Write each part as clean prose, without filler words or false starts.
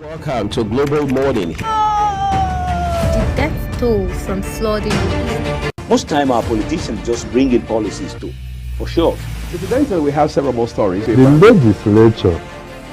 Welcome to Global Morning. The death toll from flooding. Most time our politicians just bring in policies too, for sure. Incidentally, we have several more stories. The legislature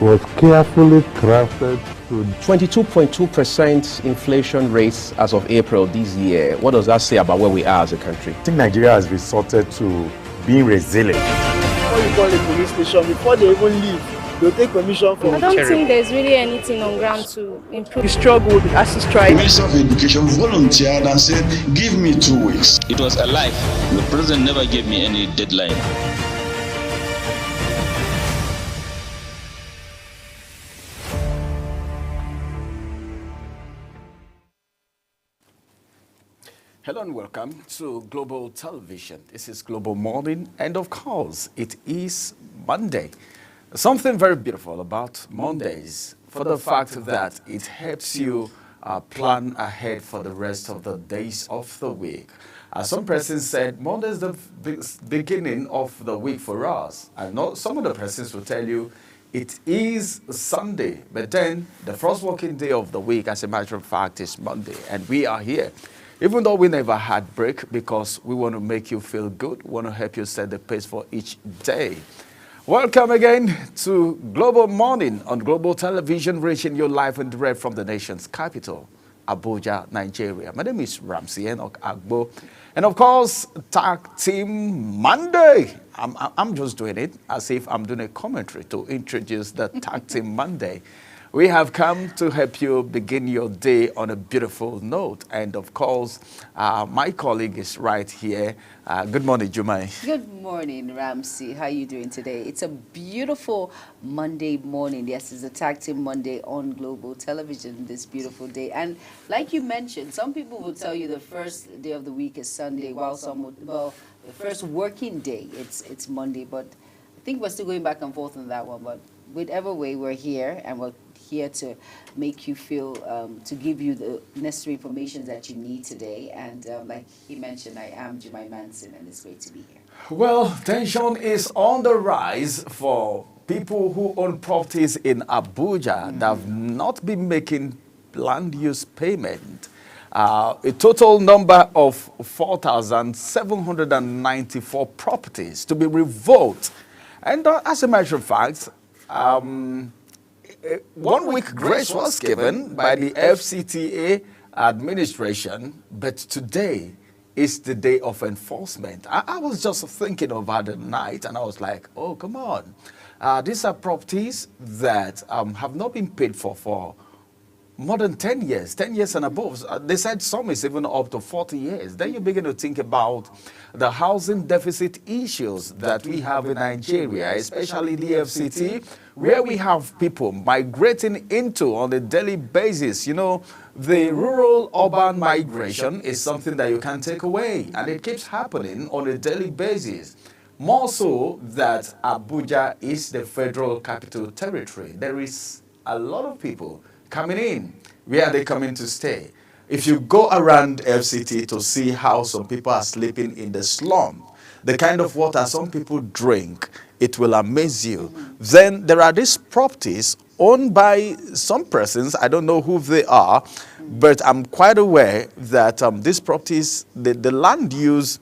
was carefully crafted to 22.2% inflation rates as of April this year. What does that say about where we are as a country? I think Nigeria has resorted to being resilient. Before you call the police station, before they even leave, they'll take permission from I don't think there's really anything on ground to improve. the struggle as to strike. The Minister of Education volunteered and said, give me 2 weeks. It was a lie. The president never gave me any deadline. Hello and welcome to Global Television. This is Global Morning, and of course, it is Monday. Something very beautiful about Mondays, for the fact that it helps you plan ahead for the rest of the days of the week. As some persons said, Monday is the beginning of the week for us. I know some of the persons will tell you it is Sunday, but then the first working day of the week, as a matter of fact, is Monday, and we are here. Even though we never had break, because we want to make you feel good, we want to help you set the pace for each day. Welcome again to Global Morning on Global Television, reaching you live and direct from the nation's capital, Abuja, Nigeria. My name is Ramsey Enoch Agbo. And of course, Tag Team Monday. I'm just doing it as if I'm doing a commentary to introduce the Tag Team Monday. We have come to help you begin your day on a beautiful note. And of course, my colleague is right here. Good morning, Jumai. Good morning, Ramsey. How are you doing today? It's a beautiful Monday morning. Yes, it's a Tag Team Monday on Global Television this beautiful day. And like you mentioned, some people will tell you the first day of the week is Sunday, while some would, well, the first working day, it's Monday. But I think we're still going back and forth on that one. But whichever way, we're here, and we're here to make you feel, to give you the necessary information that you need today. And like he mentioned, I am Jumai Manson, and it's great to be here. Well, tension is on the rise for people who own properties in Abuja that have not been making land use payment. A total number of 4,794 properties to be revoked. And as a matter of fact, 1 week grace was given by the FCTA administration, but today is the day of enforcement. I was just thinking about the night, and I was like, oh, come on. These are properties that have not been paid for more than 10 years and above. They said some is even up to 40 years. Then you begin to think about the housing deficit issues that we have in Nigeria, especially the FCT, where we have people migrating into on a daily basis. You know, the rural-urban migration is something that you can't take away, and it keeps happening on a daily basis. More so that Abuja is the federal capital territory. There is a lot of people coming in. Where are they coming to stay? If you go around FCT to see how some people are sleeping in the slum, the kind of water some people drink, it will amaze you. Then there are these properties owned by some persons. I don't know who they are, but I'm quite aware that these properties, the land use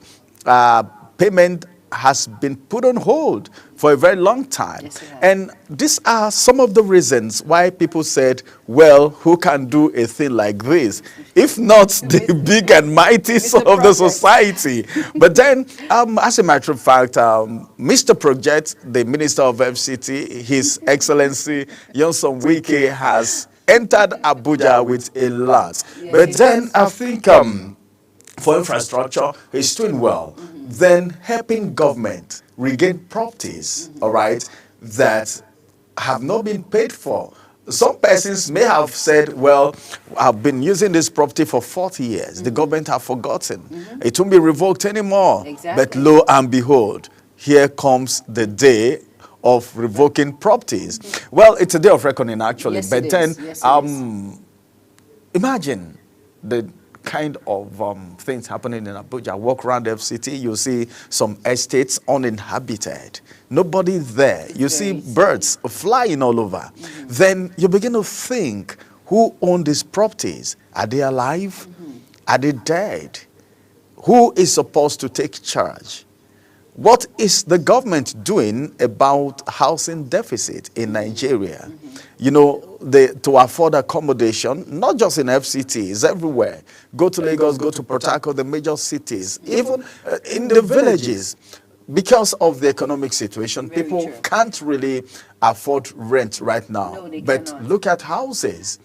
payment has been put on hold for a very long time. Yes, and these are some of the reasons why people said, well, who can do a thing like this? If not the big and mighty of the society. But then, as a matter of fact, Mr. Project, the Minister of FCT, His Excellency Nyesom Wike, has entered Abuja with a lot. Yes, but then I think for infrastructure, he's doing well. Then helping government regain properties, all right, that have not been paid for. Some persons may have said, well, I've been using this property for 40 years. The government have forgotten. It won't be revoked anymore. Exactly. But lo and behold, here comes the day of revoking properties. Well, it's a day of reckoning, actually. Yes, but it then, is. Yes, imagine the kind of things happening in Abuja. Walk around FCT, you see some estates uninhabited. Nobody there. You see birds flying all over. then you begin to think, who own these properties? Are they alive? Are they dead? Who is supposed to take charge? What is the government doing about housing deficit in Nigeria? You know, to afford accommodation, not just in FCTs, everywhere. Go to Lagos, go to Port Harcourt, the major cities, even in the villages. Because of the economic situation, people can't really afford rent right now. No, they but cannot. look at houses,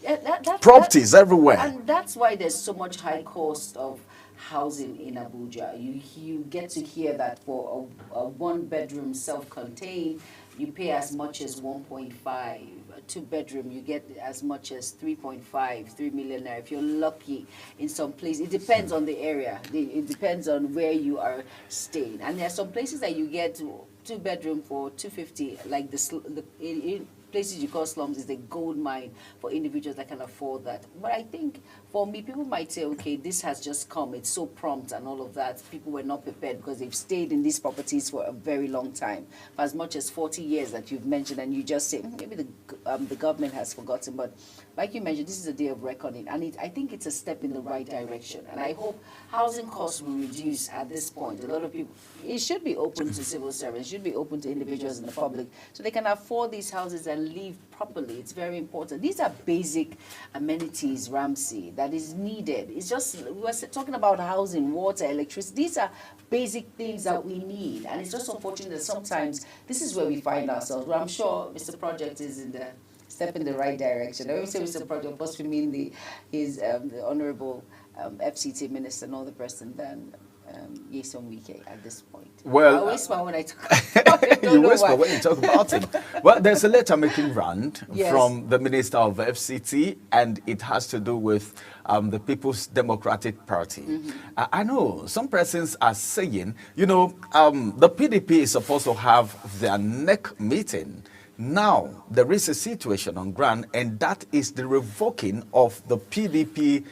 properties everywhere. And that's why there's so much high cost of housing in Abuja. You get to hear that for a one-bedroom self-contained, you pay as much as 1.5. A two-bedroom, you get as much as 3.5, 3 million naira. If you're lucky in some places, it depends on the area. It depends on where you are staying. And there are some places that you get two-bedroom for 250, like the places you call slums is a gold mine for individuals that can afford that. But I think for me, people might say, okay, this has just come, it's so prompt and all of that. People were not prepared because they've stayed in these properties for a very long time, for as much as 40 years that you've mentioned, and you just say, maybe the government has forgotten. But like you mentioned, this is a day of reckoning, and I think it's a step in the right direction. And I hope housing costs will reduce at this point. A lot of people, it should be open to civil servants, should be open to individuals in the public, so they can afford these houses and live properly. It's very important. These are basic amenities, Ramsey, that is needed. It's just, we were talking about housing, water, electricity. These are basic things that we need. And it's just unfortunate that sometimes this is where we find ourselves. Well, I'm sure Mr. Project is in the step in the right direction. I always say Mr. Project, plus we mean the Honorable FCT Minister and all the person then. Nyesom Wike at this point. Well, I always smile when I talk about it. You whisper when you talk about him. Well, there's a letter making round Yes. from the Minister of FCT, and it has to do with the People's Democratic Party. I know some persons are saying, you know, the PDP is supposed to have their neck meeting. Now, there is a situation on ground, and that is the revoking of the PDP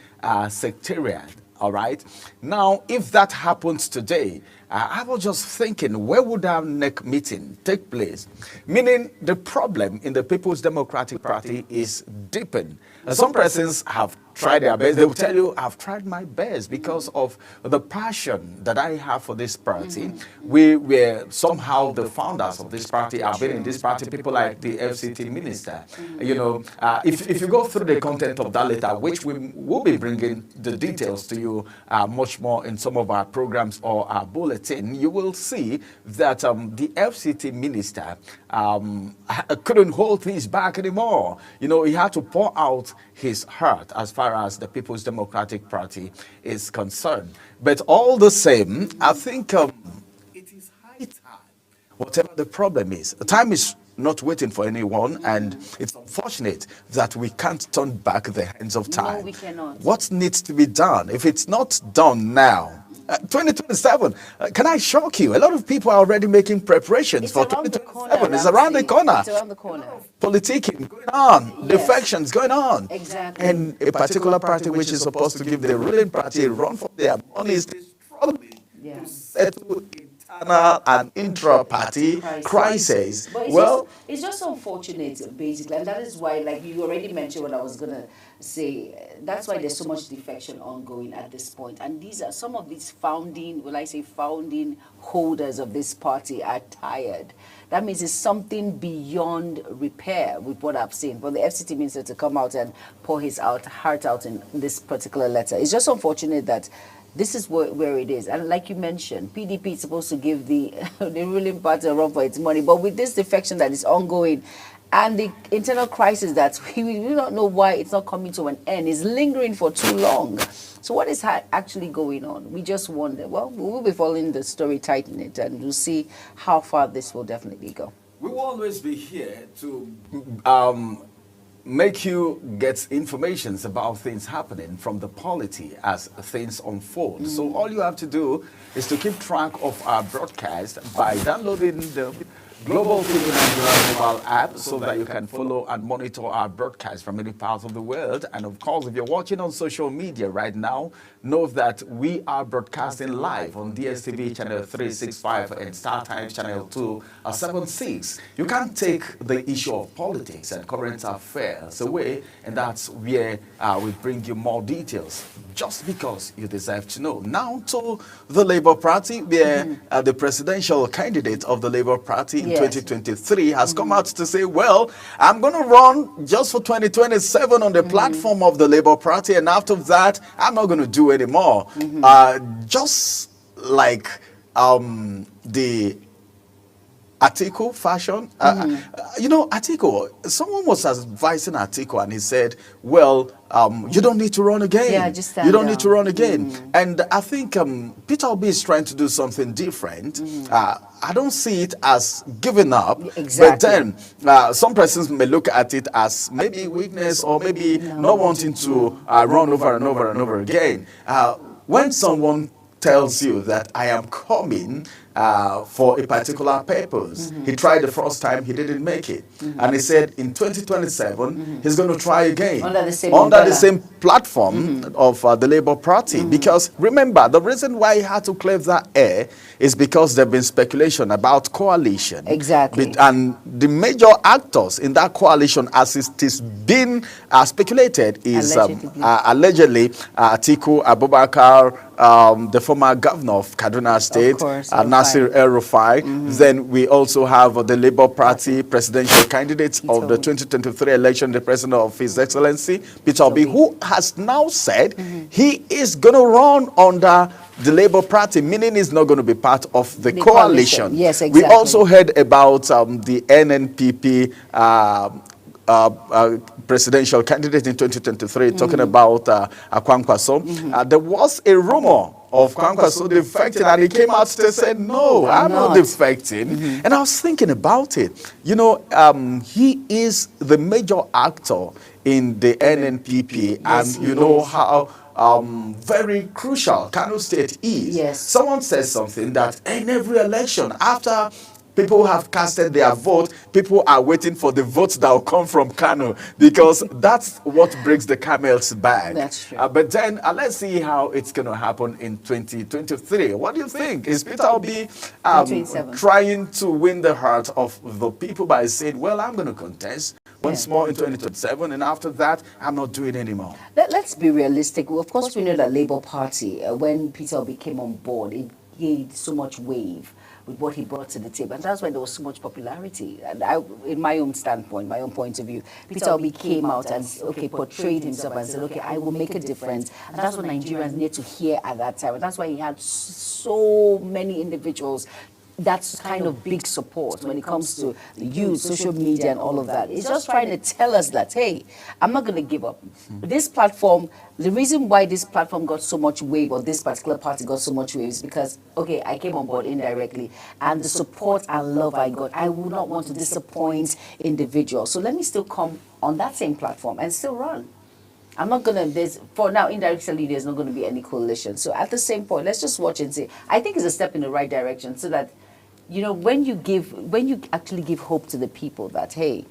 secretariat. All right. Now, if that happens today, I was just thinking, where would our next meeting take place? Meaning the problem in the People's Democratic Party is deepened. Some persons have tried their best. They will tell you, I've tried my best because of the passion that I have for this party. We were somehow the founders of this party. I've been in this party, people like the FCT minister. You know, if you go through the content of that letter, which we will be bringing the details to you much more in some of our programs or our bulletin, you will see that the FCT minister couldn't hold things back anymore. You know, he had to pour out his heart as far as the People's Democratic Party is concerned. But all the same, I think it is high time, whatever the problem is. Time is not waiting for anyone, and it's unfortunate that we can't turn back the hands of time. No, we cannot. What needs to be done? If it's not done now, 2027, can I shock you? A lot of people are already making preparations for 2027. It's around the corner. It's around the corner. Politicking going on, Yes. defections going on. Exactly. And a particular party which is supposed to give the ruling party a run for their money is struggling to settle internal and intra-party crises. But it's just unfortunate, basically, and that is why, like you already mentioned what I was going to say, that's why there's so much defection ongoing at this point. And these are some of these founding holders of this party are tired. That means it's something beyond repair with what I've seen. For the FCT minister to come out and pour his heart out in this particular letter, it's just unfortunate that this is where it is. And like you mentioned, PDP is supposed to give the ruling party a run for its money. But with this defection that is ongoing and the internal crisis that we do not know why it's not coming to an end, is lingering for too long. So what is actually going on? We just wonder. Well, we will be following the story, tighten it, and we'll see how far this will definitely go. We will always be here to make you get information about things happening from the polity as things unfold. So all you have to do is to keep track of our broadcast by downloading the Global TV Nigeria mobile app so that you can follow and monitor our broadcast from many parts of the world. And of course, if you're watching on social media right now, know that we are broadcasting live on DSTV channel 365 and StarTimes channel 276. You can't take the issue of politics and current affairs away, and that's where we bring you more details, just because you deserve to know. Now to the Labour Party, where the presidential candidate of the Labour Party in 2023 has come out to say, well, I'm going to run just for 2027 on the platform of the Labour Party, and after that, I'm not going to do anymore. Just like the Atiku fashion. You know, Atiku, someone was advising Atiku and he said, well, you don't need to run again. Yeah, just you don't need to run again. And I think Peter Obi is trying to do something different. I don't see it as giving up. Exactly. But then some persons may look at it as maybe weakness or maybe not wanting to run over and over and over again. When someone tells you that I am coming for a particular purpose. He tried the first time, he didn't make it. And he said in 2027, he's going to try again. Under the same platform of the Labour Party. Because remember, the reason why he had to clear that air is because there have been speculation about coalition. Exactly. And the major actors in that coalition, as it is being speculated, is allegedly Atiku Abubakar, the former governor of Kaduna State, Nasir El-Rufai. Then we also have the Labour Party presidential candidate of the 2023 election, the president of His Excellency, Peter Obi, who has now said he is going to run under the Labour Party, meaning he's not going to be part of the coalition. Yes, exactly. We also heard about the NNPP presidential candidate in 2023 talking about Kwankwaso. There was a rumor of Kwankwaso defecting, and he came out to say, no, I'm not defecting. And I was thinking about it. You know, he is the major actor in the NNPP, and you know how very crucial Kano State is. Yes. Someone says something that in every election, after people have casted their vote, people are waiting for the votes that will come from Kano, because that's what breaks the camel's back. That's true. But then let's see how it's going to happen in 2023. What do you think? Is Peter Obi trying to win the heart of the people by saying, well, I'm going to contest once more in 2027, and after that, I'm not doing anymore? Let's be realistic. Well, of course, we know that Labour Party, when Peter Obi came on board, it gained so much wave with what he brought to the table, and that's why there was so much popularity. And in my own standpoint, my own point of view, Peter Obi came out and portrayed himself and said, okay, I will make a difference, and that's what Nigerians need to hear at that time. And that's why he had so many individuals. That's kind of big support when it comes to the youth, social media, and all of that. It's just trying to tell us that, hey, I'm not going to give up. This platform, the reason why this platform got so much wave, or this particular party got so much wave, is because, okay, I came on board indirectly, and the support and love I got, I would not want to disappoint individuals. So let me still come on that same platform and still run. I'm not going to, for now, indirectly, there's not going to be any coalition. So at the same point, let's just watch and see. I think it's a step in the right direction, so that, you know, when you actually give hope to the people that, hey,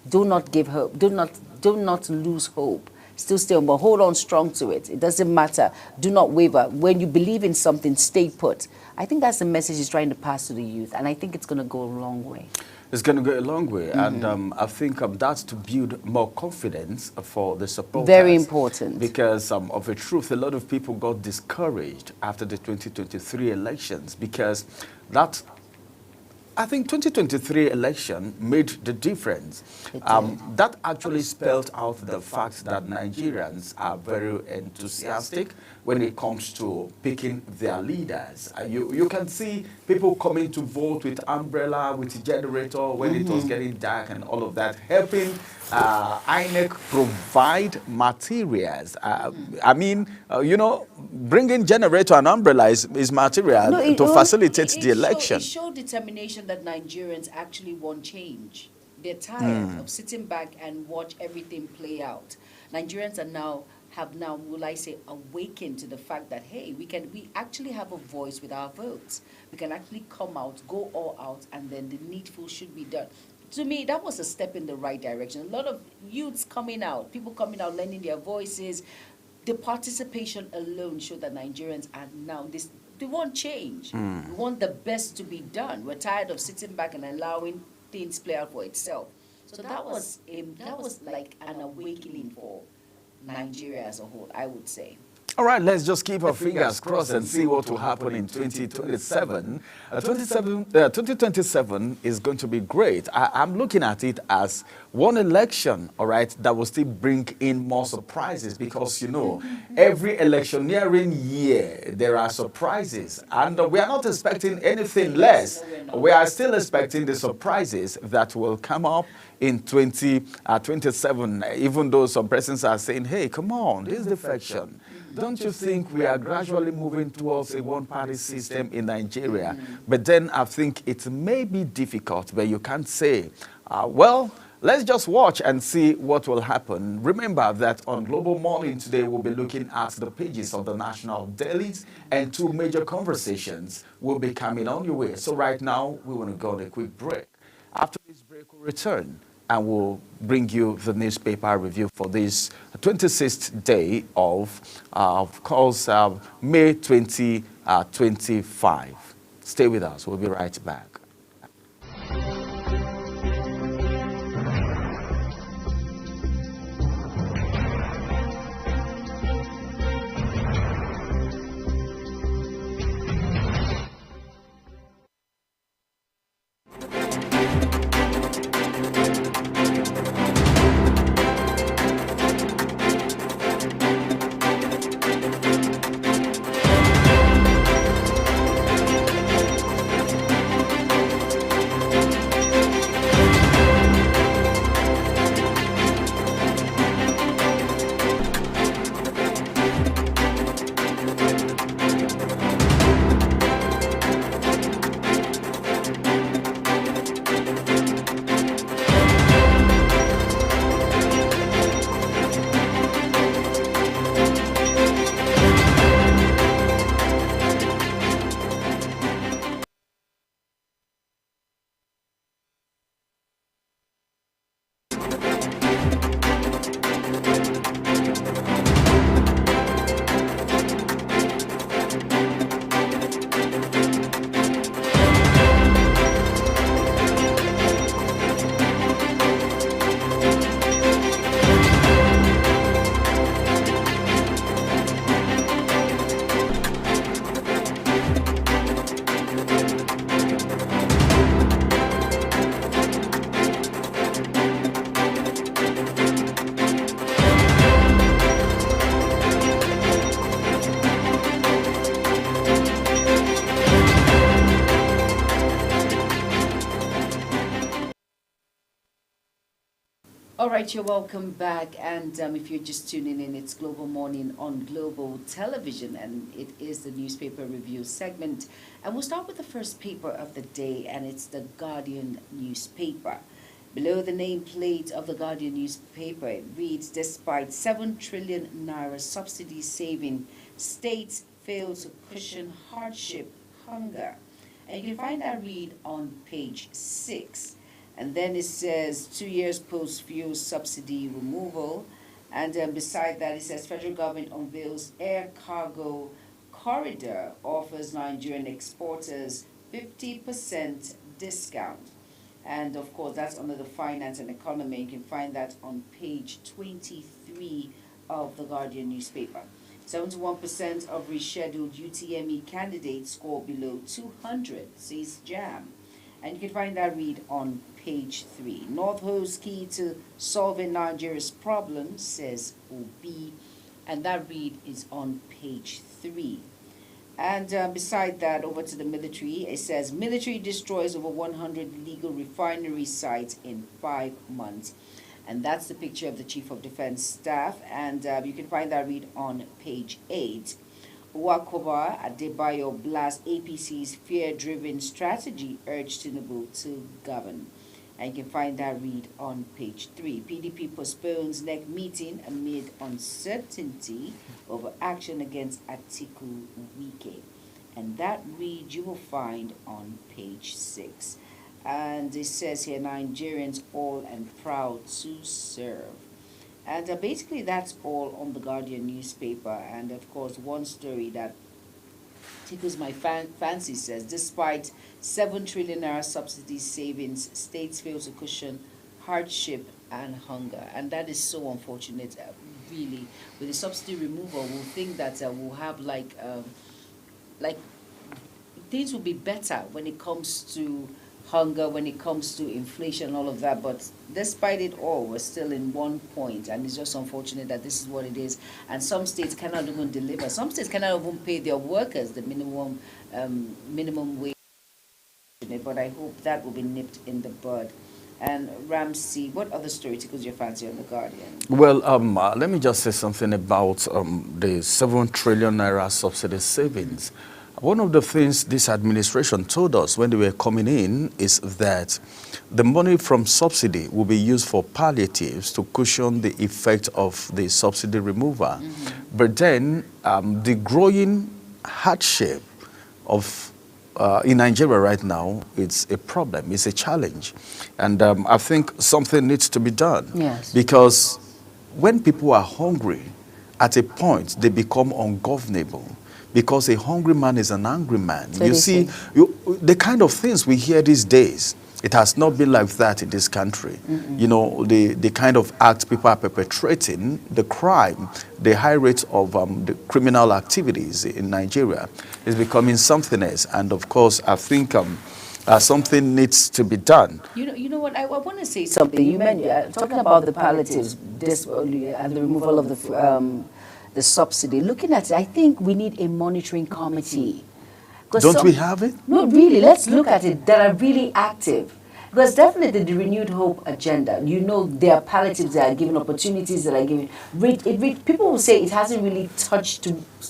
do not give hope, do not lose hope, still stay on, but hold on strong to it. It doesn't matter. Do not waver. When you believe in something, stay put. I think that's the message he's trying to pass to the youth, and I think it's going to go a long way. It's going to go a long way, and I think that's to build more confidence for the supporters. Very important. Because of a truth, a lot of people got discouraged after the 2023 elections, because that, I think 2023 election made the difference. That actually spelled out the fact that Nigerians are very enthusiastic when it comes to picking their leaders. You can see people coming to vote with umbrella, with generator when it was getting dark and all of that, helping INEC provide materials. I mean, you know, bringing generator and umbrella is material to facilitate the election. It showed determination that Nigerians actually want change. They're tired of sitting back and watch everything play out. Nigerians are now have now, will I say, awakened to the fact that, hey, we actually have a voice with our votes. We can actually come out, go all out, and then the needful should be done. To me, that was a step in the right direction. A lot of youths coming out, people coming out, lending their voices. The participation alone showed that Nigerians are now this. They want change. We want the best to be done. We're tired of sitting back and allowing things play out for itself. So that was like an awakening for Nigeria as a whole, I would say. All right, let's just keep our fingers crossed and see what will happen in 2027. 2027 is going to be great. I'm looking at it as one election, all right, that will still bring in more surprises because, you know, every electioneering year, there are surprises. And we are not expecting anything less. We are still expecting the surprises that will come up in 2027, even though some persons are saying, hey, come on, this is defection. Don't you think we are gradually moving towards a one-party system in Nigeria? But then I think it may be difficult, but you can't say, well, let's just watch and see what will happen. Remember that on Global Morning today, we'll be looking at the pages of the national dailies, and 2 major conversations will be coming on your way. So right now, we want to go on a quick break. After this break, we'll return and we'll bring you the newspaper review for this 26th day of course, May 2025. Stay with us. We'll be right back. All right, you're welcome back. And if you're just tuning in, it's Global Morning on Global Television, and it is the newspaper review segment. And we'll start with the first paper of the day, and it's the Guardian newspaper. Below the nameplate of the Guardian newspaper, it reads, despite 7 trillion naira subsidy saving, states fail to cushion hardship, hunger. And you can find that read on page 6. And then it says 2 years post-fuel subsidy removal. And beside that, it says federal government unveils air cargo corridor, offers Nigerian exporters 50% discount. And of course, that's under the finance and economy. You can find that on page 23 of the Guardian newspaper. 71% of rescheduled UTME candidates score below 200, says JAM. And you can find that read on page 3. North holds key to solving Nigeria's problems, says OB. And that read is on page 3. And beside that, over to the military, it says military destroys over 100 legal refinery sites in 5 months. And that's the picture of the Chief of Defense Staff. And you can find that read on page 8. Wakoba Adebayo blasts APC's fear-driven strategy, urged Tinubu to govern. And you can find that read on page 3. PDP postpones next meeting amid uncertainty over action against Atiku Wike. And that read you will find on page 6. And it says here, Nigerians all and proud to serve. And basically that's all on the Guardian newspaper. And of course, one story that tickles my fancy says, despite 7 trillion naira subsidy savings, states fail to cushion hardship and hunger. And that is so unfortunate, really. With the subsidy removal, we'll think that we'll have like things will be better when it comes to hunger, when it comes to inflation, all of that. But despite it all, we're still in one point, and it's just unfortunate that this is what it is. And some states cannot even deliver. Some states cannot even pay their workers the minimum wage. But I hope that will be nipped in the bud. And Ramsey, what other story tickles your fancy on The Guardian? Well, let me just say something about the 7 trillion naira subsidy savings. One of the things this administration told us when they were coming in is that the money from subsidy will be used for palliatives to cushion the effect of the subsidy removal. But then the growing hardship of in Nigeria right now, it's a problem, it's a challenge. And I think something needs to be done. Yes. Because when people are hungry, at a point they become ungovernable. Because a hungry man is an angry man. So you see, the kind of things we hear these days, it has not been like that in this country. You know, the kind of acts people are perpetrating, the crime, the high rate of the criminal activities in Nigeria is becoming something else. And of course, I think something needs to be done. You know what? I want to say something. You mentioned talking about the palliatives, and the removal of the subsidy. Looking at it, I think we need a monitoring committee. Don't we have it? No, really. Let's look at it that are really active. Because definitely the Renewed Hope agenda, you know, there are palliatives that are given, opportunities that are given. People will say it hasn't really touched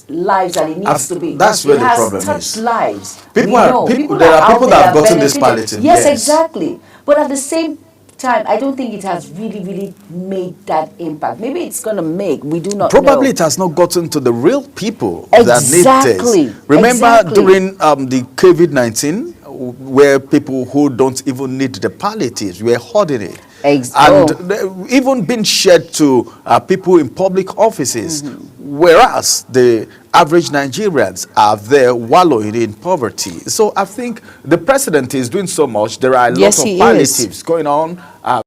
lives that it needs to be. That's where the problem is. It has touched lives. There are people that have gotten this palliative. Yes, exactly. But at the same time, I don't think it has really made that impact. Maybe it's going to make, we do not know. Probably it has not gotten to the real people that need this. Remember during the COVID-19, where people who don't even need the palliatives were hoarding it. And even being shared to people in public offices, whereas the average Nigerians are there wallowing in poverty. So I think the president is doing so much. There are a lot of palliatives going on.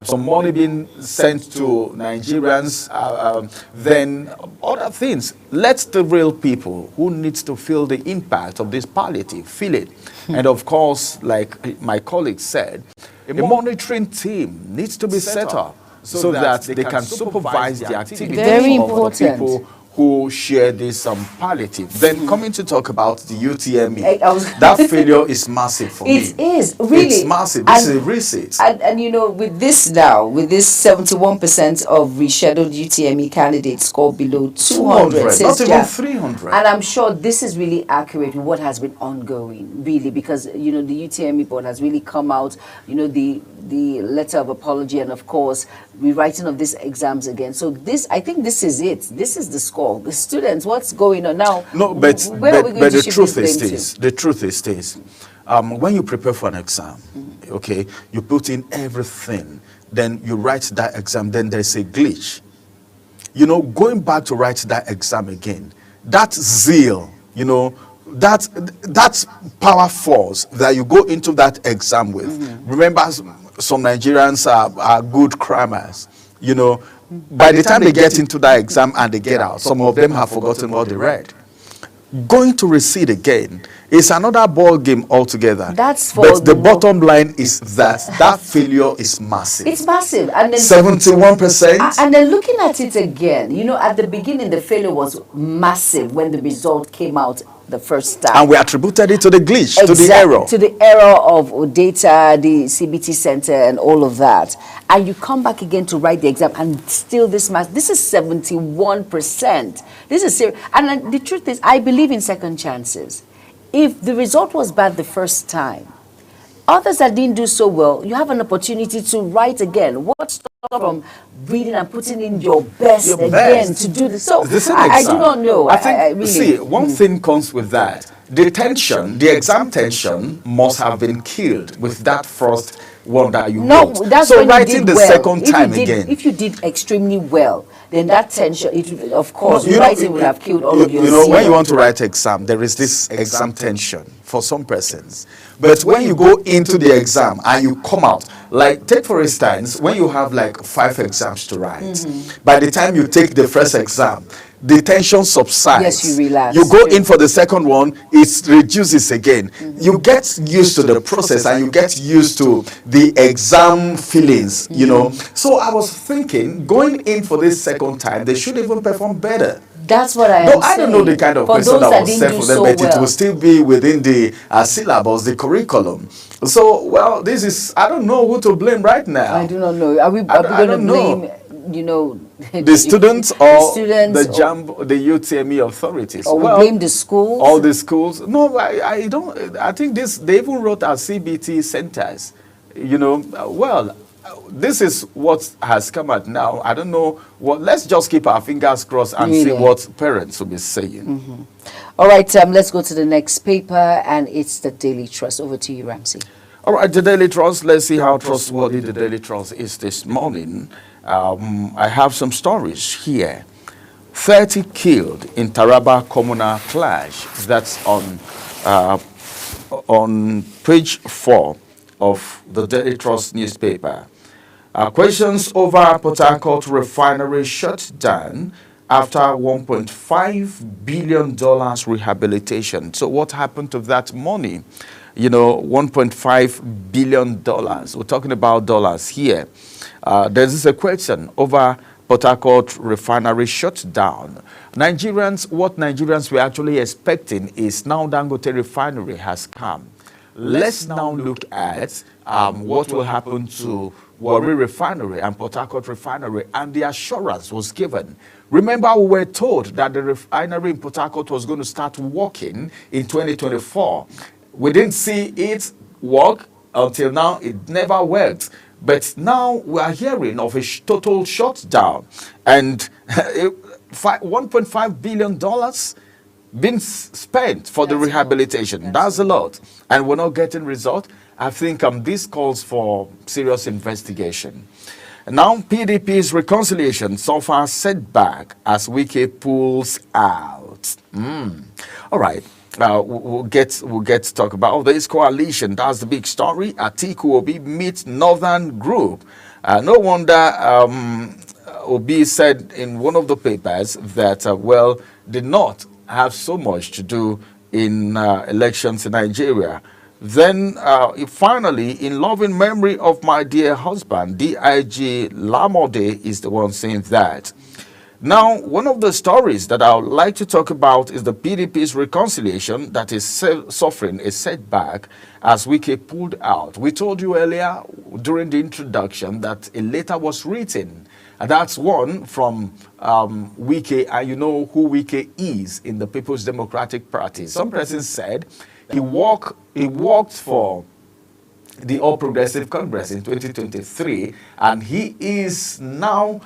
Some money being sent to Nigerians, then other things. Let the real people who needs to feel the impact of this palliative feel it. And of course, like my colleague said, a monitoring team needs to be set up so that they can supervise the activities of the people who share this palliative. Then coming to talk about the UTME, that failure is massive for me. It is, really. It's massive. This is a receipt. And you know, with this now, with this 71% of rescheduled UTME candidates score below 200. Not even 300. And I'm sure this is really accurate with what has been ongoing, really, because, you know, the UTME board has really come out, you know, the letter of apology and, of course, rewriting of these exams again. So this, I think this is it. This is the score. The students, what's going on now? No, but the truth is this. The truth is this. When you prepare for an exam, okay, you put in everything, then you write that exam, then there's a glitch. You know, going back to write that exam again, that zeal, you know, that power force that you go into that exam with. Remember, some Nigerians are good crammers, you know. By the time they get into that exam and they get out, some of them have forgotten what they read. Going to receipt again is another ball game altogether. But the bottom line is that failure is massive. It's massive. And then 71%. And then looking at it again, you know, at the beginning the failure was massive when the result came out the first time. And we attributed it to the glitch, to the error. To the error of data, the CBT center and all of that. And you come back again to write the exam and still this is 71%. This is serious. And the truth is, I believe in second chances. If the result was bad the first time, others that didn't do so well, you have an opportunity to write again. What stopped from reading and putting in your best again to do this? So I do not know. I think, really, see, one thing comes with that. The exam tension must have been killed with that first one that you wrote. That's so when writing you did the well. second time again. If you did extremely well, then that tension, of course, writing would have killed all of your when you want to write exam, there is this exam tension for some persons. But when you go into the exam and you come out, like take for instance, when you have like 5 exams to write, by the time you take the first exam, the tension subsides. Yes, you relax. You go in for the second one, it reduces again. You get used to the process and you get used to the exam feelings, you know. So I was thinking, going in for this second time, they should even perform better. That's what I am I don't know the kind of question that was set for them, but it will still be within the syllabus, the curriculum. So, well, this is, I don't know who to blame right now. I do not know. Are we going to blame, you know, the students or the UTME authorities? Or we blame the schools? All the schools? No, I don't. I think they even wrote our CBT centers. You know, well, this is what has come out now. I don't know what. Let's just keep our fingers crossed and see what parents will be saying. All right, let's go to the next paper, and it's the Daily Trust. Over to you, Ramsey. All right, the Daily Trust. Let's see how trustworthy the Daily Trust is this morning. I have some stories here. 30 killed in Taraba communal clash. That's on page 4 of the Daily Trust newspaper. Questions over Port Harcourt refinery shut down after $1.5 billion rehabilitation. So what happened to that money? You know, $1.5 billion. We're talking about dollars here. There's a question over Port Harcourt refinery shut down. What Nigerians were actually expecting is now Dangote refinery has come. Let's now look at what will happen to Warri refinery and Port Harcourt refinery, and the assurance was given. Remember, we were told that the refinery in Port Harcourt was going to start working in 2024. We didn't see it work until now. It never worked. But now we are hearing of a total shutdown, and $1.5 billion been spent for the rehabilitation. That's a lot. And we're not getting result. I think this calls for serious investigation. Now, PDP's reconciliation so far setback as Wike pulls out. All right. We'll get to talk about this coalition. That's the big story. Atiku Obi meets Northern Group. No wonder Obi said in one of the papers that, did not have so much to do in elections in Nigeria. Then finally, in loving memory of my dear husband, DIG Lamode is the one saying that. Now, one of the stories that I would like to talk about is the PDP's reconciliation that is suffering a setback as Wike pulled out. We told you earlier during the introduction that a letter was written. And that's one from Wike, and you know who Wike is in the People's Democratic Party. Some person said he worked for the All Progressive Congress in 2023, and he is now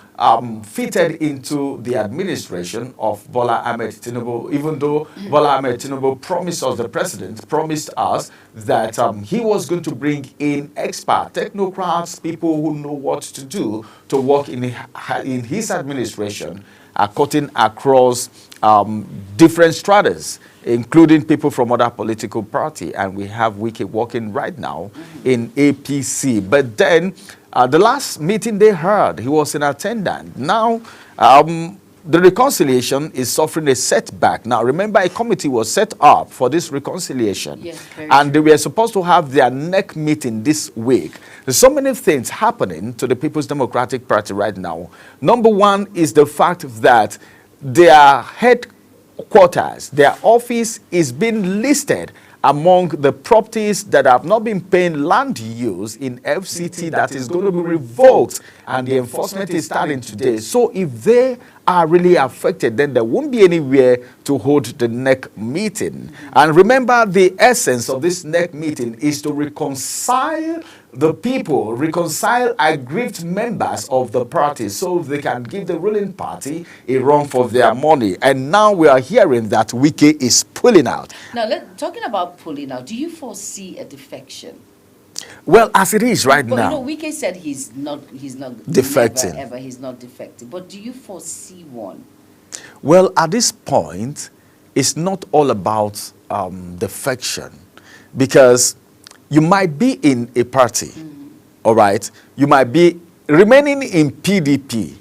fitted into the administration of Bola Ahmed Tinubu, even though Bola Ahmed Tinubu promised us, the president promised us that he was going to bring in experts, technocrats, people who know what to do to work in his administration, cutting across different stratas, including people from other political party, and we have Wike working right now in APC. But then, the last meeting they heard, he was in attendance. Now, the reconciliation is suffering a setback. Now, remember, a committee was set up for this reconciliation, and they were supposed to have their next meeting this week. There's so many things happening to the People's Democratic Party right now. Number one is the fact that their headquarters, their office is being listed among the properties that have not been paying land use in FCT that is going to be revoked, and the enforcement is starting today. So if they are really affected, then there won't be anywhere to hold the NEC meeting. And remember, the essence of this NEC meeting is to reconcile the people, reconcile aggrieved members of the party so they can give the ruling party a run for their money. And now we are hearing that Wike is pulling out. Now, talking about pulling out, do you foresee a defection? Well, as it is right but now, you know, Wike said he's not defecting. Never, ever, he's not defecting. But do you foresee one? Well, at this point, it's not all about defection, because you might be in a party, all right? You might be remaining in PDP.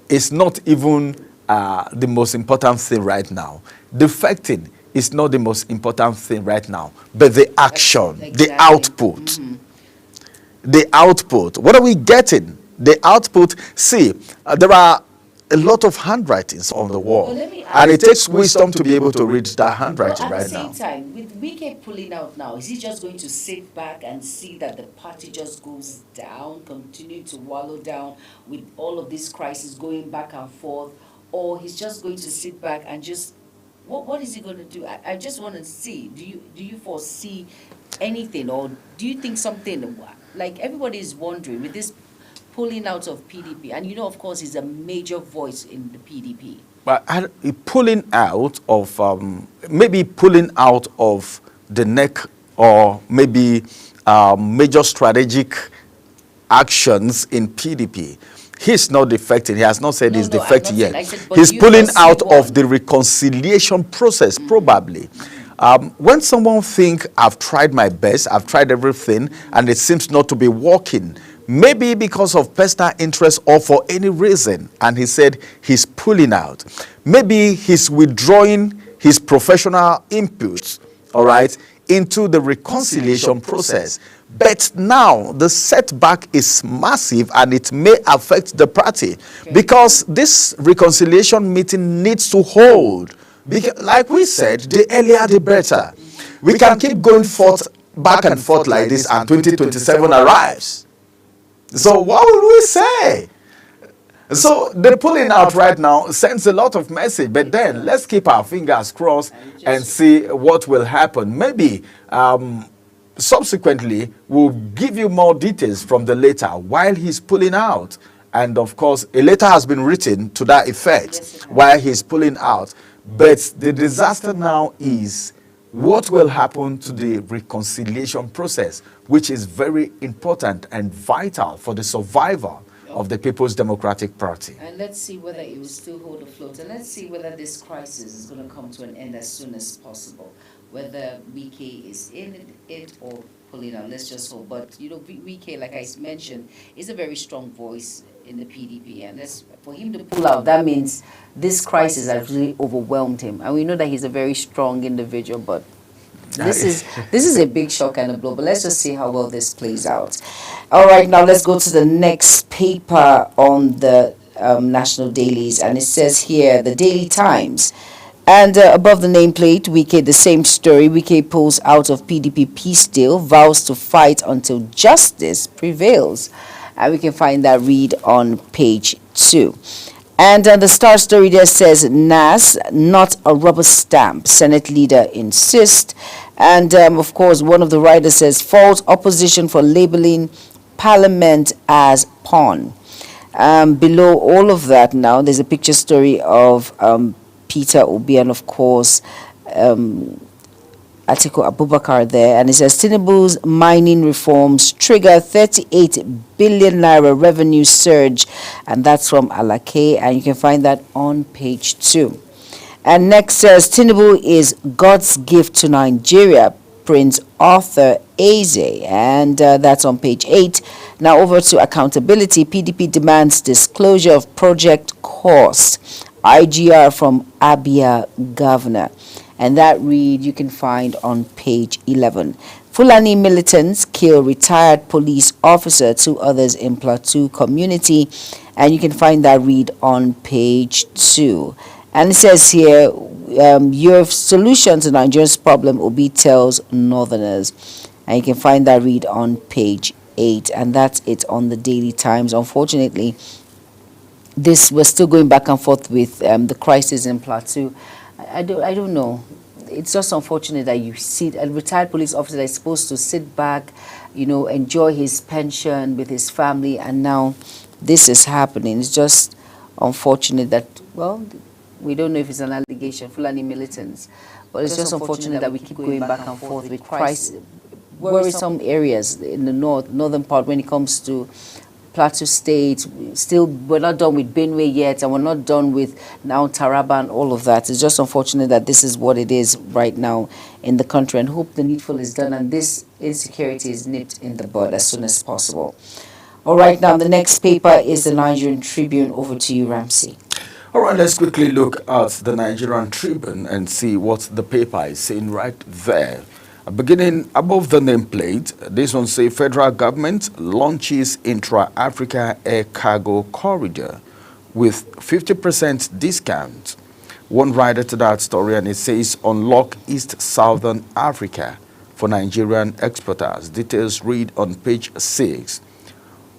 It's not even the most important thing right now. Defecting is not the most important thing right now, but the action, the output. The output. What are we getting? The output. See, there are a lot of handwritings on the wall, and it takes wisdom to be able to read that handwriting right now. At the same time, with Wike pulling out now, is he just going to sit back and see that the party just goes down, continue to wallow down with all of this crisis going back and forth, or he's just going to sit back and just what is he going to do? I just want to see. Do you foresee anything, or do you think something like everybody is wondering with this pulling out of PDP, and you know, of course, he's a major voice in the PDP. But pulling out of maybe pulling out of the NEC, or maybe major strategic actions in PDP. He's not defecting. He has not said he's defecting yet. He's pulling out of the reconciliation process, probably. When someone thinks, I've tried my best, I've tried everything, and it seems not to be working, maybe because of personal interest or for any reason, and he said he's pulling out. Maybe he's withdrawing his professional inputs, all right, into the reconciliation process. But now the setback is massive, and it may affect the party, because this reconciliation meeting needs to hold. Because, like we said, the earlier the better. We can keep going back and forth like this, and 2027 arrives. So what will we say? So the pulling out right now sends a lot of message, but then let's keep our fingers crossed and see what will happen. Maybe subsequently we'll give you more details from the letter while he's pulling out. And of course, a letter has been written to that effect while he's pulling out. But the disaster now is what will happen to the reconciliation process, which is very important and vital for the survival of the People's Democratic Party. And let's see whether it will still hold afloat. And let's see whether this crisis is going to come to an end as soon as possible. Whether Wike is in it or pulling out, let's just hope. But, you know, Wike, like I mentioned, is a very strong voice in the PDP. And for him to pull out, that means this crisis has really overwhelmed him. And we know that he's a very strong individual, but this is a big shock and a blow. But let's just see how well this plays out. All right, now let's go to the next paper on the national dailies. And it says here, the Daily Times. And above the nameplate, Wike, the same story. Wike pulls out of PDP peace deal, vows to fight until justice prevails. And we can find that read on page 2. And the Star story there says, NAS, not a rubber stamp, Senate leader insists. And of course, one of the writers says, fault opposition for labeling Parliament as pawn. Below all of that now, there's a picture story of Peter Obi and, of course, Atiku Abubakar there, and it says Tinubu's mining reforms trigger 38 billion naira revenue surge, and that's from Alake, and you can find that on page 2. And next says Tinubu is God's gift to Nigeria, Prince Arthur Eze, and that's on page 8. Now over to accountability. PDP demands disclosure of project costs. IGR from Abia governor. And that read you can find on page 11. Fulani militants kill retired police officer, 2 others in Plateau community. And you can find that read on page 2. And it says here, your solution to Nigeria's problem, Obi tells Northerners. And you can find that read on page 8. And that's it on the Daily Times. Unfortunately, this, we're still going back and forth with the crisis in Plateau. I don't know. It's just unfortunate that you see a retired police officer that is supposed to sit back, enjoy his pension with his family, and now this is happening. It's just unfortunate that, well, we don't know if it's an allegation, Fulani militants, but it's just unfortunate that we keep going back and forth with crisis, worrisome areas in the northern part when it comes to Plateau State. Still, we're not done with Benue yet, and we're not done with now Taraba and all of that. It's just unfortunate that this is what it is right now in the country, and hope the needful is done and this insecurity is nipped in the bud as soon as possible. All right, now the next paper is the Nigerian Tribune. Over to you, Ramsey. All right, let's quickly look at the Nigerian Tribune and see what the paper is saying right there. Beginning above the nameplate, this one says federal government launches intra-Africa air cargo corridor with 50% discount. One rider to that story, and it says unlock East Southern Africa for Nigerian exporters. Details read on page 6.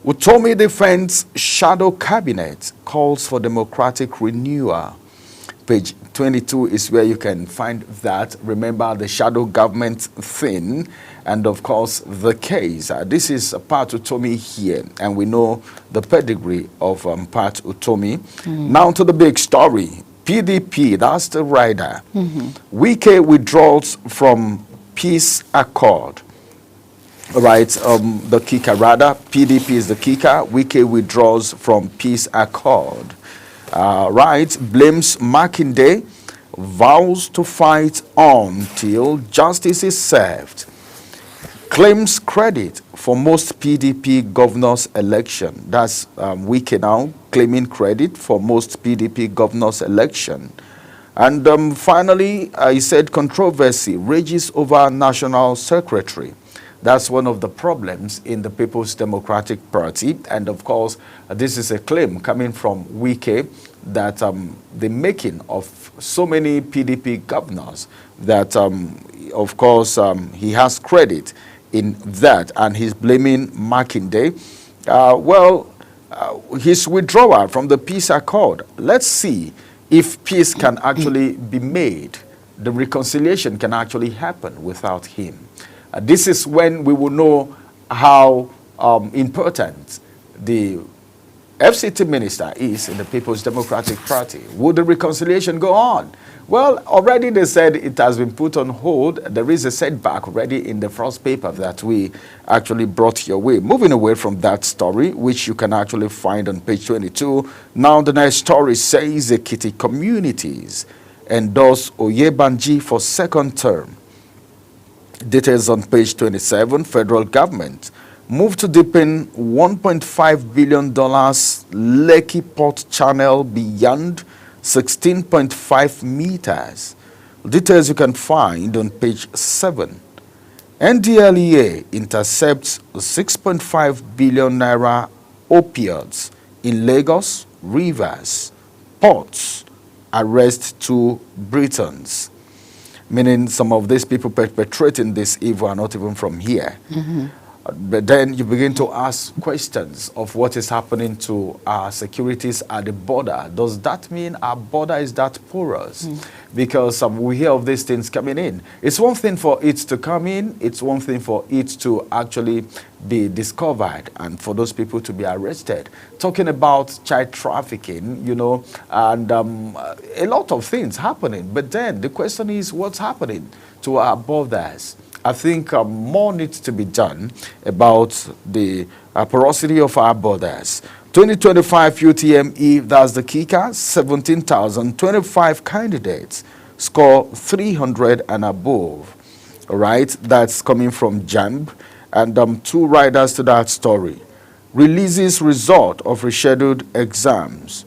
Utomi defends shadow cabinet, calls for democratic renewal. Page 22 is where you can find that. Remember the shadow government thing, and of course the case. This is Pat Utomi here, and we know the pedigree of Pat Utomi. Now to the big story. PDP, that's the rider. Wike withdraws from peace accord. Right, the kicker rather, PDP is the kicker. Wike withdraws from peace accord. Right, blames Makinde, vows to fight on till justice is served. Claims credit for most PDP governor's election. That's Wike now claiming credit for most PDP governor's election. And finally, he said controversy rages over national secretary. That's one of the problems in the People's Democratic Party. And of course, this is a claim coming from Wike that the making of so many PDP governors, that of course he has credit in that, and he's blaming Makinde. His withdrawal from the peace accord. Let's see if peace can actually be made. The reconciliation can actually happen without him. This is when we will know how important the FCT minister is in the People's Democratic Party. Would the reconciliation go on? Well, already they said it has been put on hold. There is a setback already in the first paper that we actually brought your way. Moving away from that story, which you can actually find on page 22. Now the next story says Ekiti communities endorse Oyebanji for second term. Details on page 27. Federal government moved to deepen $1.5 billion Lekki Port Channel beyond 16.5 meters. Details you can find on page 7. NDLEA intercepts 6.5 billion naira opioids in Lagos, Rivers, ports, arrest 2 Britons. Meaning some of these people perpetrating this evil are not even from here. But then you begin to ask questions of what is happening to our securities at the border. Does that mean our border is that porous? Because we hear of these things coming in. It's one thing for it to come in. It's one thing for it to actually be discovered and for those people to be arrested. Talking about child trafficking, you know, and a lot of things happening. But then the question is, what's happening to our borders? I think more needs to be done about the porosity of our borders. 2025 UTME, that's the kicker, 17,025 candidates score 300 and above. All right, that's coming from JAMB. And 2 riders to that story. Releases result of rescheduled exams.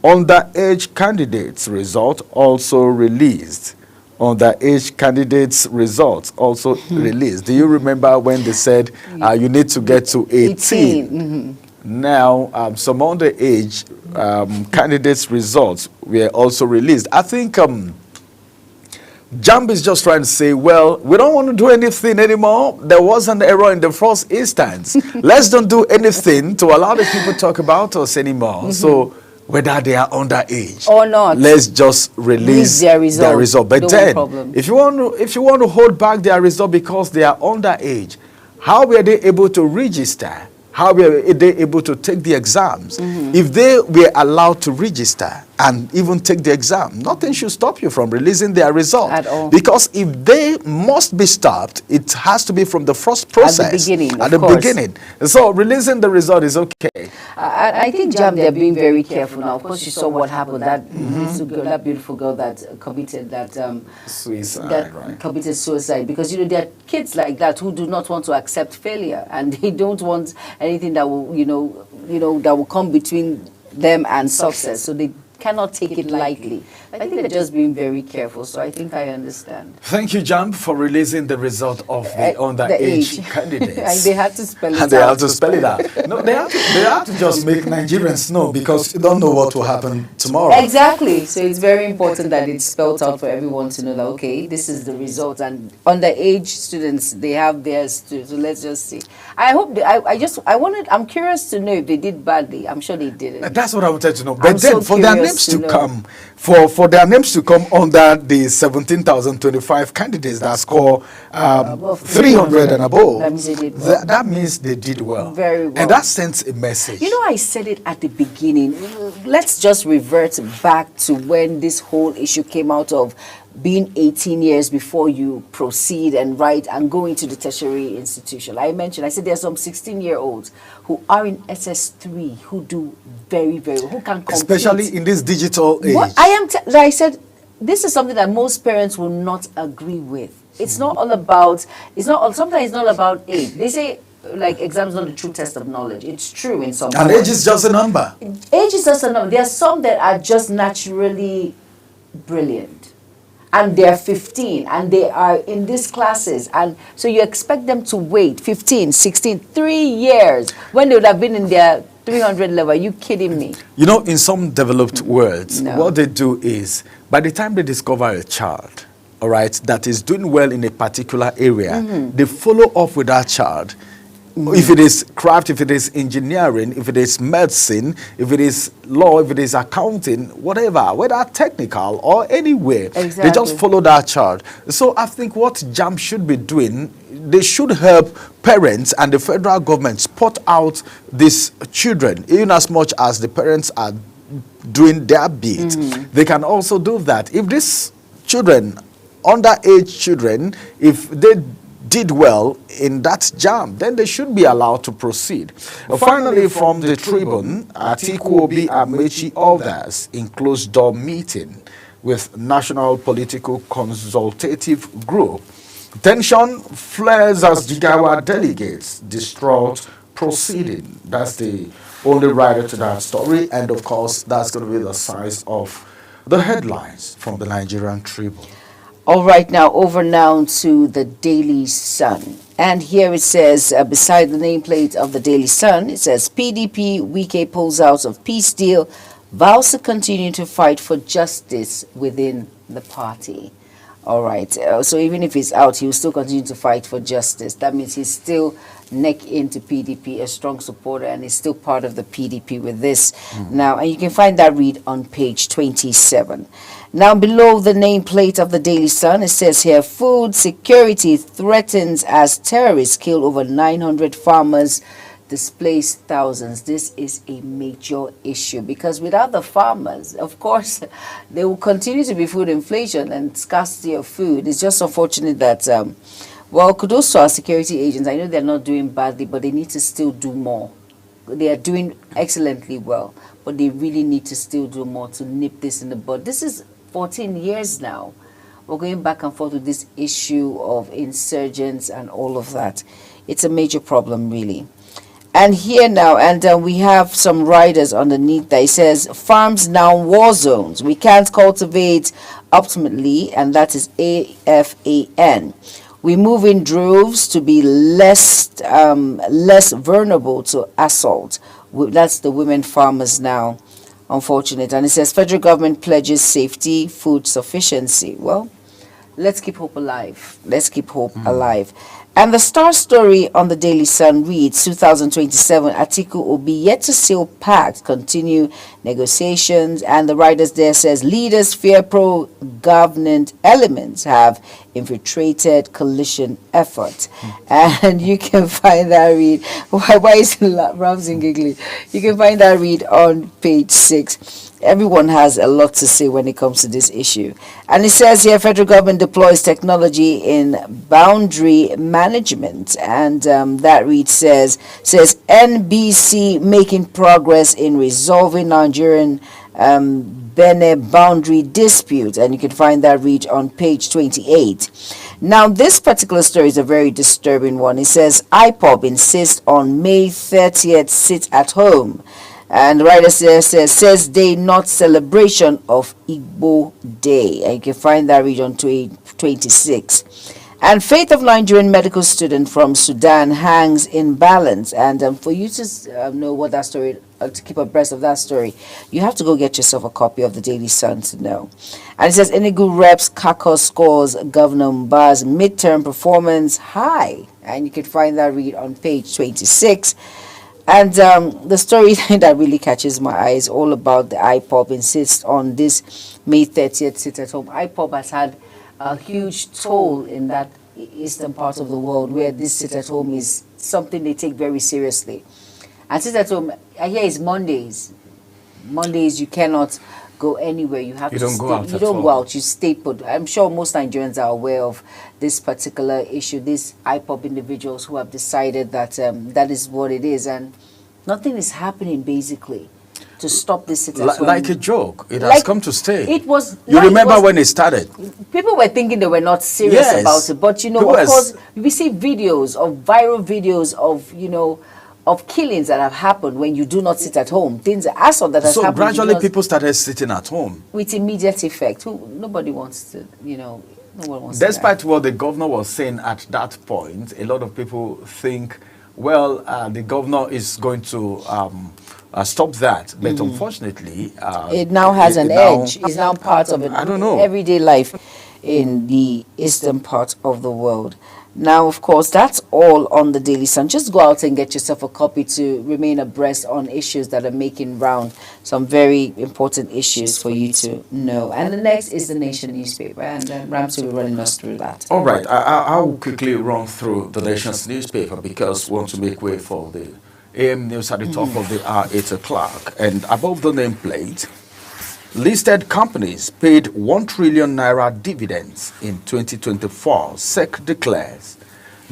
Underage candidates result also released. Underage candidates results also released. Do you remember when they said you need to get to 18? Now, some underage candidates results were also released. I think JAMB is just trying to say, well, we don't want to do anything anymore. There was an error in the first instance. Let's don't do anything to allow the people to talk about us anymore. So whether they are underage or not. Let's just release their result. But then, if you want to hold back their result because they are underage, how were they able to register? How were they able to take the exams? If they were allowed to register and even take the exam, nothing should stop you from releasing their result. At all. Because if they must be stopped, it has to be from the first process. At the beginning, At the beginning. So releasing the result is okay. I think, Jam, they're being very careful now. Of course, you saw what happened. That that beautiful girl that committed that suicide, right? Committed suicide, because there are kids like that who do not want to accept failure, and they don't want anything that will that will come between them and success. So they cannot take it lightly. I think they're just being very careful, so I think I understand. Thank you, Jam, for releasing the result of the underage candidates. And they had to spell it out. They have to spell it out. No, they have to just make Nigerians know, because you don't know what will happen tomorrow. Exactly. So it's very important that it's spelled out for everyone to know that, okay, this is the result. And underage students, they have theirs too. So let's just see. I hope, I'm curious to know if they did badly. I'm sure they didn't. That's what I wanted to know. But then for their names to come, for their names to come under the 17,025 candidates that score 300 and above, that means they did well. Very well. And that sends a message. I said it at the beginning. Let's just revert back to when this whole issue came out of being 18 years before you proceed and write and go into the tertiary institution. I said there are some 16-year-olds who are in SS3 who do very, very well, who can compete. Especially in this digital age. I said, this is something that most parents will not agree with. It's not all about, sometimes it's not about age. They say, like, exams not the true test of knowledge. It's true in some And age is just a number. Age is just a number. There are some that are just naturally brilliant, and they're 15 and they are in these classes, and so you expect them to wait 15, 16, 3 years when they would have been in their 300 level. Are you kidding me? In some developed worlds, what they do is, by the time they discover a child, all right, that is doing well in a particular area, they follow up with that child. If it is craft, if it is engineering, if it is medicine, if it is law, if it is accounting, whatever, whether technical or anywhere, they just follow that child. So I think what JAMB should be doing, they should help parents and the federal government spot out these children, even as much as the parents are doing their bit. They can also do that. If these children, underage children, if they did well in that JAMB, then they should be allowed to proceed. Finally, from the Tribune, Atiku Obi Amechi others in closed-door meeting with National Political Consultative Group. Tension flares as Jigawa delegates distraught proceeding. That's the only writer to that story, and of course, that's going to be the size of the headlines from the Nigerian Tribune. All right, now over now to the Daily Sun. And here it says, beside the nameplate of the Daily Sun, it says, PDP, Wike pulls out of peace deal, vows to continue to fight for justice within the party. All right, so even if he's out, he will still continue to fight for justice. That means he's still neck into PDP, a strong supporter, and is still part of the PDP with this. Now, and you can find that read on page 27. Now, below the nameplate of the Daily Sun, it says here, food security threatens as terrorists kill over 900 farmers, displace thousands. This is a major issue because without the farmers, of course, there will continue to be food inflation and scarcity of food. It's just unfortunate that, well, kudos to our security agents. I know they're not doing badly, but they need to still do more. They are doing excellently well, but they really need to still do more to nip this in the bud. This is 14 years now. We're going back and forth with this issue of insurgents and all of that. It's a major problem, really. And here now, and we have some riders underneath that. It says, farms now war zones. We can't cultivate optimally, and that is AFAN. We move in droves to be less vulnerable to assault. That's the women farmers now. Unfortunate. And it says federal government pledges safety, food sufficiency. Well, let's keep hope alive. Let's keep hope alive. And the star story on the Daily Sun reads 2027 Atiku Obi yet to seal pact, continue negotiations. And the writers there says leaders fear pro-government elements have infiltrated coalition effort. And you can find that read. Why is Ramsey giggling? You can find that read on page 6. Everyone has a lot to say when it comes to this issue. And it says here, federal government deploys technology in boundary management. And that read says NBC making progress in resolving Nigerian Benin boundary dispute. And you can find that read on page 28. Now, this particular story is a very disturbing one. It says IPOB insists on May 30th sit at home. And the writer says day not celebration of Igbo Day. And you can find that read on 26. And fate of Nigerian medical student from Sudan hangs in balance. And for you to know what that story, to keep abreast of that story, you have to go get yourself a copy of the Daily Sun to know. And it says Enugu reps Kako scores Governor Mba's midterm performance high. And you can find that read on page 26. And the story that really catches my eye is all about the IPOB insists on this May 30th sit at home. IPOB has had a huge toll in that eastern part of the world where this sit at home is something they take very seriously. And sit at home, I hear it's Mondays. Mondays you cannot go anywhere. You have to don't go out. You don't go out. You stay put. I'm sure most Nigerians are aware of this particular issue. These IPOB individuals who have decided that that is what it is, and nothing is happening basically to stop this situation. Like a joke, it has come to stay. It was. You remember when it started? People were thinking they were not serious about it, but you know, of course, we see videos of viral videos of of killings that have happened when you do not sit at home. Things that has happened. So gradually people started sitting at home. With immediate effect. Nobody wants to, no one wants Despite what the governor was saying at that point, a lot of people think, well, the governor is going to stop that. But unfortunately... it now has an edge. It's now part of everyday life in the eastern part of the world. Now, of course, that's all on the Daily Sun. Just go out and get yourself a copy to remain abreast on issues that are making round, some very important issues for you to know. And the next is the Nation newspaper, and Ramsey will run us through that. All right, I'll quickly run through the Nation's newspaper because we want to make way for the AM news at the top of the hour, 8 o'clock. And above the nameplate, listed companies paid 1 trillion naira dividends in 2024. SEC declares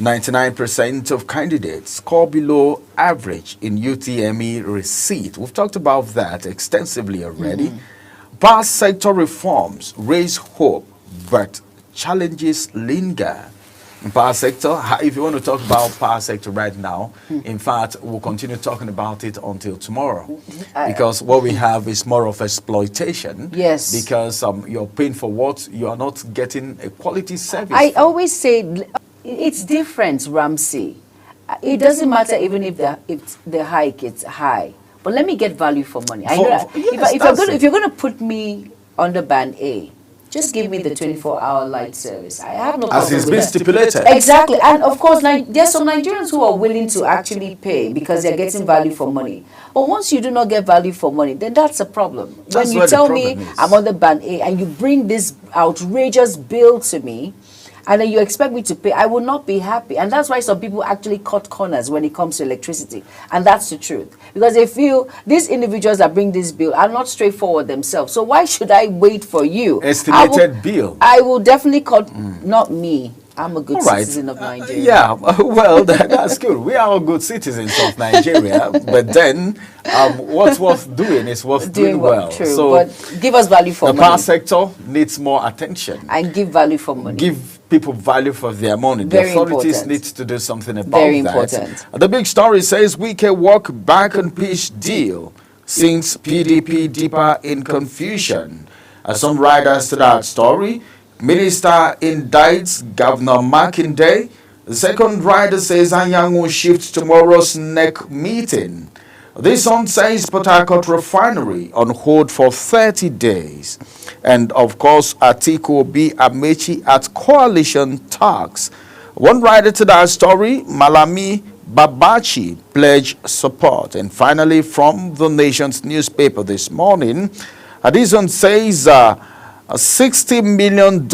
99% of candidates score below average in UTME receipt. We've talked about that extensively already. Power sector reforms raise hope, but challenges linger. In power sector, if you want to talk about power sector right now, in fact, we'll continue talking about it until tomorrow. Because what we have is more of exploitation. Yes. Because you're paying for what you are not getting a quality service. I always say it's different, Ramsey. It doesn't matter even if the hike is high. But let me get value for money. I know that if you're going to put me under band A, just give me the 24-hour light service. I have no problem as it's been stipulated. Exactly. And of course, there's some Nigerians who are willing to actually pay because they're getting value for money. But once you do not get value for money, then that's a problem. When you tell me I'm on the band A and you bring this outrageous bill to me, and then you expect me to pay, I will not be happy. And that's why some people actually cut corners when it comes to electricity. And that's the truth. Because they feel these individuals that bring this bill are not straightforward themselves. So why should I wait for you? Estimated bill. I will definitely cut, not me. I'm a good citizen of Nigeria. Yeah, well, that's good. We are all good citizens of Nigeria. But then, what's worth doing is worth doing well. True, so but give us value for money. The power sector needs more attention. And give value for money. Give people value for their money. Very the authorities important. need to do something about Very that. important. The big story says Wike walk back on peace deal sinks PDP deeper in confusion. Some riders to that story. Minister indicts Governor Makinde. The second rider says Anyang will shift tomorrow's NEC meeting. This one says Port Harcourt refinery on hold for 30 days. And of course, Atiku Obi Amechi at coalition talks. One writer to that story, Malami Babachi, pledged support. And finally, from the Nation's newspaper this morning, Addison says a $60 million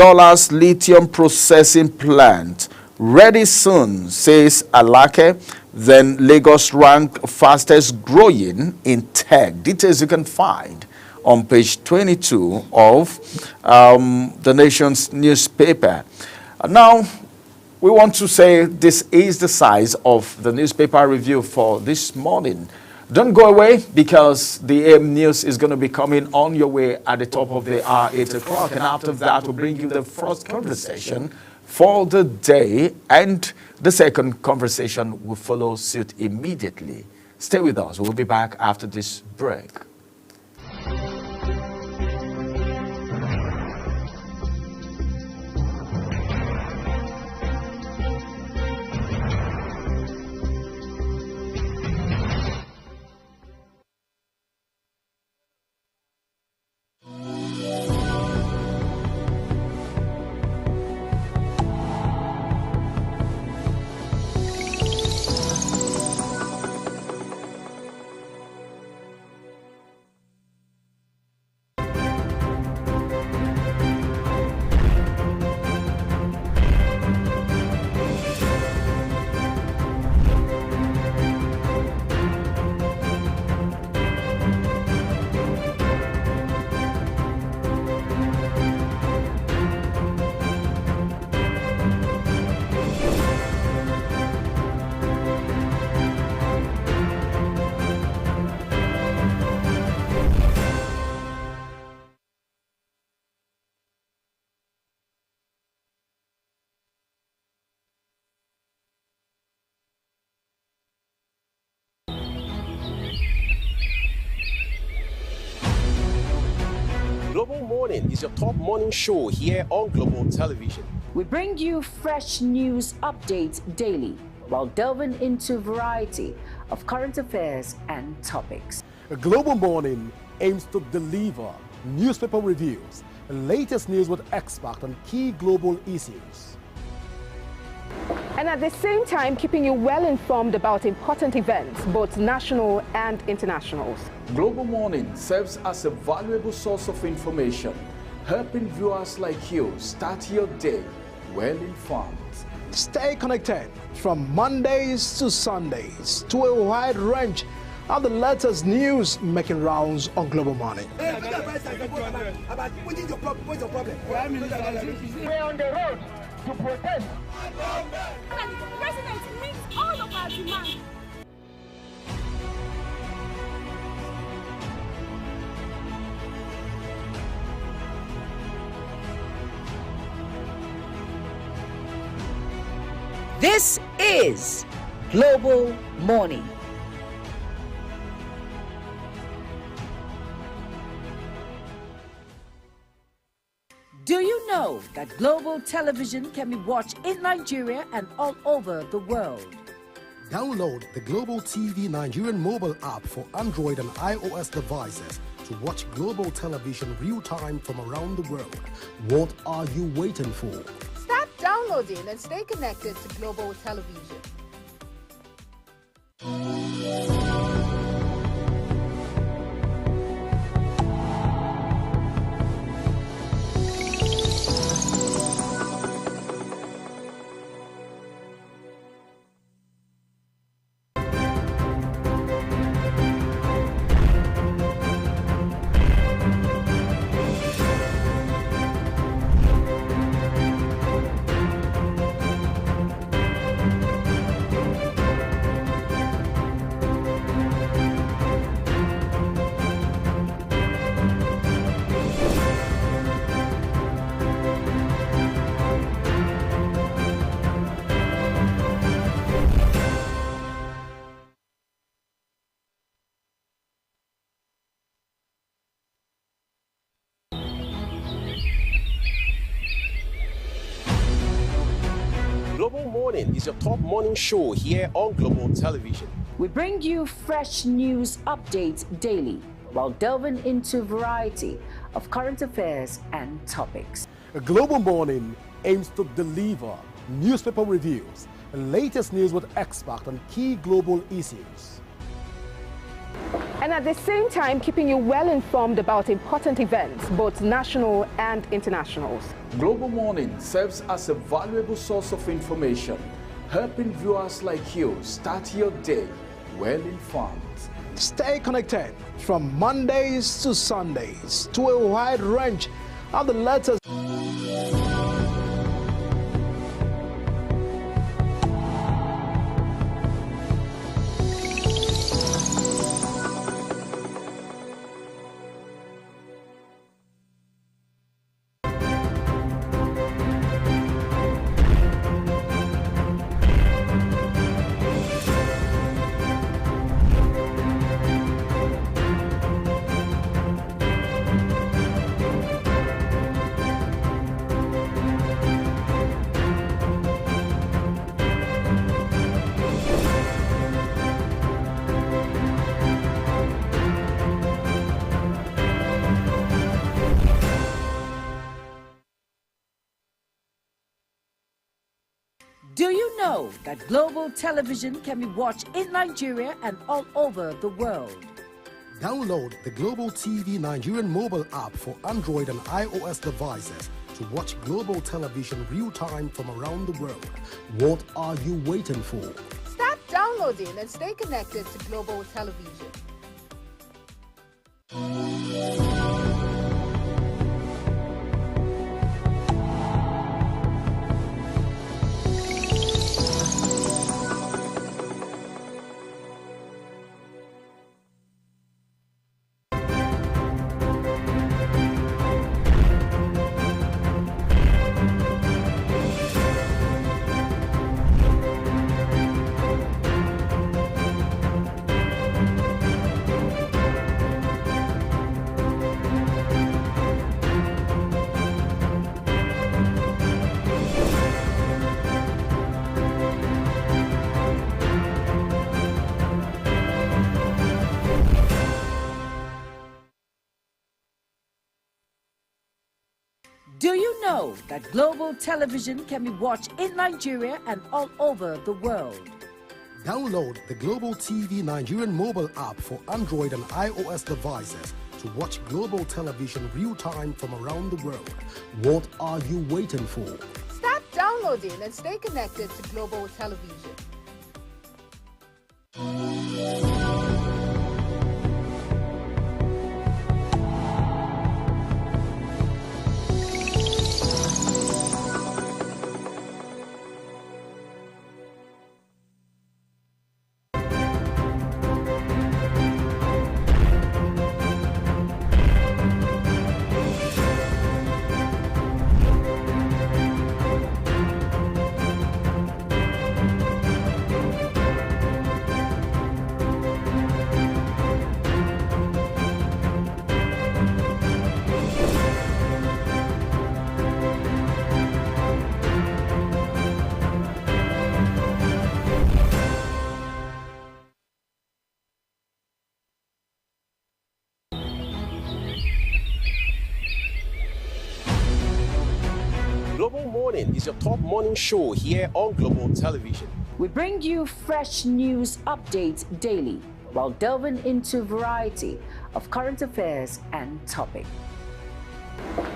lithium processing plant ready soon, says Alake. Then Lagos ranked fastest growing in tech. Details you can find on page 22 of the Nation's newspaper. Now, we want to say this is the size of the newspaper review for this morning. Don't go away, because the AM News is going to be coming on your way at the top of the hour, 8 o'clock. And after that, we'll bring you the first conversation for the day, and the second conversation will follow suit immediately. Stay with us. We'll be back after this break. Global Morning is your top morning show here on Global Television. We bring you fresh news updates daily while delving into a variety of current affairs and topics. A Global Morning aims to deliver newspaper reviews and latest news with experts on key global issues. And at the same time, keeping you well informed about important events, both national and internationals. Global Morning serves as a valuable source of information, helping viewers like you start your day well informed. Stay connected from Mondays to Sundays to a wide range of the latest news making rounds on Global Morning. We're on the road to protest. And the president meets all of our demands. This is Global Morning. Do you know that Global Television can be watched in Nigeria and all over the world? Download the Global TV Nigerian mobile app for Android and iOS devices to watch Global Television real-time from around the world. What are you waiting for? Start downloading and stay connected to Global Television. Global Morning is your top morning show here on Global Television. We bring you fresh news updates daily while delving into a variety of current affairs and topics. A Global Morning aims to deliver newspaper reviews, the latest news with experts on key global issues. And at the same time, keeping you well informed about important events, both national and internationals. Global Morning serves as a valuable source of information, helping viewers like you start your day well informed. Stay connected from Mondays to Sundays to a wide range of the latest. Do you know that global television can be watched in Nigeria and all over the world? Download the Global TV Nigerian mobile app for Android and iOS devices to watch global television real-time from around the world. What are you waiting for? Start downloading and stay connected to Global Television. Do you know that global television can be watched in Nigeria and all over the world? Download the Global TV Nigerian mobile app for Android and iOS devices to watch global television real-time from around the world. What are you waiting for? Start downloading and stay connected to Global Television. Global Morning is your top morning show here on Global Television. We bring you fresh news updates daily while delving into a variety of current affairs and topics.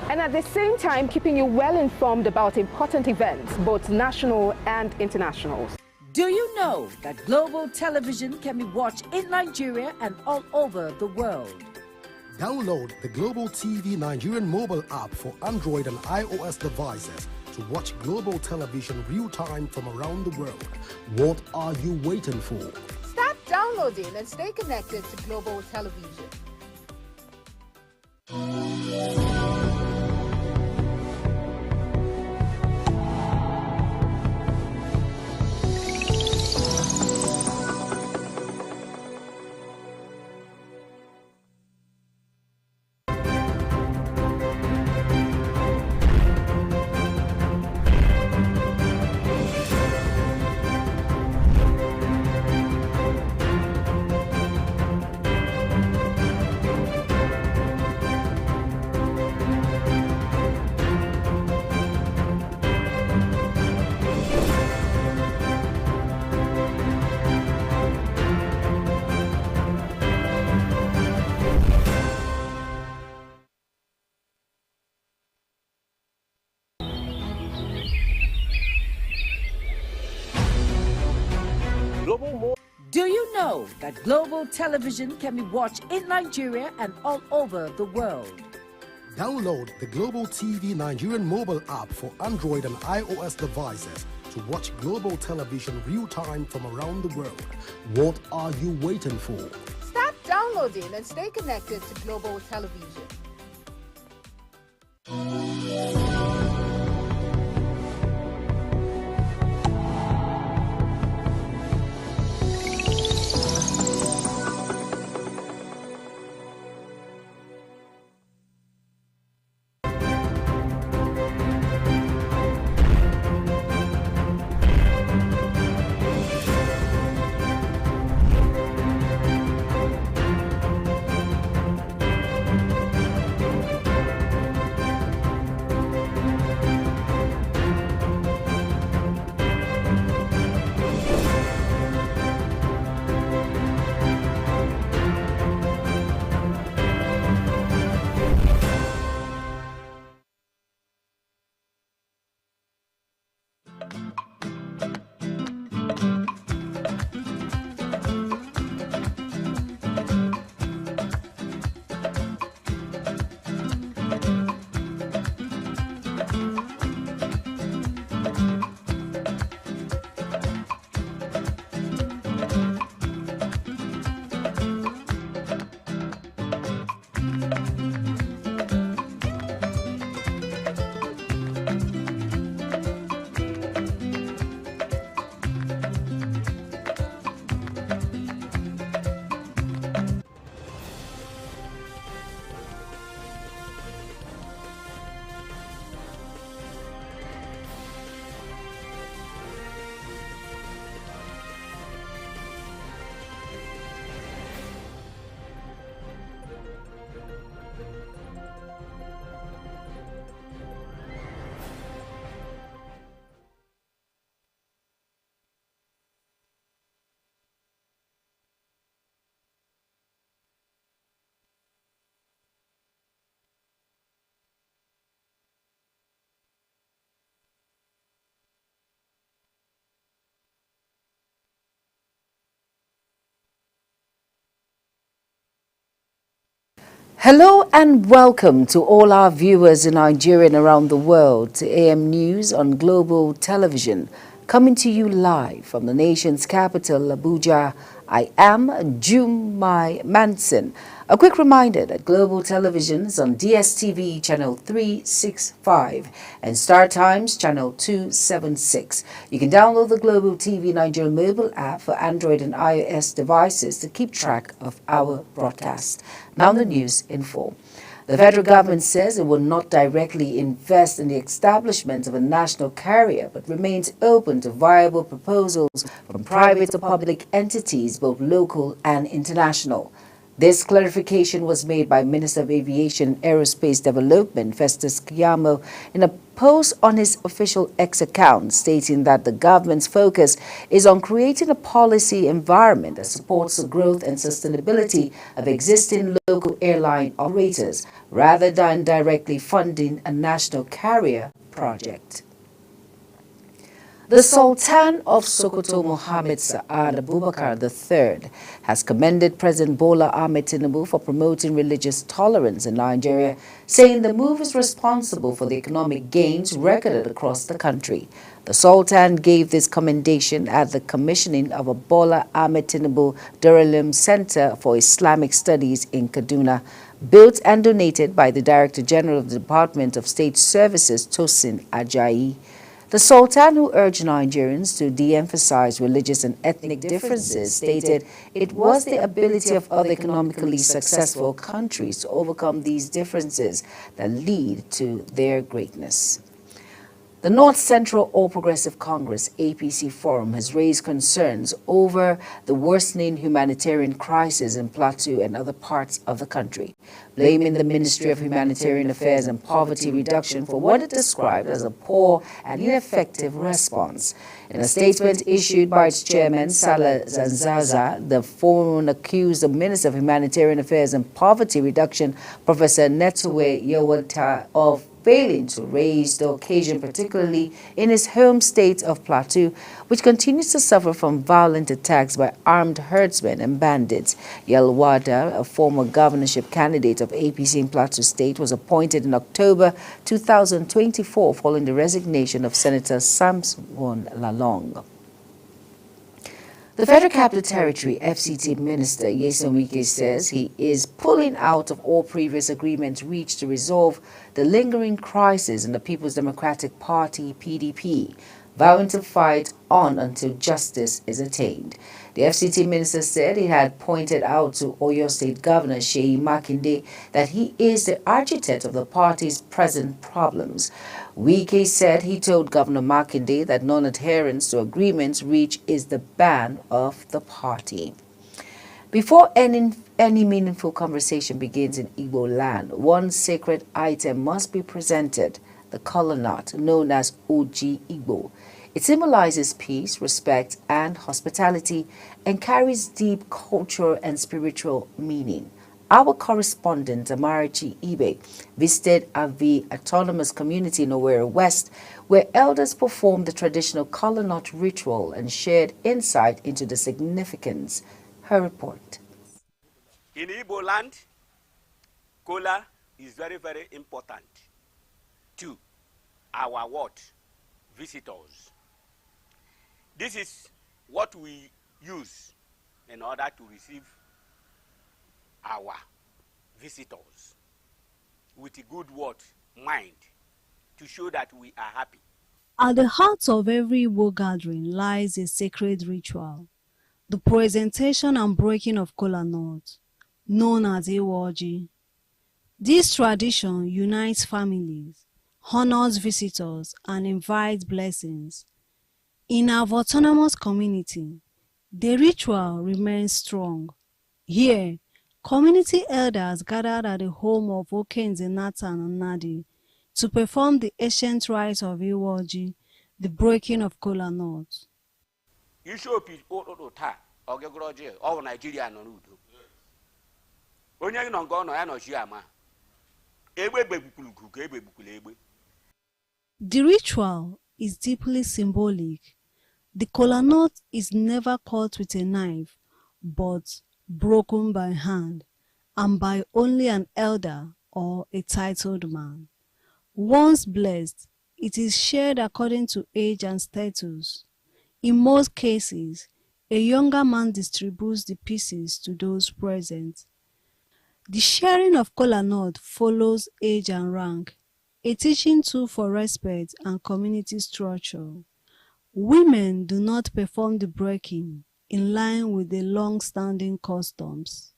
And at the same time, keeping you well informed about important events, both national and internationals. Do you know that global television can be watched in Nigeria and all over the world? Download the Global TV Nigerian mobile app for Android and iOS devices to watch global television real-time from around the world. What are you waiting for? Start downloading and stay connected to Global Television. know that Global Television can be watched in Nigeria and all over the world? Download the Global TV Nigerian mobile app for Android and iOS devices to watch Global Television real-time from around the world. What are you waiting for? Start downloading and stay connected to Global Television. Hello and welcome to all our viewers in Nigeria and around the world to AM News on Global Television, coming to you live from the nation's capital, Abuja. I am Jumai Manson. A quick reminder that Global Television is on DSTV channel 365 and Star Times channel 276. You can download the Global TV Nigeria mobile app for Android and iOS devices to keep track of our broadcast. Now the news in full. The federal government says it will not directly invest in the establishment of a national carrier, but remains open to viable proposals from private or public entities, both local and international. This clarification was made by Minister of Aviation and Aerospace Development, Festus Keyamo, in a post on his official X account, stating that the government's focus is on creating a policy environment that supports the growth and sustainability of existing local airline operators, rather than directly funding a national carrier project. The Sultan of Sokoto, Mohammed Saad Abubakar III, has commended President Bola Ahmed Tinubu for promoting religious tolerance in Nigeria, saying the move is responsible for the economic gains recorded across the country. The Sultan gave this commendation at the commissioning of a Bola Ahmed Tinubu Darulum Center for Islamic Studies in Kaduna, built and donated by the Director General of the Department of State Services, Tosin Ajayi. The Sultan, who urged Nigerians to de-emphasize religious and ethnic differences, stated it was the ability of other economically successful countries to overcome these differences that lead to their greatness. The North Central All Progressive Congress APC Forum has raised concerns over the worsening humanitarian crisis in Plateau and other parts of the country, blaming the Ministry of Humanitarian Affairs and Poverty Reduction for what it described as a poor and ineffective response. In a statement issued by its chairman, Salah Zanzaza, the forum accused the Minister of Humanitarian Affairs and Poverty Reduction, Professor Netsuwe Yowata, of failing to raise the occasion, particularly in his home state of Plateau, which continues to suffer from violent attacks by armed herdsmen and bandits. Yelwada, a former governorship candidate of APC in Plateau State, was appointed in October 2024 following the resignation of Senator Samson Lalong. The Federal Capital Territory FCT Minister Nyesom Wike says he is pulling out of all previous agreements reached to resolve the lingering crisis in the People's Democratic Party (PDP), vowing to fight on until justice is attained. The FCT minister said he had pointed out to Oyo State Governor Seyi Makinde that he is the architect of the party's present problems. Wike said he told Governor Makinde that non-adherence to agreements reached is the ban of the party. Before any meaningful conversation begins in Igbo land, one sacred item must be presented, the kola nut, known as Oji Igbo. It symbolizes peace, respect, and hospitality, and carries deep cultural and spiritual meaning. Our correspondent, Amarachi Ibe, visited Avi Autonomous Community in Owerri West, where elders performed the traditional kola nut ritual and shared insight into the significance. Her report. In Igbo land, kola is very, very important to our what? Visitors. This is what we use in order to receive our visitors with a good word, mind, to show that we are happy. At the heart of every Igbo gathering lies a sacred ritual, the presentation and breaking of kola nut, known as Iwoji. This tradition unites families, honors visitors, and invites blessings. In our autonomous community, the ritual remains strong. Here, community elders gathered at the home of Okenze Nathan and Nadi to perform the ancient rites of Iwoji, the breaking of kola nut. You show people all Nigeria no udo. Onye no go no ya no shiama. The ritual is deeply symbolic. The kola nut is never cut with a knife, but broken by hand, and by only an elder or a titled man. Once blessed, it is shared according to age and status. In most cases, a younger man distributes the pieces to those present. The sharing of kola nut follows age and rank, a teaching tool for respect and community structure. Women do not perform the breaking in line with the long-standing customs.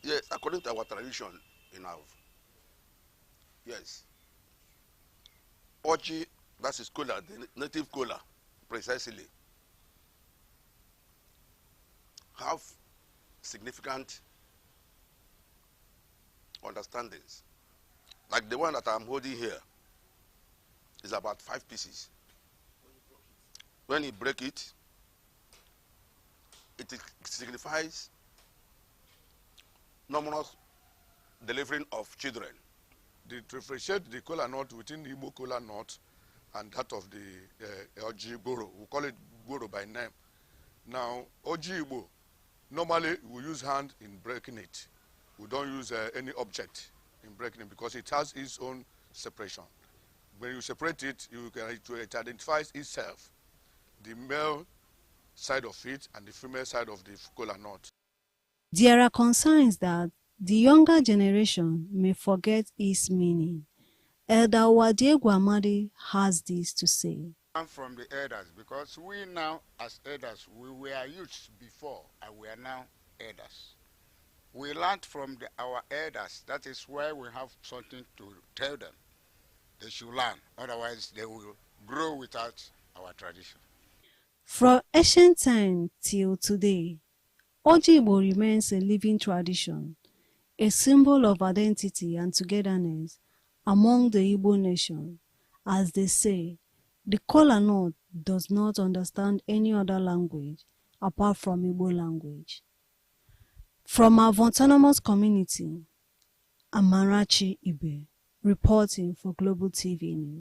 Yes, according to our tradition yes. Oji, that is kola, the native kola, precisely, have significant understandings. Like the one that I'm holding here is about 5 pieces. When you break it, it signifies numerous delivering of children. They differentiate the kola nut within the Igbo kola nut and that of the Oji Goro. We call it Goro by name. Now, Oji Igbo, normally we use hand in breaking it. We don't use any object in breaking it because it has its own separation. When you separate it, it identifies itself, the male side of it and the female side of the kola nut. There are concerns that the younger generation may forget its meaning. Elder Wadiegwu Amadi has this to say. From the elders, because we now as elders, we were youths before and we are now elders. We learned from our elders. That is why we have something to tell them. They should learn, otherwise they will grow without our tradition. From ancient time till today, Oji Igbo remains a living tradition, a symbol of identity and togetherness among the Igbo nation. As they say, the kola nut does not understand any other language apart from Igbo language. From our autonomous community, Amarachi Ibe, reporting for Global TV News.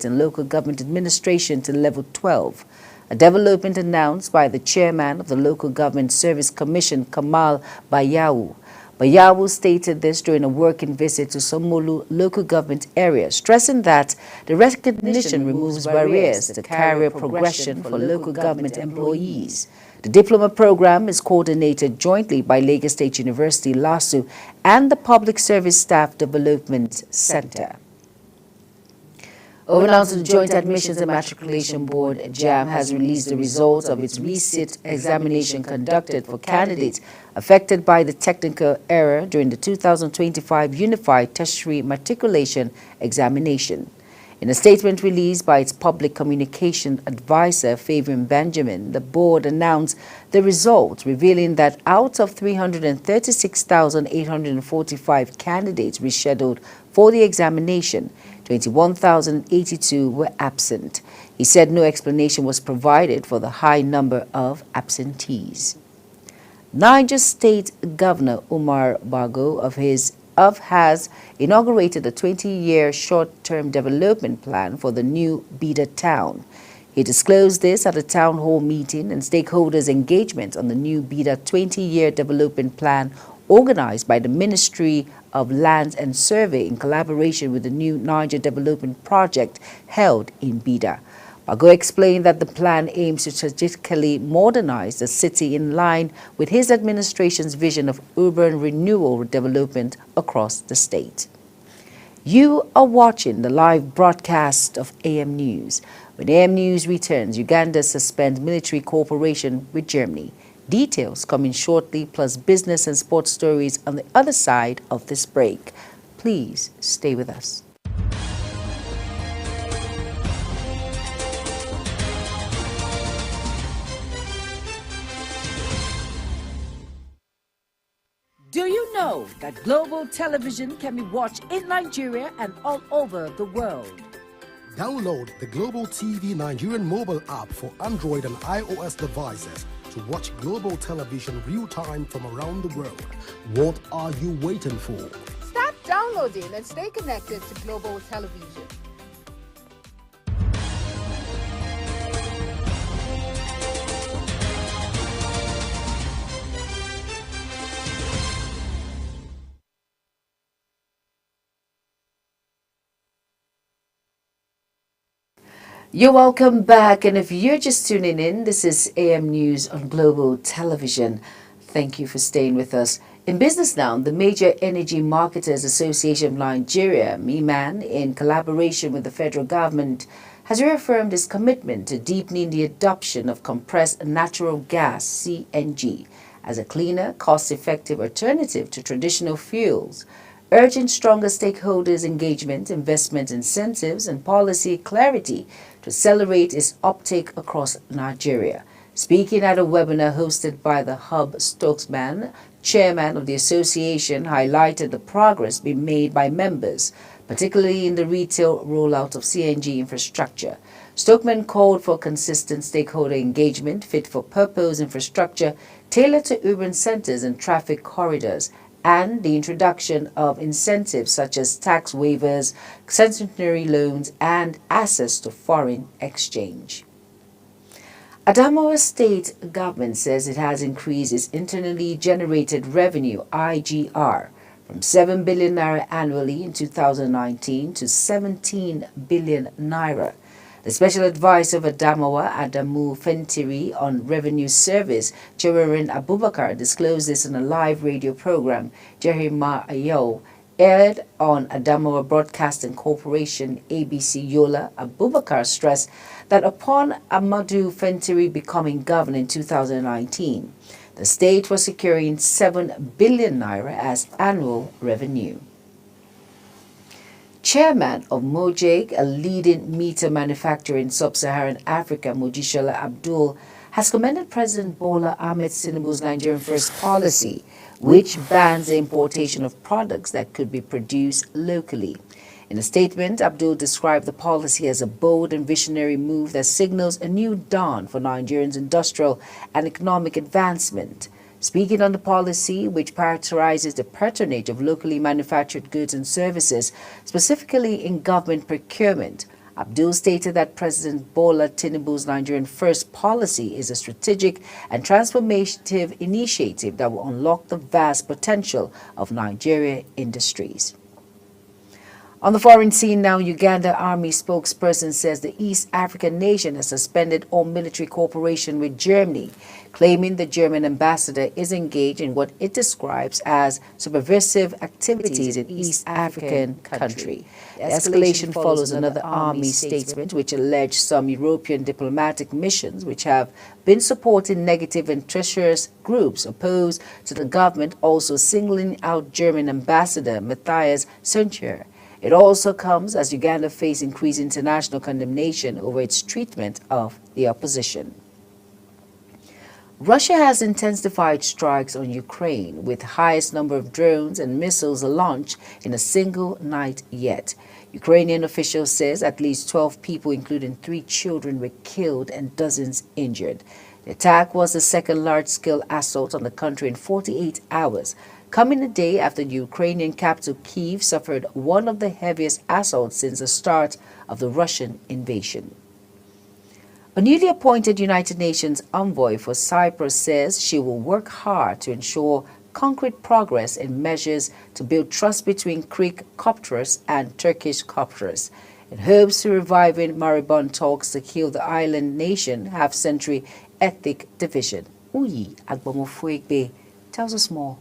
In local government administration to level 12, a development announced by the chairman of the Local Government Service Commission, Kamal Bayawu. Bayawu stated this during a working visit to Somolu local government area, stressing that the recognition removes barriers to career progression for local government employees. The diploma program is coordinated jointly by Lagos State University, LASU, and the Public Service Staff Development Center. Over now to the Joint Admissions and Matriculation Board, JAM has released the results of its resit examination conducted for candidates affected by the technical error during the 2025 Unified Tertiary Matriculation Examination. In a statement released by its public communication advisor, Fabian Benjamin, the board announced the results, revealing that out of 336,845 candidates rescheduled for the examination, 21,082 were absent. He said no explanation was provided for the high number of absentees. Niger State Governor Umar Bago has inaugurated a 20-year short-term development plan for the new Bida town. He disclosed this at a town hall meeting and stakeholders' engagement on the new Bida 20-year development plan organized by the Ministry of Lands and Survey in collaboration with the new Niger Development Project held in Bida. Bago explained that the plan aims to strategically modernize the city in line with his administration's vision of urban renewal development across the state. You are watching the live broadcast of AM News. When AM News returns, Uganda suspends military cooperation with Germany. Details coming shortly, plus business and sports stories on the other side of this break. Please stay with us. Do you know that global television can be watched in Nigeria and all over the world? Download the Global TV Nigerian mobile app for Android and iOS devices to watch global television real-time from around the world. What are you waiting for? Start downloading and stay connected to Global Television. You're welcome back, and if you're just tuning in, this is AM News on Global Television. Thank you for staying with us. In business now, the Major Energy Marketers Association of Nigeria, MEMAN, in collaboration with the federal government, has reaffirmed its commitment to deepening the adoption of compressed natural gas, CNG, as a cleaner, cost-effective alternative to traditional fuels, urging stronger stakeholders' engagement, investment incentives, and policy clarity to accelerate its uptake across Nigeria. Speaking at a webinar hosted by the Hub spokesman, chairman of the association highlighted the progress being made by members, particularly in the retail rollout of CNG infrastructure. Stokeman called for consistent stakeholder engagement, fit-for-purpose infrastructure tailored to urban centers and traffic corridors, and the introduction of incentives such as tax waivers, centenary loans, and access to foreign exchange. Adamawa State government says it has increased its internally generated revenue, IGR, from 7 billion naira annually in 2019 to 17 billion naira. The Special Advisor of Adamawa, Adamu Fentiri, on Revenue Service, Jewerin Abubakar, disclosed this in a live radio program. Jerima Ayo aired on Adamawa Broadcasting Corporation, ABC Yola. Abubakar stressed that upon Amadu Fentiri becoming governor in 2019, the state was securing 7 billion naira as annual revenue. Chairman of Mojig, a leading meter manufacturer in sub-Saharan Africa, Mojisola Abdul, has commended President Bola Ahmed Tinubu's Nigerian First policy, which bans the importation of products that could be produced locally. In a statement, Abdul described the policy as a bold and visionary move that signals a new dawn for Nigerians' industrial and economic advancement. Speaking on the policy, which characterizes the patronage of locally manufactured goods and services, specifically in government procurement, Abdul stated that President Bola Tinubu's Nigerian First policy is a strategic and transformative initiative that will unlock the vast potential of Nigeria industries. On the foreign scene now, Uganda Army spokesperson says the East African nation has suspended all military cooperation with Germany, claiming the German ambassador is engaged in what it describes as subversive activities in East African country. The escalation follows another army statement which alleged some European diplomatic missions which have been supporting negative and treacherous groups opposed to the government, also singling out German ambassador Matthias Soncher. It also comes as Uganda faces increased international condemnation over its treatment of the opposition. Russia has intensified strikes on Ukraine, with the highest number of drones and missiles launched in a single night yet. Ukrainian officials says at least 12 people, including 3 children, were killed and dozens injured. The attack was the second large-scale assault on the country in 48 hours, coming a day after the Ukrainian capital Kyiv suffered one of the heaviest assaults since the start of the Russian invasion. A newly appointed United Nations envoy for Cyprus says she will work hard to ensure concrete progress in measures to build trust between Greek Copters and Turkish Copters. It hopes to reviving moribund talks to heal the island nation half-century ethnic division. Uyi Agbomofuegbe tells us more.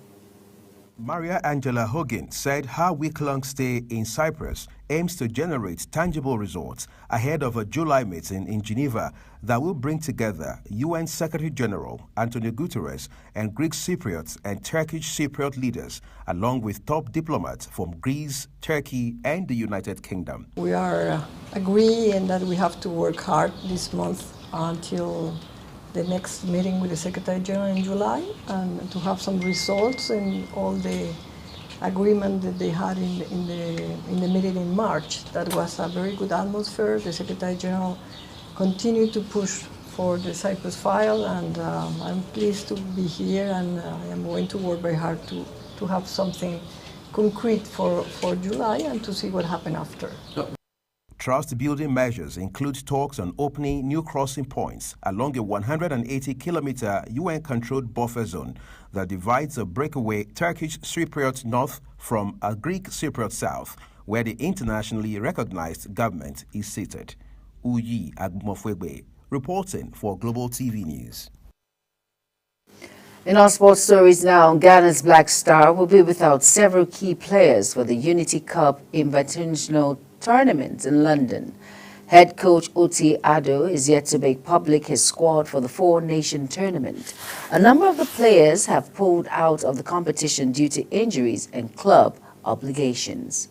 Maria Angela Hogan said her week-long stay in Cyprus aims to generate tangible results ahead of a July meeting in Geneva that will bring together UN Secretary-General Antonio Guterres and Greek Cypriots and Turkish Cypriot leaders, along with top diplomats from Greece, Turkey, and the United Kingdom. We are agreeing that we have to work hard this month until the next meeting with the Secretary General in July, and to have some results in all the agreement that they had in the meeting in March. That was a very good atmosphere. The Secretary General continued to push for the Cyprus file, and I'm pleased to be here, and I am going to work very hard to have something concrete for July and to see what happens after. Trust-building measures include talks on opening new crossing points along a 180-kilometer UN-controlled buffer zone that divides a breakaway Turkish Cypriot north from a Greek Cypriot south, where the internationally recognized government is seated. Uyi Agbomofuegbe, reporting for Global TV News. In our sports stories now, Ghana's Black Star will be without several key players for the Unity Cup Invitational Tournament in London. Head coach Oti Ado is yet to make public his squad for the four-nation tournament. A number of the players have pulled out of the competition due to injuries and club obligations.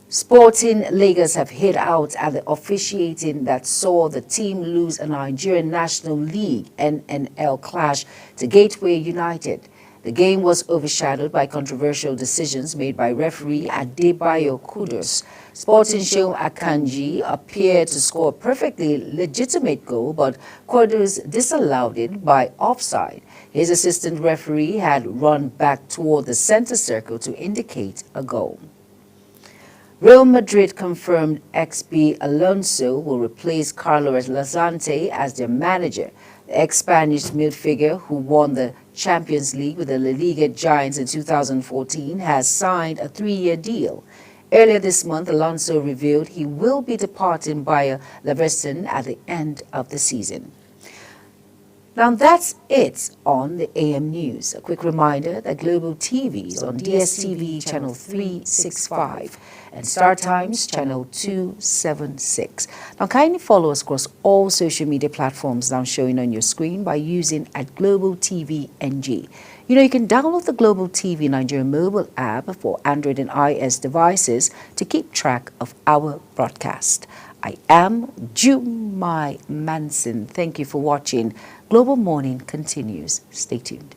Sporting Lagos have hit out at the officiating that saw the team lose a Nigerian National League (NNL) clash to Gateway United. The game was overshadowed by controversial decisions made by referee Adebayo Kudus. Sporting Show Akanji appeared to score a perfectly legitimate goal, but Kudus disallowed it by offside. His assistant referee had run back toward the center circle to indicate a goal. Real Madrid confirmed XB Alonso will replace Carlos Lasante as their manager. The ex-Spanish midfielder, who won the Champions League with the La Liga Giants in 2014, has signed a 3-year deal. Earlier this month, Alonso revealed he will be departing Bayer Leverkusen at the end of the season. Now that's it on the AM News. A quick reminder that Global TV is on DSTV channel 365 and Star Times channel 276. Now kindly follow us across all social media platforms now showing on your screen by using @Global TV NG. You can download the Global TV Nigeria mobile app for Android and iOS devices to keep track of our broadcast. I am Jumai Manson. Thank you for watching. Global Morning continues. Stay tuned.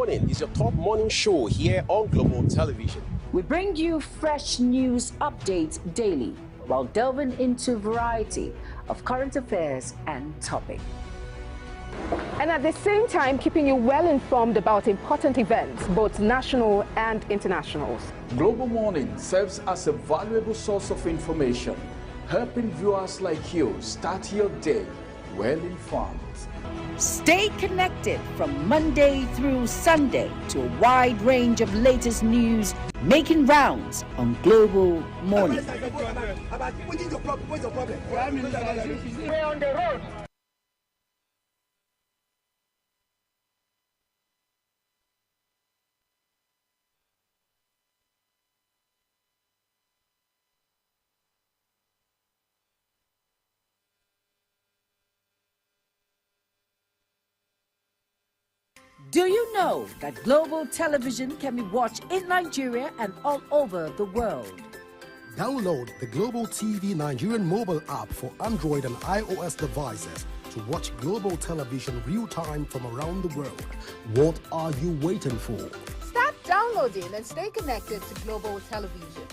Morning is your top morning show here on Global Television. We bring you fresh news updates daily while delving into a variety of current affairs and topics. And at the same time, keeping you well informed about important events, both national and internationals. Global Morning serves as a valuable source of information, helping viewers like you start your day well informed. Stay connected from Monday through Sunday to a wide range of latest news making rounds on Global Morning. We're on the road. Do you know that Global Television can be watched in Nigeria and all over the world? Download the Global TV Nigerian mobile app for Android and iOS devices to watch Global Television real-time from around the world. What are you waiting for? Start downloading and stay connected to Global Television.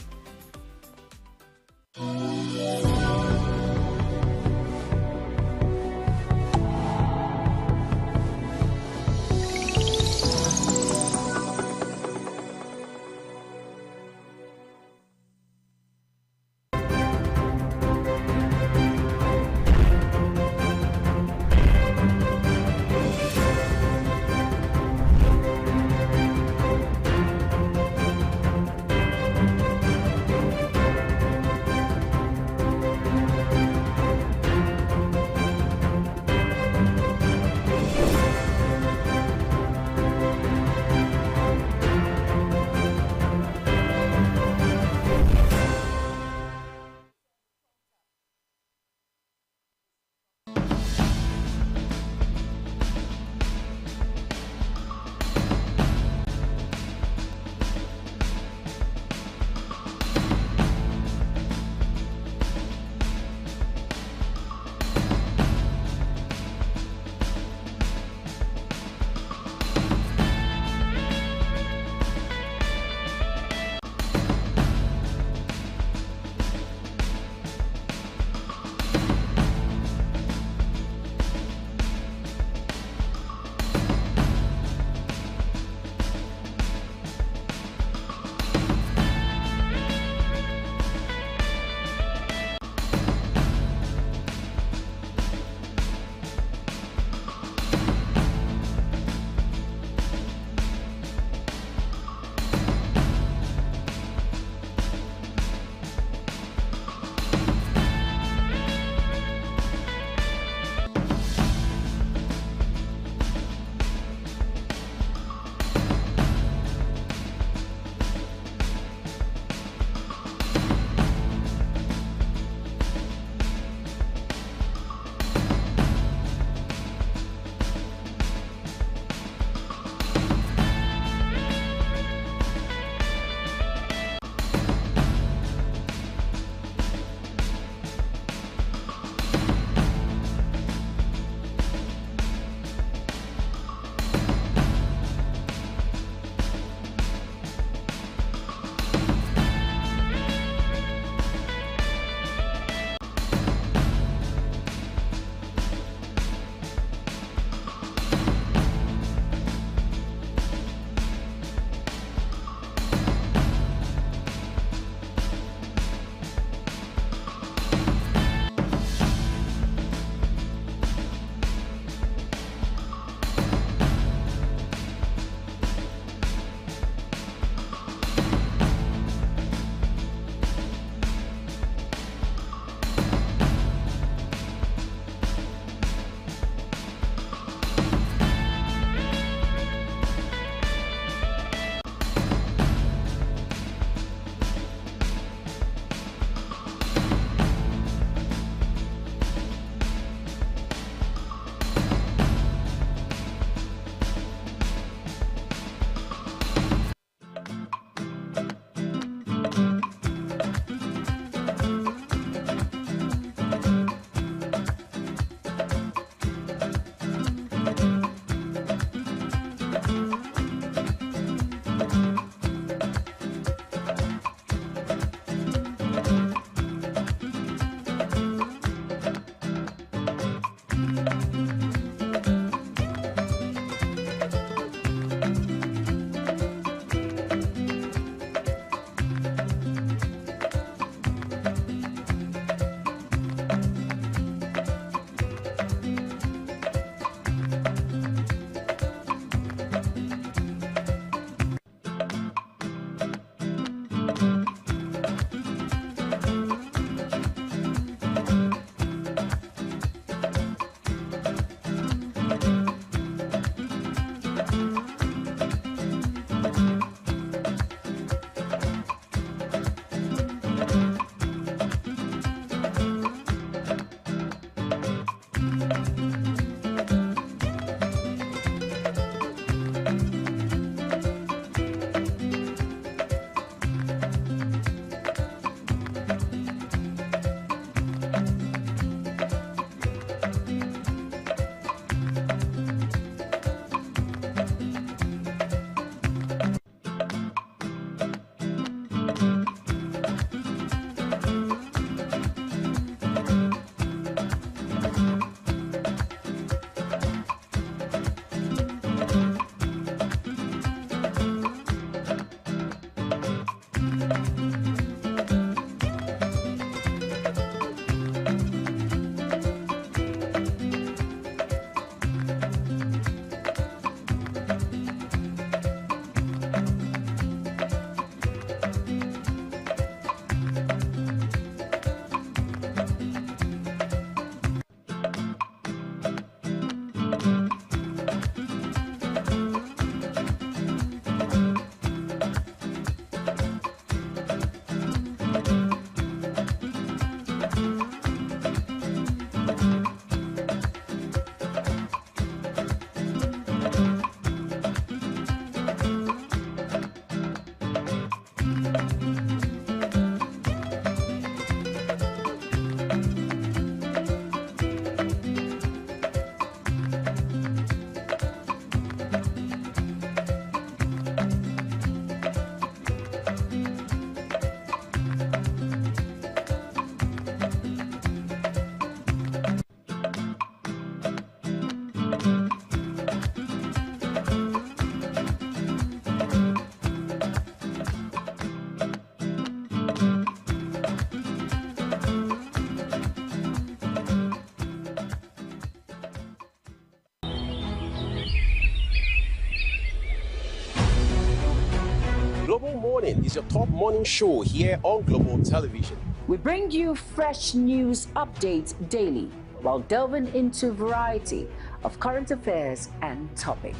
Global Morning is your top morning show here on Global Television. We bring you fresh news updates daily while delving into a variety of current affairs and topics.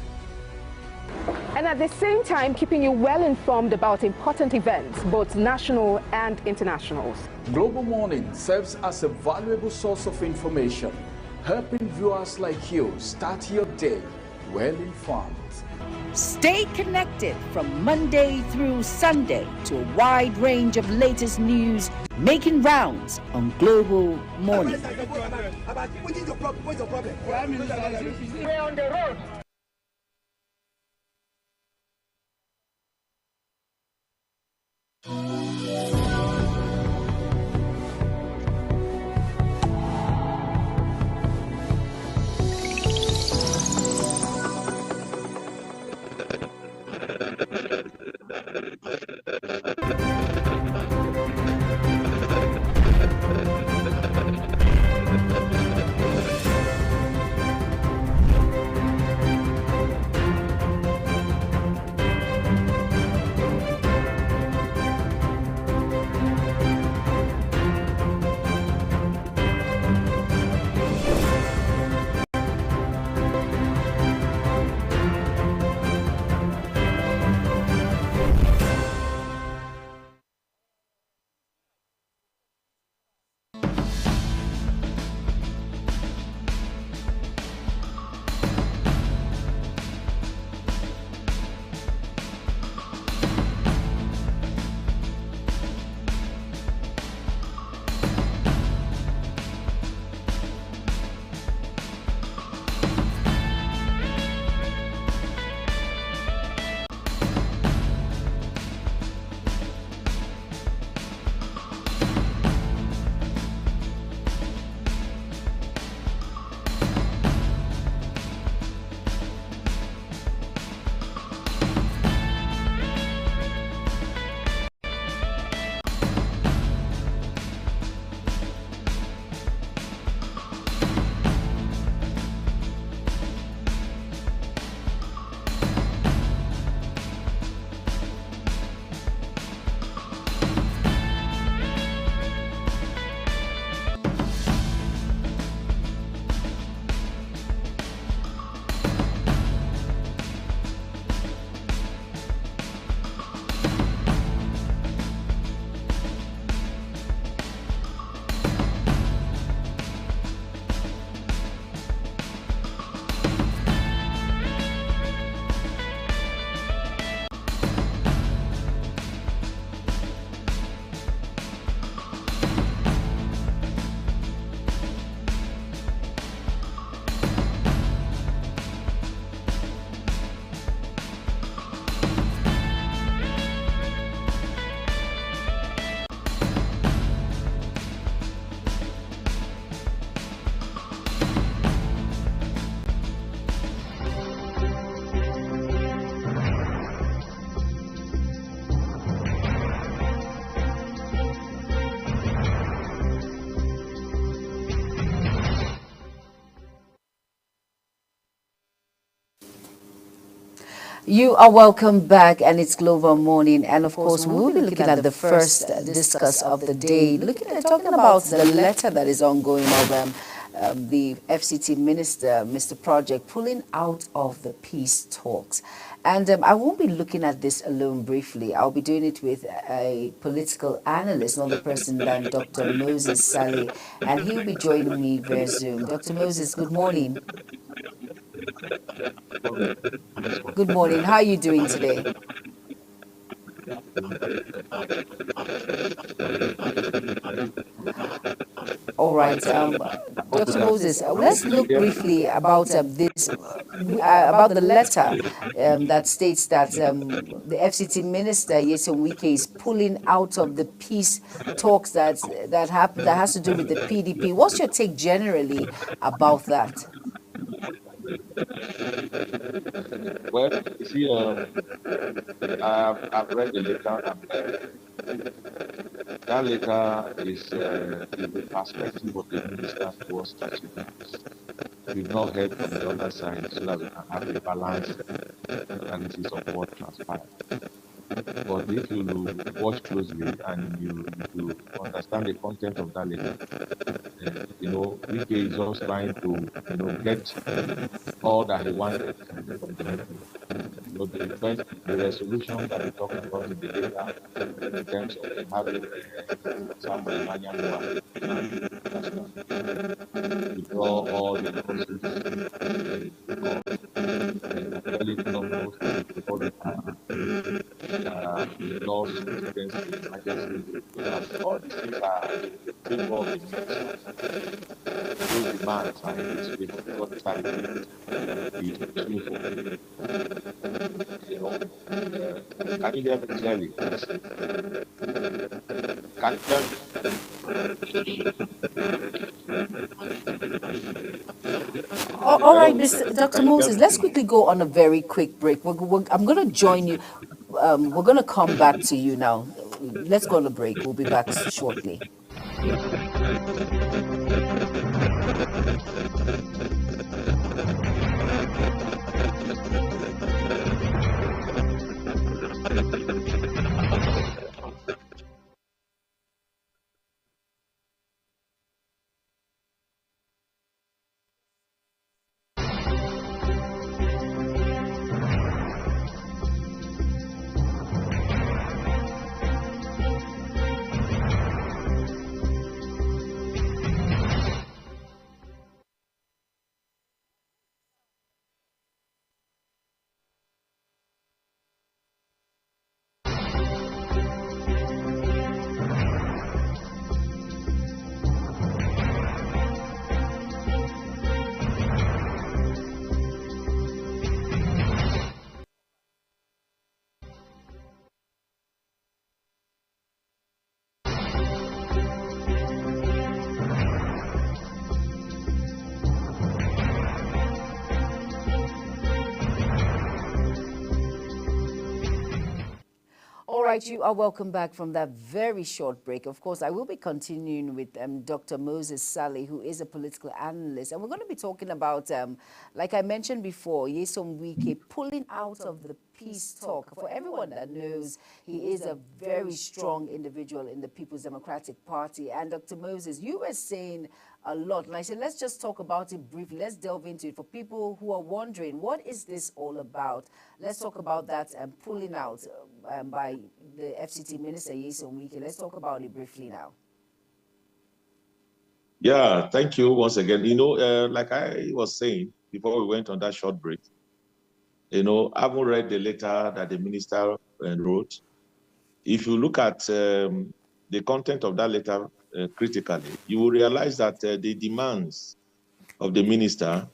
And at the same time, keeping you well informed about important events, both national and internationals. Global Morning serves as a valuable source of information, helping viewers like you start your day well informed. Stay connected from Monday through Sunday to a wide range of latest news making rounds on Global Morning. We're on the road. You are welcome back, and it's Global Morning. And of course, we will be looking at the first discuss of the day, talking about the letter that is ongoing of the FCT minister, Mr. Project, pulling out of the peace talks. And I won't be looking at this alone briefly. I'll be doing it with a political analyst, another person than Dr. Moses Saleh, and he'll be joining me via Zoom. Dr. Moses, good morning. Good morning. How are you doing today? All right, Dr. Moses, let's look briefly about this, about the letter that states that the FCT minister Nyesom Wike is pulling out of the peace talks that has to do with the PDP. What's your take generally about that? Well, you see, I've read the letter. That letter is the perspective of the minister towards statistics. We've not heard from the other side so that we can have a balanced analysis of what transpired. But if you watch closely and you understand the content of that letter, Wike is just trying to, get all that he wanted from the meeting. The resolution that we talked about in the letter, in terms of having somebody withdraw all the laws against the emergency. All these things are involved in those demands and it's before the time can you hear me clearly? Can you hear me? All right, Dr. Moses, let's quickly go on a very quick break. I'm going to join you. We're going to come back to you now. Let's go on a break. We'll be back shortly. right, you are welcome back from that very short break. Of course, I will be continuing with Dr. Moses Saleh, who is a political analyst. And we're going to be talking about, like I mentioned before, Nyesom Wike pulling out of the peace talk. For everyone that knows, he is a very strong individual in the People's Democratic Party. And Dr. Moses, you were saying a lot. And I said, let's just talk about it briefly. Let's delve into it. For people who are wondering, what is this all about? Let's talk about that pulling out by the FCT Minister Nyesom Wike. Let's talk about it briefly now. Yeah, thank you once again. You know, like I was saying before we went on that short break, you know, I haven't read the letter that the minister wrote. If you look at the content of that letter critically, you will realize that the demands of the minister,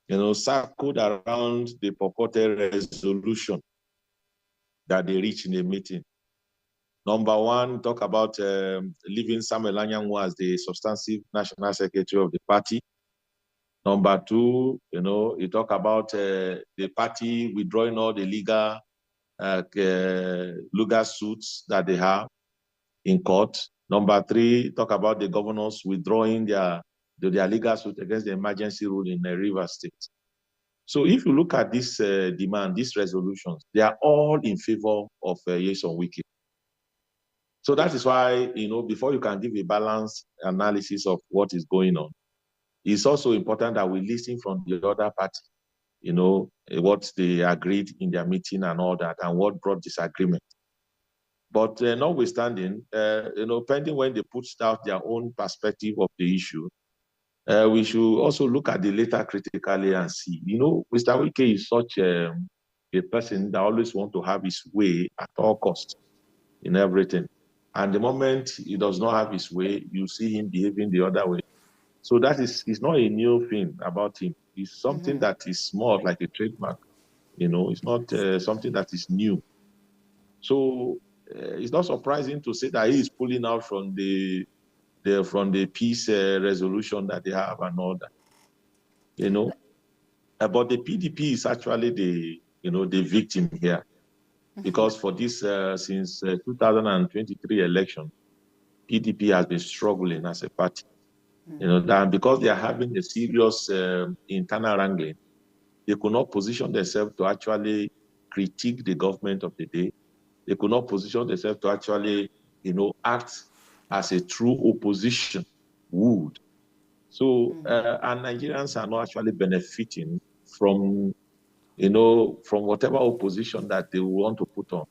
you know, circled around the purported resolution that they reached in the meeting. Number one, talk about leaving Samuel Anyanwu as the substantive national secretary of the party. Number two, you know, you talk about the party withdrawing all the legal suits that they have in court. Number three, talk about the governors withdrawing their legal suit against the emergency rule in Rivers State. So if you look at this demand, these resolutions, they are all in favor of Nyesom Wike. So that is why, before you can give a balanced analysis of what is going on, it's also important that we listen from the other party, what they agreed in their meeting and all that, and what brought disagreement. But notwithstanding, pending when they put out their own perspective of the issue, we should also look at the later critically and see. Mr. Wike is such a person that always wants to have his way at all costs in everything. And the moment he does not have his way, you see him behaving the other way. So that is not a new thing about him. It's something that is more like a trademark. It's not something that is new. So it's not surprising to say that he is pulling out from the peace resolution that they have and all that. But the PDP is actually the victim here, because for this since 2023 election, PDP has been struggling as a party. That because they are having a serious internal wrangling, they could not position themselves to actually critique the government of the day. They could not position themselves to actually, act as a true opposition would. So, and Nigerians are not actually benefiting from, from whatever opposition that they want to put on.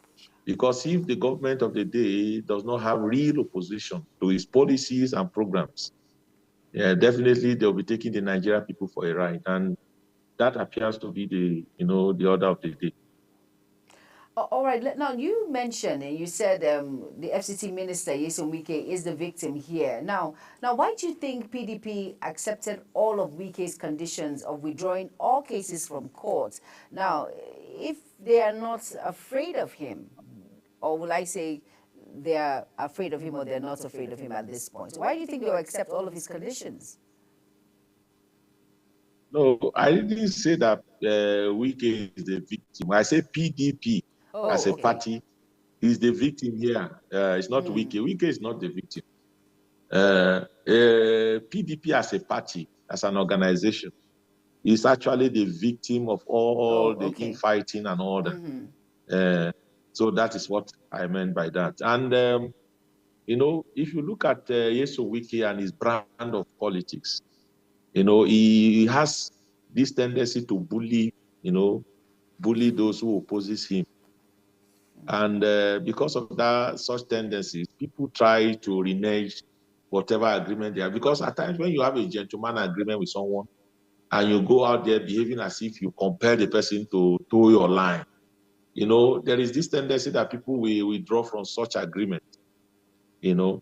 Because if the government of the day does not have real opposition to its policies and programs, definitely they'll be taking the Nigerian people for a ride. And that appears to be the order of the day. All right. Now, you mentioned and you said the FCT minister, Nyesom Wike, is the victim here. Now, why do you think PDP accepted all of Wike's conditions of withdrawing all cases from court? Now, if they are not afraid of him, or will I say they are afraid of him or they're not afraid of him at this point, why do you think they'll accept all of his conditions? No, I didn't say that Wike is the victim. I say PDP as a party is the victim here. It's not Wike. Wike is not the victim. PDP as a party, as an organization, is actually the victim of all the infighting and all that. So that is what I meant by that. And, if you look at Nyesom Wike and his brand of politics, he has this tendency to bully those who opposes him. And because of that, such tendencies, people try to renege whatever agreement they have. Because at times when you have a gentleman agreement with someone and you go out there behaving as if you compel the person to toe your line, there is this tendency that people will withdraw from such agreement. If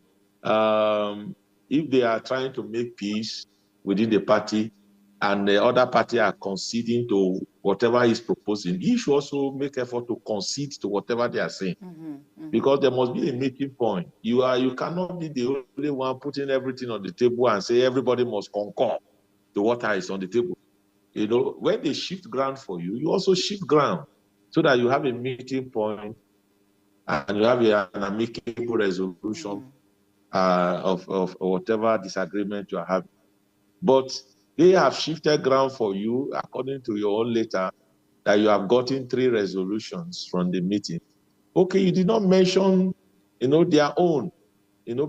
they are trying to make peace within the party and the other party are conceding to whatever he's proposing, he should also make effort to concede to whatever they are saying. Because there must be a meeting point. You cannot be the only one putting everything on the table and say everybody must concur to what is on the table. When they shift ground for you, you also shift ground so that you have a meeting point and you have an amicable resolution of whatever disagreement you are having. But they have shifted ground for you, according to your own letter, that you have gotten 3 resolutions from the meeting. Okay, you did not mention, their own,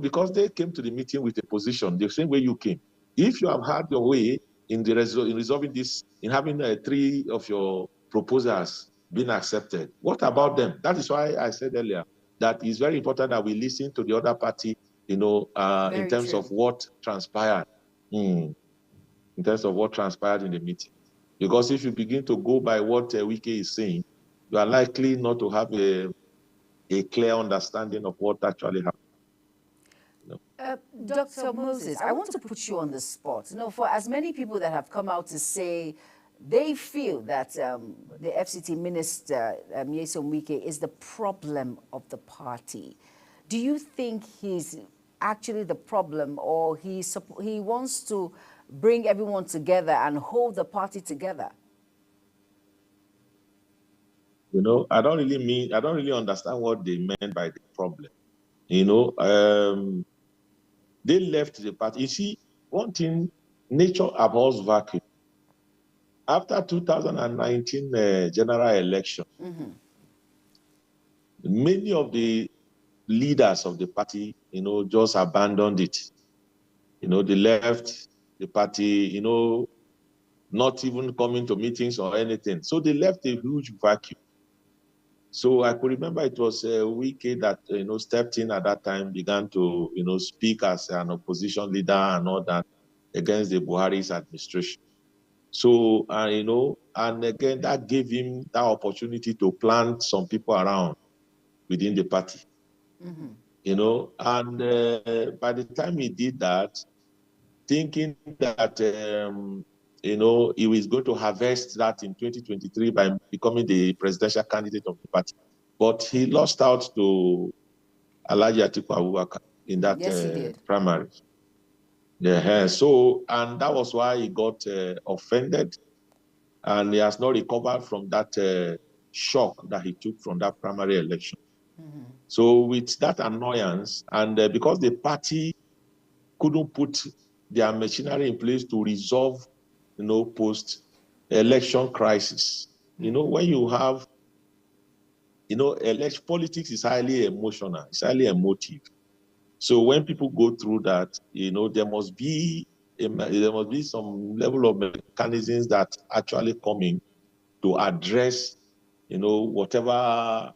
because they came to the meeting with a position, the same way you came. If you have had your way in resolving this, in having 3 of your proposals being accepted, what about them? That is why I said earlier that it's very important that we listen to the other party, in terms of what transpired. In terms of what transpired in the meeting. Because if you begin to go by what Wike is saying, you are likely not to have a clear understanding of what actually happened. Dr. Moses, I want to put you on the spot. For as many people that have come out to say they feel that the FCT minister, Nyesom Wike, is the problem of the party, do you think he's actually the problem, or he wants to bring everyone together and hold the party together? I don't really understand what they meant by the problem. They left the party. You see, one thing, nature abhors vacuum. after 2019 general election, many of the leaders of the party, just abandoned it. They left the party, not even coming to meetings or anything. So they left a huge vacuum. So I could remember it was Wike that, stepped in at that time, began to, speak as an opposition leader and all that against the Buhari's administration. So, and again, that gave him that opportunity to plant some people around within the party, and by the time he did that, thinking that, he was going to harvest that in 2023 by becoming the presidential candidate of the party. But he lost out to Alhaji Atiku Abubakar in that primary. Yeah, so, and that was why he got offended, and he has not recovered from that shock that he took from that primary election. So with that annoyance, and because the party couldn't put their machinery in place to resolve, post-election crisis. When you have, election politics is highly emotional, it's highly emotive. So when people go through that, there must be some level of mechanisms that actually come in to address, whatever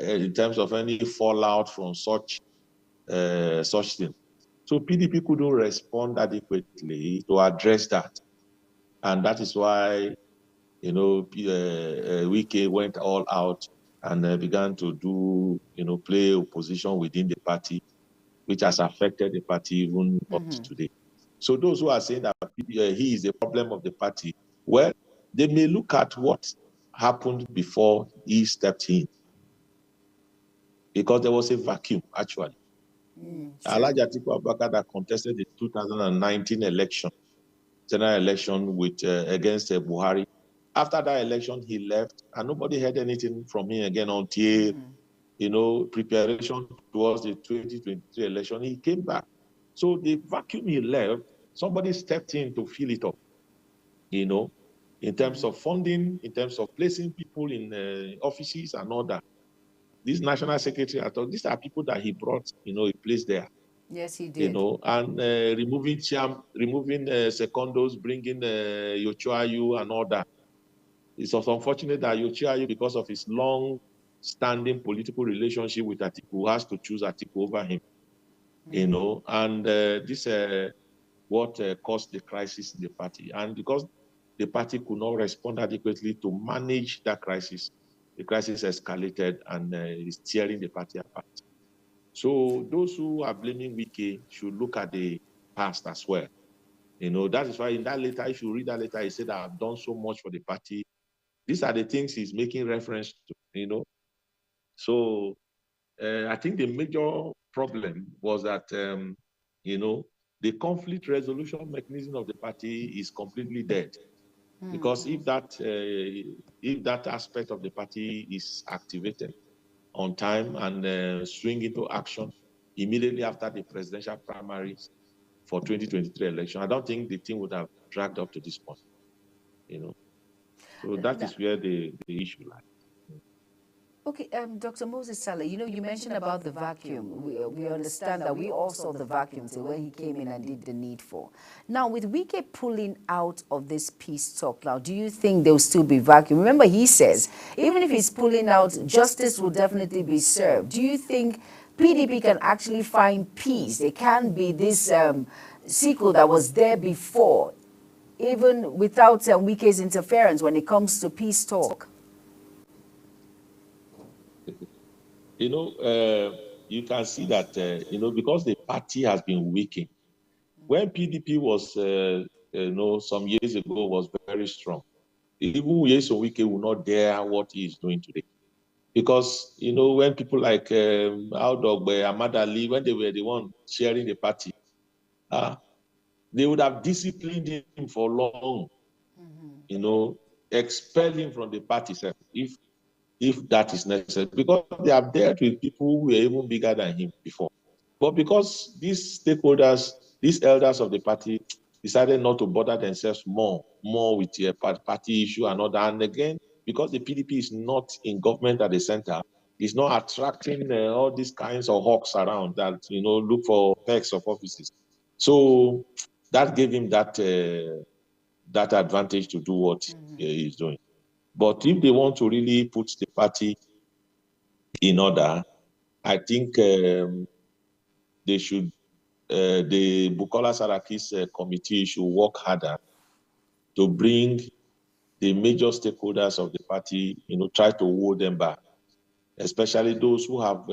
in terms of any fallout from such thing. So PDP couldn't respond adequately to address that. And that is why, Wike went all out and began to do, play opposition within the party, which has affected the party even up to today. So those who are saying that he is the problem of the party, well, they may look at what happened before he stepped in. Because there was a vacuum, actually. Alhaji Atiku Abubakar that contested the 2019 general election against Buhari. After that election, he left, and nobody heard anything from him again until, preparation towards the 2023 election. He came back. So the vacuum he left, somebody stepped in to fill it up, in terms of funding, in terms of placing people in offices and all that. This national secretary, I thought these are people that he brought, he placed there. Yes, he did. And removing secondos, bringing Yochoayu and all that. It's also unfortunate that Yochoayu, because of his long-standing political relationship with Atiku, has to choose Atiku over him. And this what caused the crisis in the party. And because the party could not respond adequately to manage that crisis, the crisis escalated and is tearing the party apart. So those who are blaming Wike should look at the past as well. That is why in that letter, if you read that letter, he said, I've done so much for the party. These are the things he's making reference to, So I think the major problem was that, the conflict resolution mechanism of the party is completely dead. Because if that aspect of the party is activated on time and swing into action immediately after the presidential primaries for 2023 election, I don't think the thing would have dragged up to this point. So that is where the issue lies. Okay, Dr. Moses Saleh, you mentioned about the vacuum. We understand that we all saw the vacuum till when he came in and did the needful. Now, with Wike pulling out of this peace talk now, do you think there will still be vacuum? Remember, he says, even if he's pulling out, justice will definitely be served. Do you think PDP can actually find peace? There can be this sequel that was there before, even without Wike's interference when it comes to peace talk? You can see that, because the party has been weakening. When PDP was, some years ago, was very strong, even Nyesom Wike will not dare what he is doing today. Because, when people like Audogbe, Ahmad Ali, when they were the one sharing the party, they would have disciplined him for long, expel him from the party if that is necessary, because they have dealt with people who were even bigger than him before. But because these stakeholders, these elders of the party, decided not to bother themselves more with the party issue and all that. And again, because the PDP is not in government at the center, it's not attracting all these kinds of hawks around that, look for perks of offices. So that gave him that advantage to do what he's doing. But if they want to really put the party in order, I think they should, the Bukola Saraki's committee should work harder to bring the major stakeholders of the party, try to woo them back, especially those who have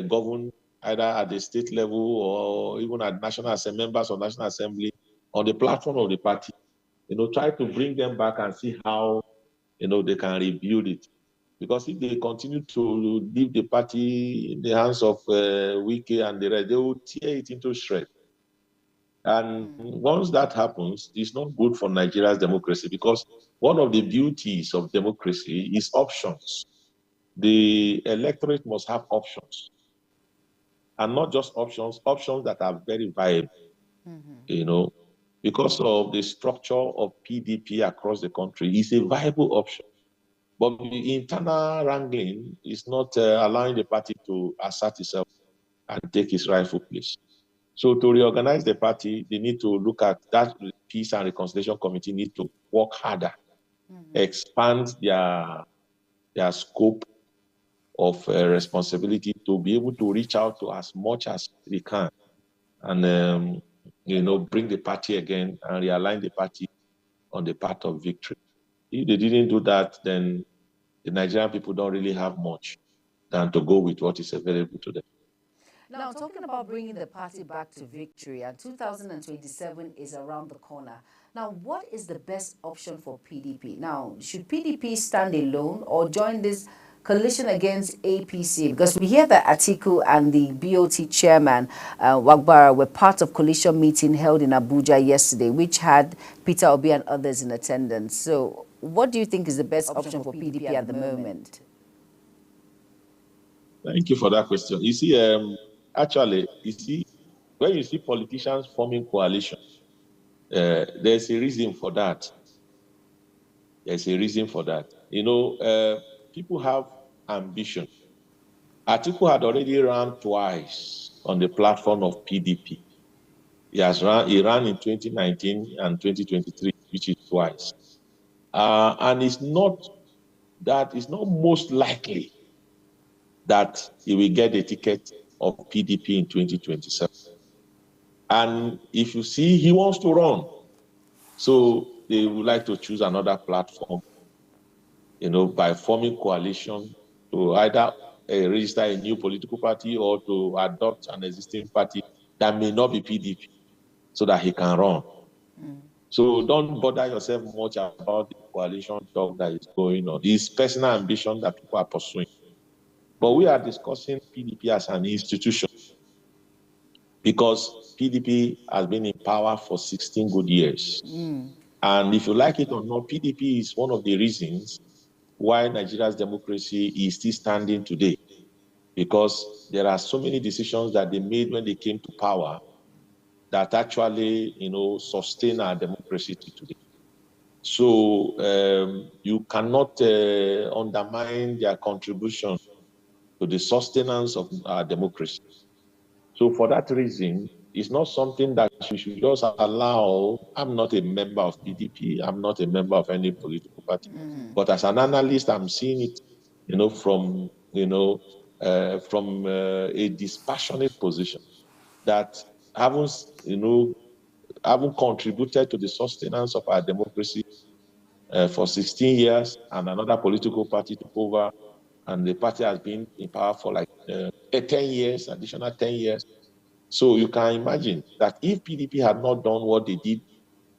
governed either at the state level or even at members of National Assembly on the platform of the party. Try to bring them back and see how, they can rebuild it. Because if they continue to leave the party in the hands of Wike and the rest, they will tear it into shreds. And once that happens, it's not good for Nigeria's democracy, because one of the beauties of democracy is options. The electorate must have options. And not just options that are very viable, because of the structure of PDP across the country, it's a viable option. But the internal wrangling is not allowing the party to assert itself and take its rightful place. So to reorganize the party, they need to look at that. Peace and Reconciliation Committee need to work harder, expand their scope of responsibility to be able to reach out to as much as they can and, bring the party again and realign the party on the path of victory. If they didn't do that, then the Nigerian people don't really have much than to go with what is available to them. Now, talking about bringing the party back to victory, and 2027 is around the corner. Now, what is the best option for PDP? Now, should PDP stand alone or join this coalition against APC? Because we hear that Atiku and the BOT chairman, Wagbara, were part of coalition meeting held in Abuja yesterday, which had Peter Obi and others in attendance. So what do you think is the best option for PDP at the moment? Thank you for that question. You see, actually, when you see politicians forming coalitions, there's a reason for that. There's a reason for that. People have ambition. Atiku had already run twice on the platform of PDP. He ran in 2019 and 2023, which is twice. And it's not most likely that he will get a ticket of PDP in 2027. And if you see, he wants to run. So they would like to choose another platform, by forming coalition to either register a new political party or to adopt an existing party that may not be PDP so that he can run. So don't bother yourself much about the coalition talk that is going on. It's personal ambition that people are pursuing. But we are discussing PDP as an institution because PDP has been in power for 16 good years. And if you like it or not, PDP is one of the reasons why Nigeria's democracy is still standing today. Because there are so many decisions that they made when they came to power that actually, sustain our democracy today. So you cannot undermine their contribution to the sustenance of our democracy. So for that reason, it's not something that we should just allow. I'm not a member of PDP. I'm not a member of any political party. But as an analyst, I'm seeing it, from a dispassionate position that haven't contributed to the sustenance of our democracy for 16 years, and another political party took over, and the party has been in power for like 10 years, additional 10 years. So you can imagine that if PDP had not done what they did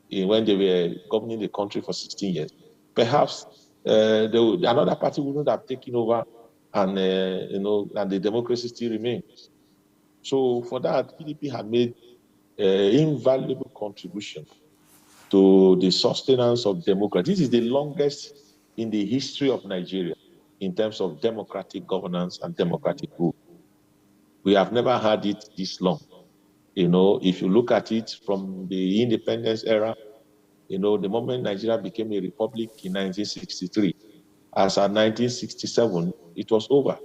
when they were governing the country for 16 years, perhaps another party wouldn't have taken over, and and the democracy still remains. So for that, PDP had made invaluable contribution to the sustenance of democracy. This is the longest in the history of Nigeria in terms of democratic governance and democratic rule. We have never had it this long. You know, if you look at it from the independence era, you know, the moment Nigeria became a republic in 1963, as at 1967, it was over.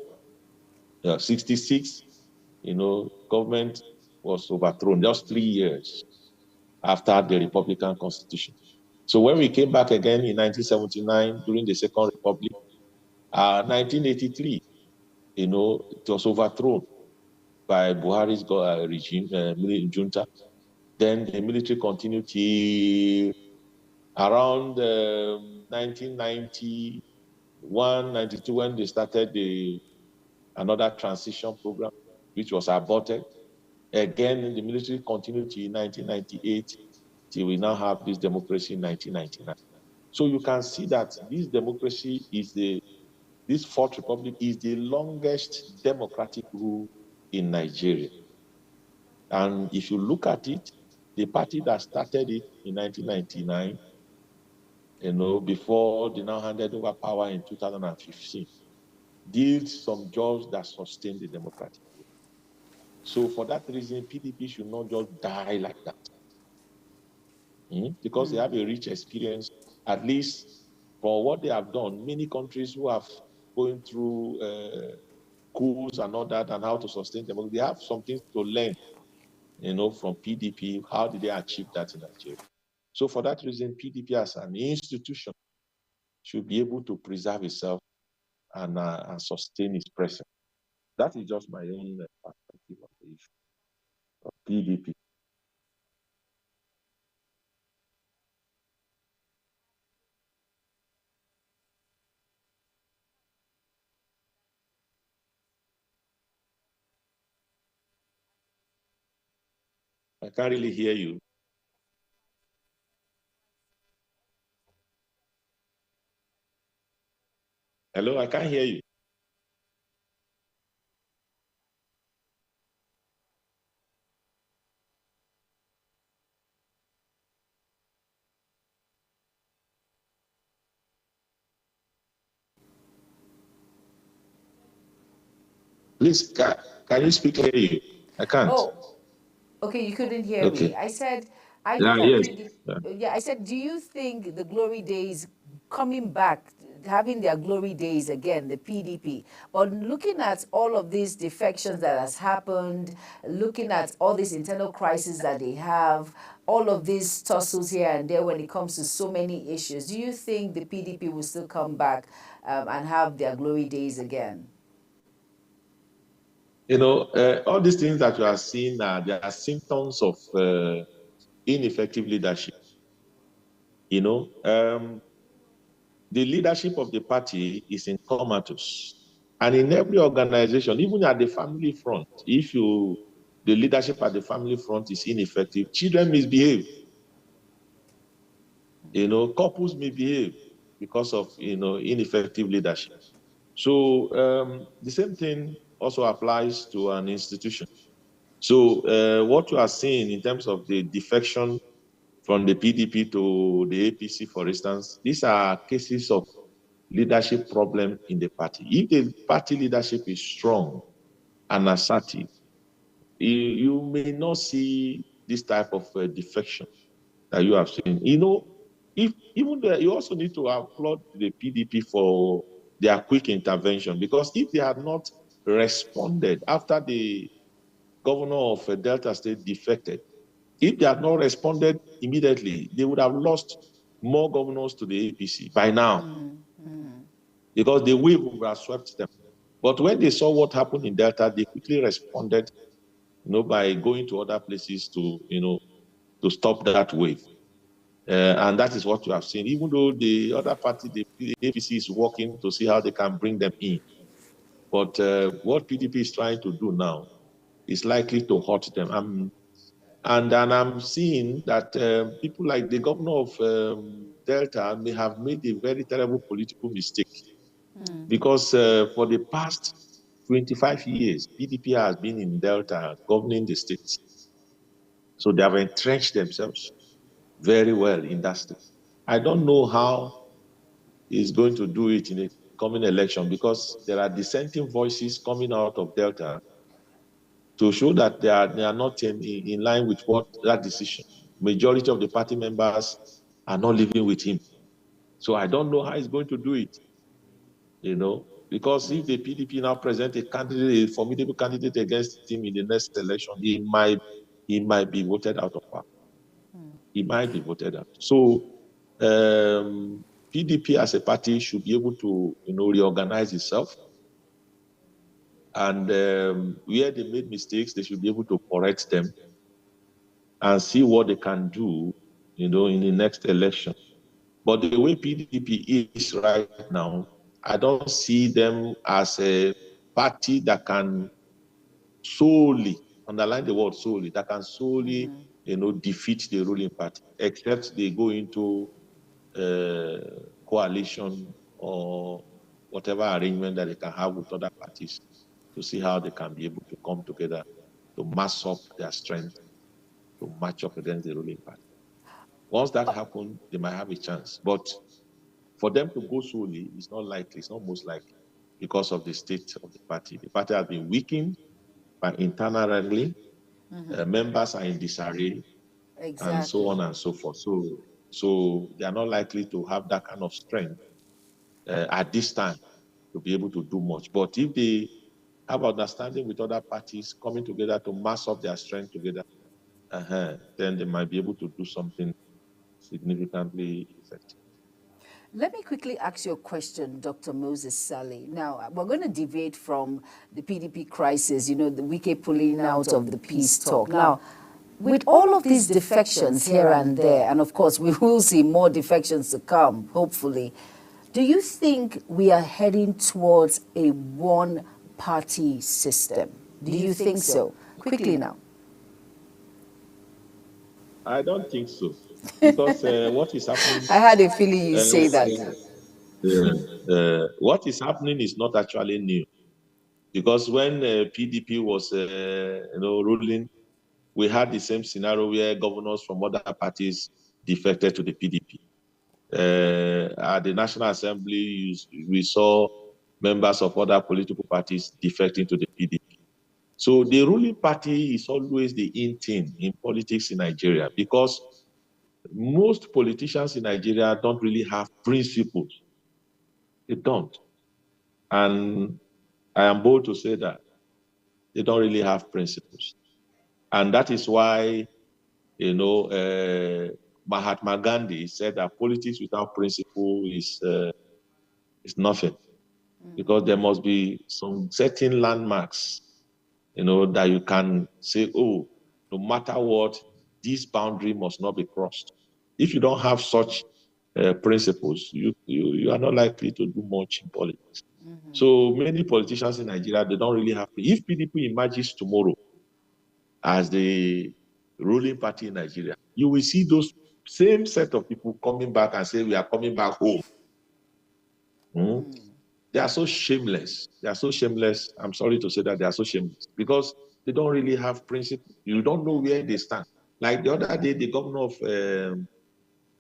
66, you know, government was overthrown just 3 years after the Republican Constitution. So when we came back again in 1979 during the Second Republic, 1983, you know, it was overthrown by Buhari's regime, junta. Then the military continued till around 1991, 92, when they started another transition program, which was aborted. Again, the military continued till 1998, till we now have this democracy in 1999. So you can see that this democracy is this Fourth Republic is the longest democratic rule in Nigeria. And if you look at it, the party that started it in 1999, you know, before they now handed over power in 2015, did some jobs that sustained the democratic rule. So for that reason, PDP should not just die like that. Because they have a rich experience, at least for what they have done. Many countries who have going through coups and all that and how to sustain them, they have something to learn, you know, from PDP. How did they achieve that in Nigeria? So for that reason, PDP as an institution should be able to preserve itself and sustain its presence. That is just my own perspective of the issue of PDP. I can't really hear you. Hello, I can't hear you. Please, can you speak clearly? I can't. Oh, okay, you couldn't hear me. I said, I said, do you think the glory days coming back, having their glory days again, the PDP, but looking at all of these defections that has happened, looking at all these internal crises that they have, all of these tussles here and there when it comes to so many issues, do you think the PDP will still come back and have their glory days again? You know, all these things that you are seeing now, they are symptoms of ineffective leadership. You know, the leadership of the party is in comatose. And in every organization, even at the family front, if the leadership at the family front is ineffective, children misbehave. You know, couples misbehave because of, you know, ineffective leadership. So the same thing also applies to an institution. So what you are seeing in terms of the defection from the PDP to the APC, for instance, these are cases of leadership problem in the party. If the party leadership is strong and assertive, you may not see this type of defection that you have seen. You know, you also need to applaud the PDP for their quick intervention, because if they had not responded after the governor of Delta State defected, if they had not responded immediately, they would have lost more governors to the APC by now, because the wave would have swept them. But when they saw what happened in Delta, they quickly responded, you know, by going to other places to, you know, to stop that wave. And that is what you have seen. Even though the other party, the APC, is working to see how they can bring them in. But what PDP is trying to do now is likely to hurt them. And I'm seeing that people like the governor of Delta may have made a very terrible political mistake. Because for the past 25 years, PDP has been in Delta governing the states. So they have entrenched themselves very well in that state. I don't know how he's going to do it in the coming election, because there are dissenting voices coming out of Delta to show that they are not in line with what that decision. Majority of the party members are not living with him. So I don't know how he's going to do it, because if the PDP now present a candidate, a formidable candidate against him in the next election, he might be voted out of power. He might be voted out. So PDP as a party should be able to, reorganize itself. And where they made mistakes, they should be able to correct them and see what they can do, in the next election. But the way PDP is right now, I don't see them as a party that can solely, underline the word solely, that can solely, defeat the ruling party, except they go into coalition or whatever arrangement that they can have with other parties to see how they can be able to come together to mass up their strength to match up against the ruling party. Once that happens, they might have a chance. But for them to go solely, it's not likely, it's not most likely, because of the state of the party. The party has been weakened by internal wrangling, members are in disarray, and so on and so forth. So they are not likely to have that kind of strength at this time to be able to do much. But if they have understanding with other parties coming together to mass up their strength together, then they might be able to do something significantly effective. Let me quickly ask you a question, Dr. Moses Saleh. Now, we're going to deviate from the PDP crisis, the Wike pulling out of the peace talk. Now, with all of these defections here and there, and of course, we will see more defections to come, hopefully, do you think we are heading towards a one-party system? Do you think so? Quickly now. I don't think so. Because what is happening... I had a feeling you say that. What is happening is not actually new. Because when PDP was ruling, we had the same scenario where governors from other parties defected to the PDP. At the National Assembly, we saw members of other political parties defecting to the PDP. So the ruling party is always the in thing in politics in Nigeria, because most politicians in Nigeria don't really have principles. They don't. And I am bold to say that they don't really have principles. And that is why, Mahatma Gandhi said that politics without principle is nothing. Because there must be some certain landmarks, that you can say, oh, no matter what, this boundary must not be crossed. If you don't have such principles, you are not likely to do much in politics. So many politicians in Nigeria, they don't really have. If PDP emerges tomorrow as the ruling party in Nigeria, you will see those same set of people coming back and say, we are coming back home. They are so shameless. They are so shameless. I'm sorry to say that they are so shameless because they don't really have principles. You don't know where they stand. Like the other day, the governor of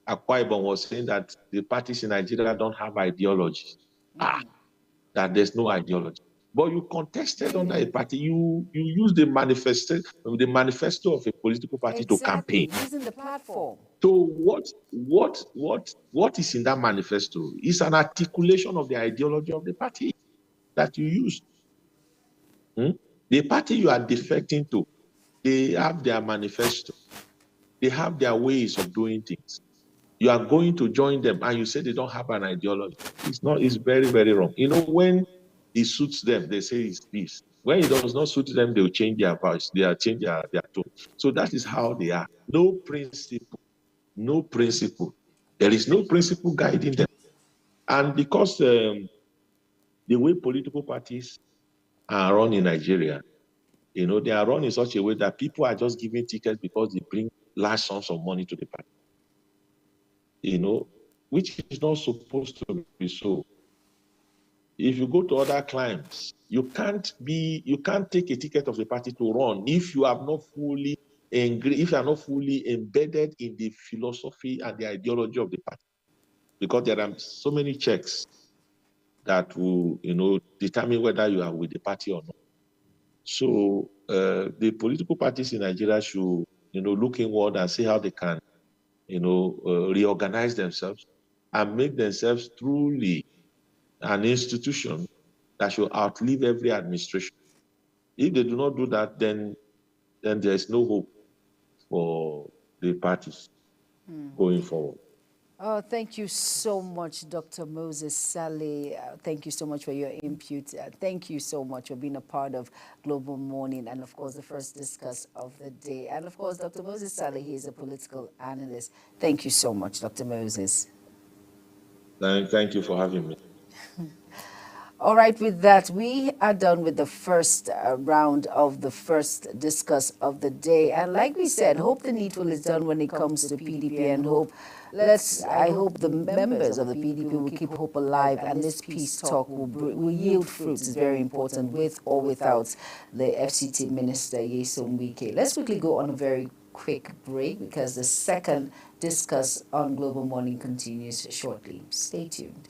Akwa Ibom was saying that the parties in Nigeria don't have ideology. That there's no ideology. But you contested under a party. You use the manifesto of a political party to campaign. Using the platform. So what is in that manifesto is an articulation of the ideology of the party that you used. The party you are defecting to, they have their manifesto. They have their ways of doing things. You are going to join them and you say they don't have an ideology. It's very, very wrong. When it suits them, they say it's this. When it does not suit them, they will change their voice. They will change their tone. So that is how they are. No principle. No principle. There is no principle guiding them. And because the way political parties are run in Nigeria, they are run in such a way that people are just giving tickets because they bring large sums of money to the party. Which is not supposed to be so. If you go to other climes, you can't take a ticket of the party to run if you are not fully embedded in the philosophy and the ideology of the party. Because there are so many checks that will, determine whether you are with the party or not. So the political parties in Nigeria should, look inward and see how they can, reorganize themselves and make themselves truly an institution that should outlive every administration. If they do not do that, then there is no hope for the parties going forward. Oh, thank you so much, Dr. Moses Saleh. Thank you so much for your input. Thank you so much for being a part of Global Morning and, of course, the first discuss of the day. And, of course, Dr. Moses Saleh, he is a political analyst. Thank you so much, Dr. Moses. Thank you for having me. All right, with that, we are done with the first round of the first discuss of the day. And like we said, hope the needful is done when it comes to PDP, and I hope the members of the PDP will keep hope alive, and this peace talk will yield fruits. It's very important, with or without the FCT Minister, Nyesom Wike. Let's quickly go on a very quick break, because the second discuss on Global Morning continues shortly. Stay tuned.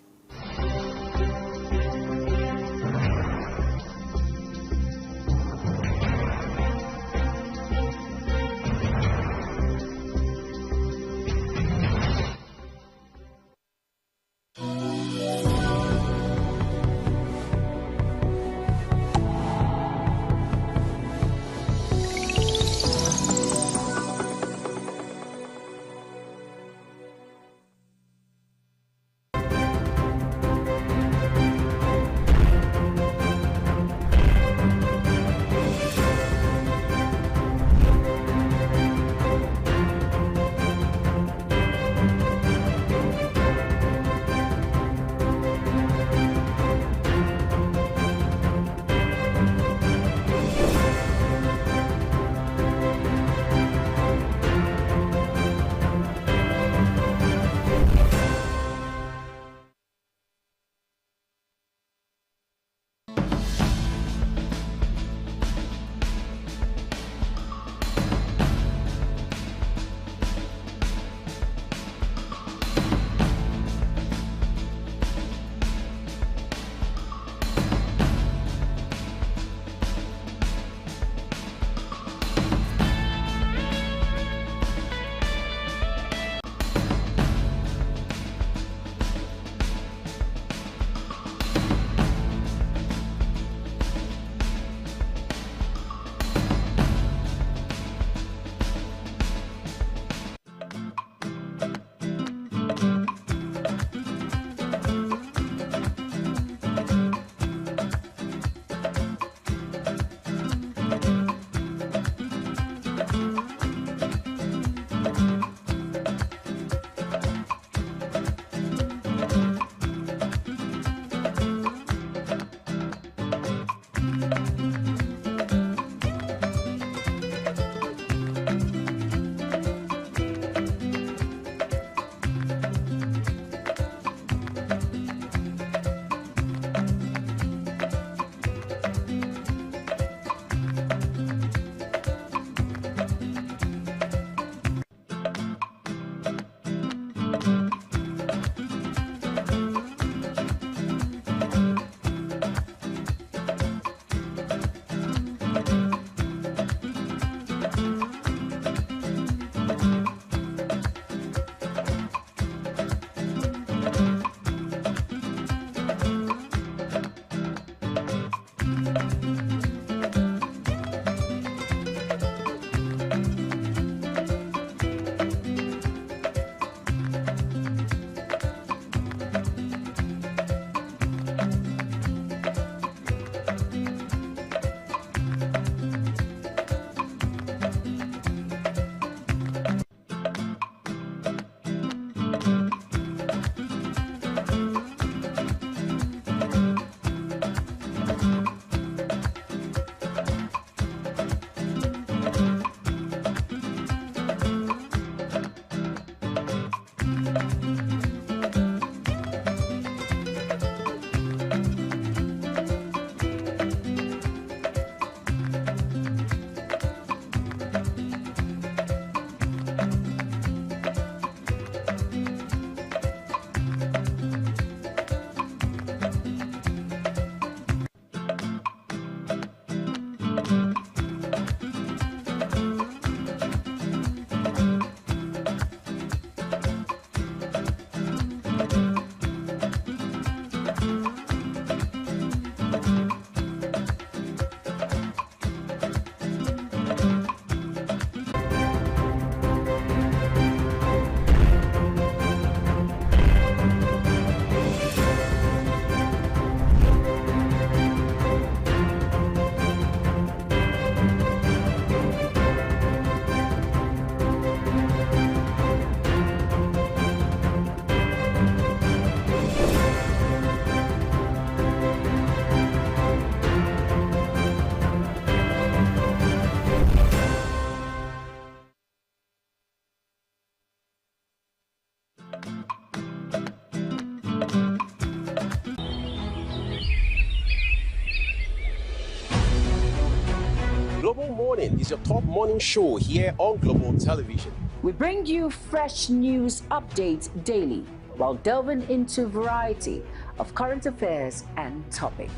Morning is your top morning show here on Global Television. We bring you fresh news updates daily while delving into a variety of current affairs and topics.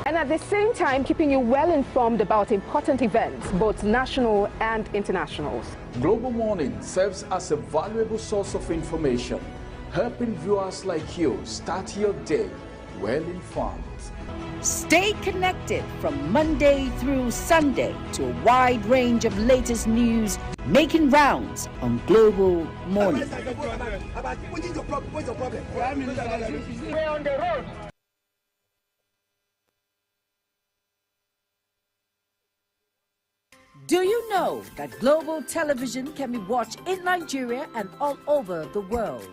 And at the same time, keeping you well informed about important events, both national and internationals. Global Morning serves as a valuable source of information, helping viewers like you start your day well informed. Stay connected from Monday through Sunday to a wide range of latest news making rounds on Global Morning. We're on the road. Do you know that Global Television can be watched in Nigeria and all over the world?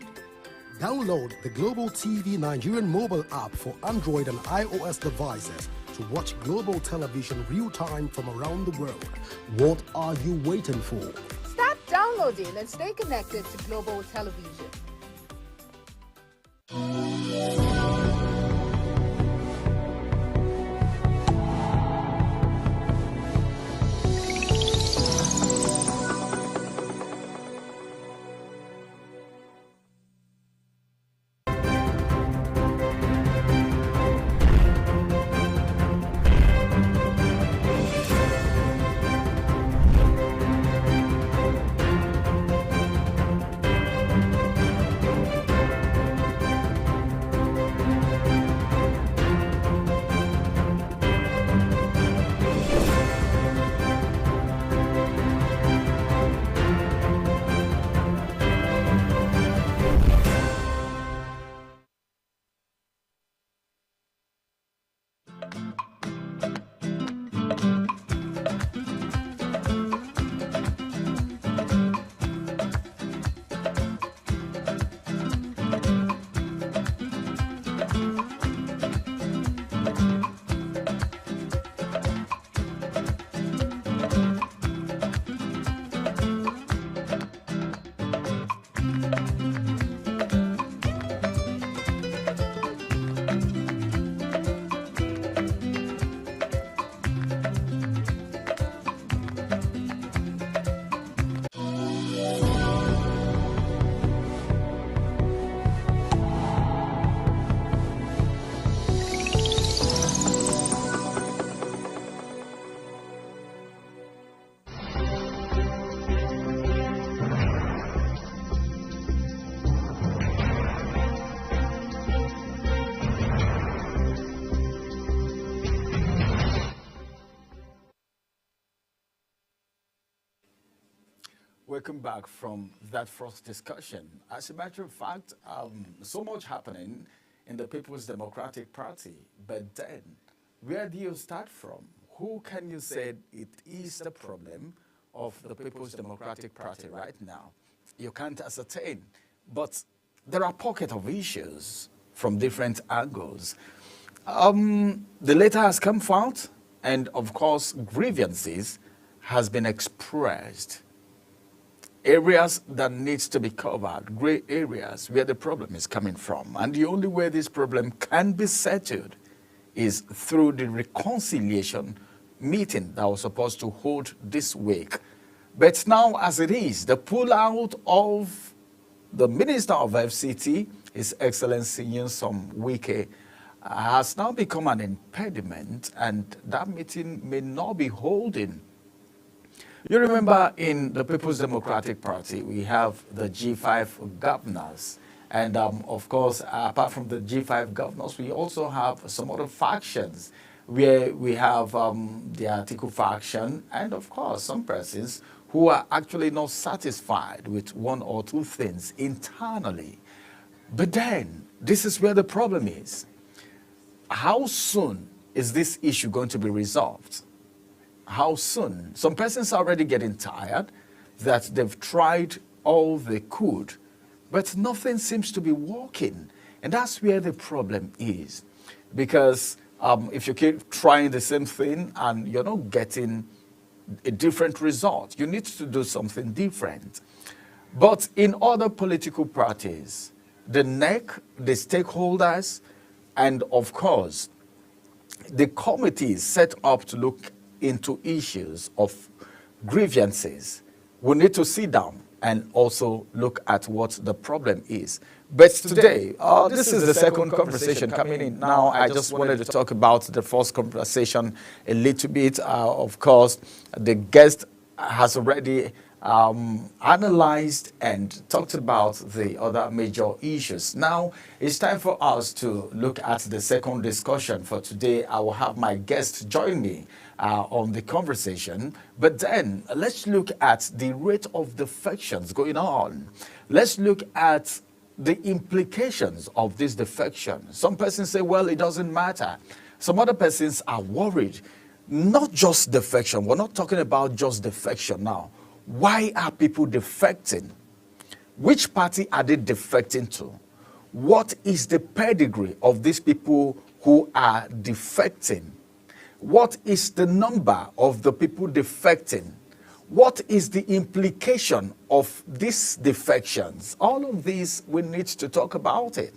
Download the Global TV Nigerian mobile app for Android and iOS devices to watch Global Television real-time from around the world. What are you waiting for? Start downloading and stay connected to Global Television. Welcome back from that first discussion. As a matter of fact, so much happening in the People's Democratic Party. But then, where do you start from? Who can you say it is the problem of the People's Democratic Party right now? You can't ascertain. But there are pockets of issues from different angles. The letter has come out, and of course, grievances has been expressed. Areas that needs to be covered, gray areas where the problem is coming from. And the only way this problem can be settled is through the reconciliation meeting that was supposed to hold this week. But now, as it is, the pullout of the Minister of FCT, His Excellency Nyesom Wike, has now become an impediment, and that meeting may not be holding. You remember in the People's Democratic Party, we have the G5 governors. And of course, apart from the G5 governors, we also have some other factions where we have the Atiku faction and, of course, some persons who are actually not satisfied with one or two things internally. But then, this is where the problem is. How soon is this issue going to be resolved? How soon? Some persons are already getting tired that they've tried all they could, but nothing seems to be working. And that's where the problem is. Because if you keep trying the same thing and you're not getting a different result, you need to do something different. But in other political parties, the NEC, the stakeholders, and of course, the committees set up to look into issues of grievances, we need to sit down and also look at what the problem is. But today, this is the second conversation coming in. Now, I just wanted to talk about the first conversation a little bit. Of course, the guest has already analyzed and talked about the other major issues. Now, it's time for us to look at the second discussion for today. I will have my guest join me on the conversation. But then, let's look at the rate of defections going on. Let's look at the implications of this defection. Some persons say, well, it doesn't matter. Some other persons are worried. Not just defection. We're not talking about just defection now. Why are people defecting? Which party are they defecting to? What is the pedigree of these people who are defecting? What is the number of the people defecting? What is the implication of these defections? All of these, we need to talk about it.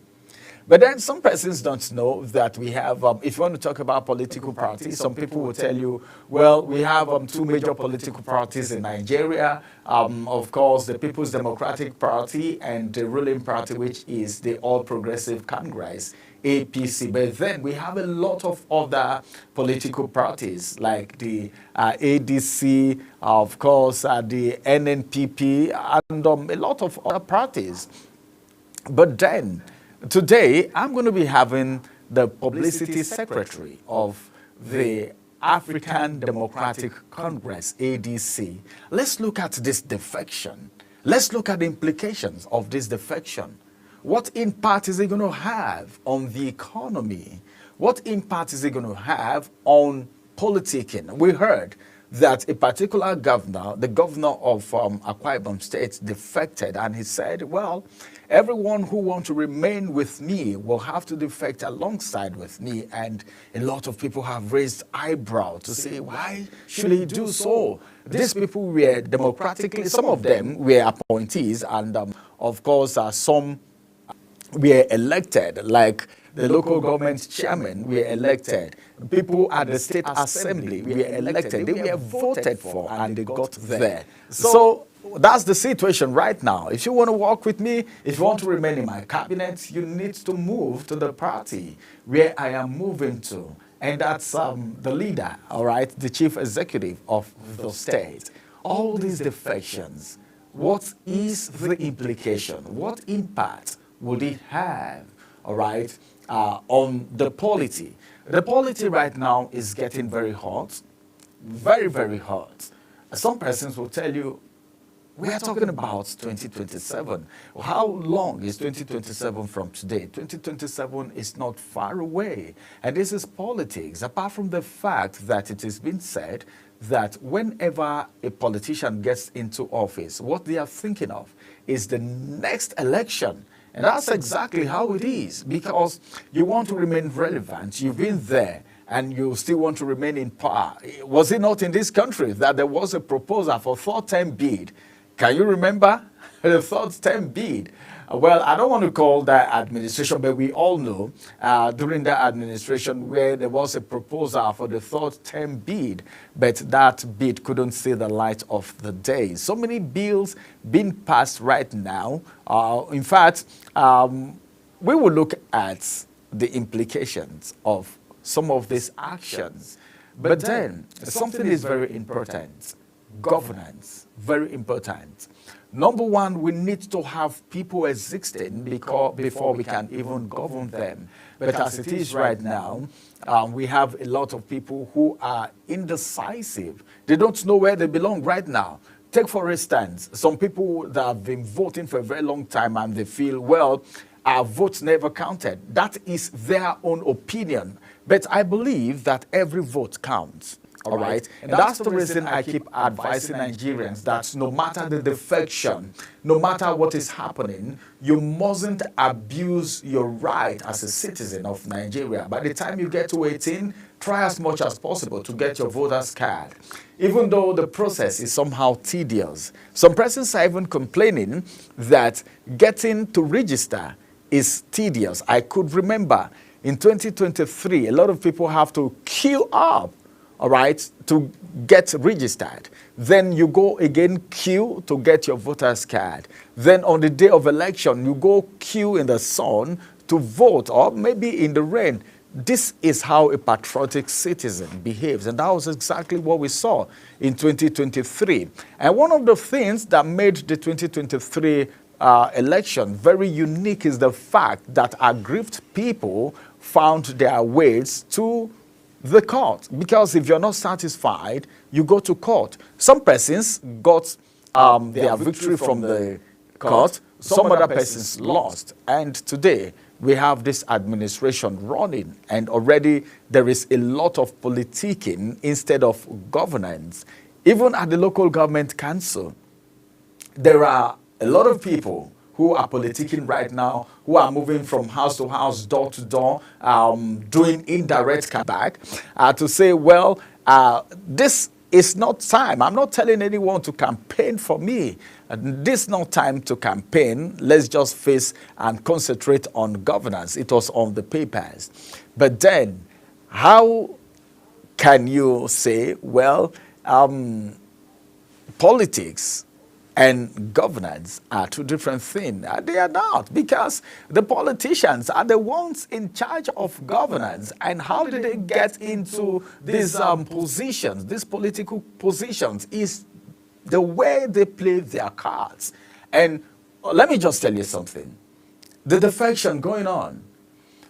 But then some persons don't know that we have, if you want to talk about political parties, some people will tell you, well, we have two major political parties in Nigeria. Of course, the People's Democratic Party and the ruling party, which is the All Progressive Congress, APC. But then we have a lot of other political parties like the ADC, of course, the NNPP, and a lot of other parties. But then, today, I'm going to be having the publicity secretary of the African Democratic Congress, ADC. Let's look at this defection. Let's look at the implications of this defection. What impact is it going to have on the economy? What impact is it going to have on politicking? We heard that a particular governor, the governor of Akwa Ibom State, defected, and he said, well, everyone who wants to remain with me will have to defect alongside with me. And a lot of people have raised eyebrows to say, why should he do so? These people were democratically, some of them were appointees, and of course, some were elected, like the local government chairman were elected. People at the state assembly were elected. They were voted for and they got there. So that's the situation right now. If you want to work with me, if you want to remain in my cabinet, you need to move to the party where I am moving to. And that's the leader, all right, the chief executive of the state. All these defections, what is the implication? What impact would it have, all right, on the polity? The polity right now is getting very hot, very, very hot. Some persons will tell you, we are talking about 2027. How long is 2027 from today? 2027 is not far away. And this is politics, apart from the fact that it has been said that whenever a politician gets into office, what they are thinking of is the next election. And that's exactly how it is, because you want to remain relevant. You've been there, and you still want to remain in power. Was it not in this country that there was a proposal for third-term bid? Can you remember the third-term bid? Well, I don't want to call that administration, but we all know during that administration where there was a proposal for the third-term bid, but that bid couldn't see the light of the day. So many bills being passed right now. In fact, we will look at the implications of some of these actions. But then, something is very important. Governance, very important. Number one, we need to have people existing before we can even govern them. But as it is right now, we have a lot of people who are indecisive. They don't know where they belong right now. Take, for instance, some people that have been voting for a very long time and they feel, well, our votes never counted. That is their own opinion. But I believe that every vote counts. All right. And that's the reason I keep advising Nigerians that no matter the defection, no matter what is happening, you mustn't abuse your right as a citizen of Nigeria. By the time you get to 18, try as much as possible to get your voter's card. Even though the process is somehow tedious. Some persons are even complaining that getting to register is tedious. I could remember in 2023, a lot of people have to queue up all right, to get registered. Then you go again queue to get your voter's card. Then on the day of election, you go queue in the sun to vote, or maybe in the rain. This is how a patriotic citizen behaves, and that was exactly what we saw in 2023. And one of the things that made the 2023 election very unique is the fact that aggrieved people found their ways to the court. Because if you're not satisfied, you go to court. Some persons got their victory from the court, some other persons lost. And today, we have this administration running, and already there is a lot of politicking instead of governance. Even at the local government council, there are a lot of people who are politicking right now, who are moving from house to house, door to door, doing indirect comeback to say, well, this is not time. I'm not telling anyone to campaign for me. This is not time to campaign. Let's just face and concentrate on governance. It was on the papers. But then, how can you say, well, politics and governance are two different things? They are not, because the politicians are the ones in charge of governance. And how did they get into these positions, these political positions, is the way they play their cards. And let me just tell you something. The defection going on,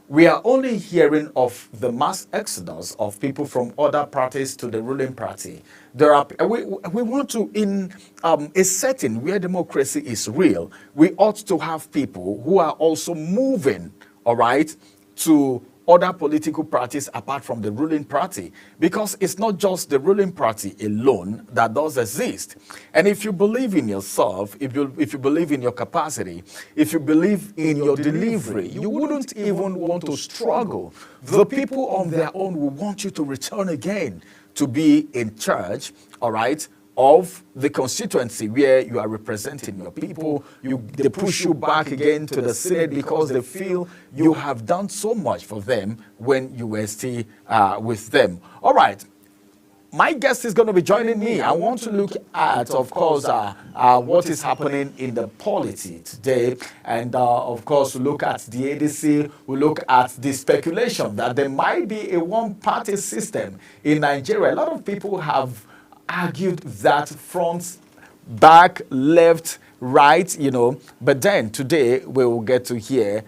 we are only hearing of the mass exodus of people from other parties to the ruling party. There are, we want to, in a setting where democracy is real, we ought to have people who are also moving, all right, to other political parties apart from the ruling party, because it's not just the ruling party alone that does exist. And if you believe in yourself, if you believe in your capacity, if you believe in your delivery, you wouldn't even want to struggle. The people on their own will want you to return again to be in charge, all right, of the constituency where you are representing your people. They push you back again to the Senate because they feel you have done so much for them when you were still with them. All right. My guest is going to be joining me. I want to look at, of course, what is happening in the polity today. And, of course, we look at the ADC. We look at the speculation that there might be a one-party system in Nigeria. A lot of people have argued that front, back, left, right, you know. But then today we will get to hear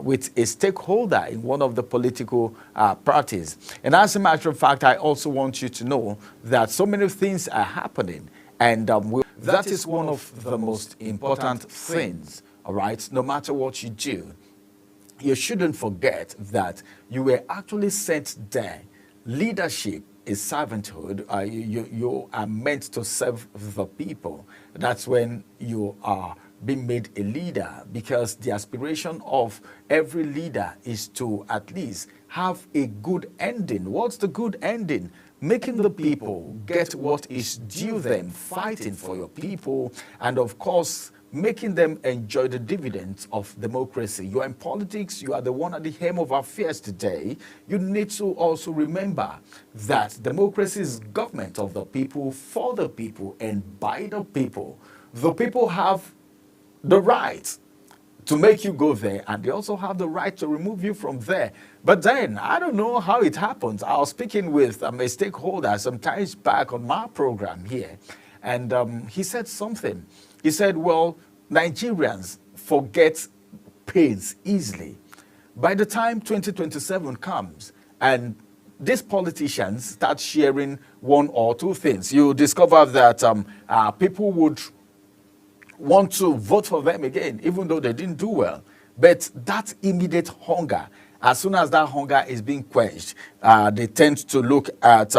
with a stakeholder in one of the political parties. And as a matter of fact, I also want you to know that so many things are happening. And that is one of the most important things, all right? No matter what you do, you shouldn't forget that you were actually sent there. Leadership is servanthood. You are meant to serve the people. That's when you are being made a leader, because the aspiration of every leader is to at least have a good ending. What's the good ending? Making the people get what is due them, fighting for your people, and of course, making them enjoy the dividends of democracy. You are in politics, you are the one at the helm of affairs today. You need to also remember that democracy is government of the people, for the people, and by the people. The people have the right to make you go there, and they also have the right to remove you from there. But then, I don't know how it happens. I was speaking with a stakeholder some time back on my program here, and he said something. He said, well, Nigerians forget pains easily. By the time 2027 comes and these politicians start sharing one or two things, you discover that people would want to vote for them again, even though they didn't do well. But that immediate hunger, as soon as that hunger is being quenched, they tend to look at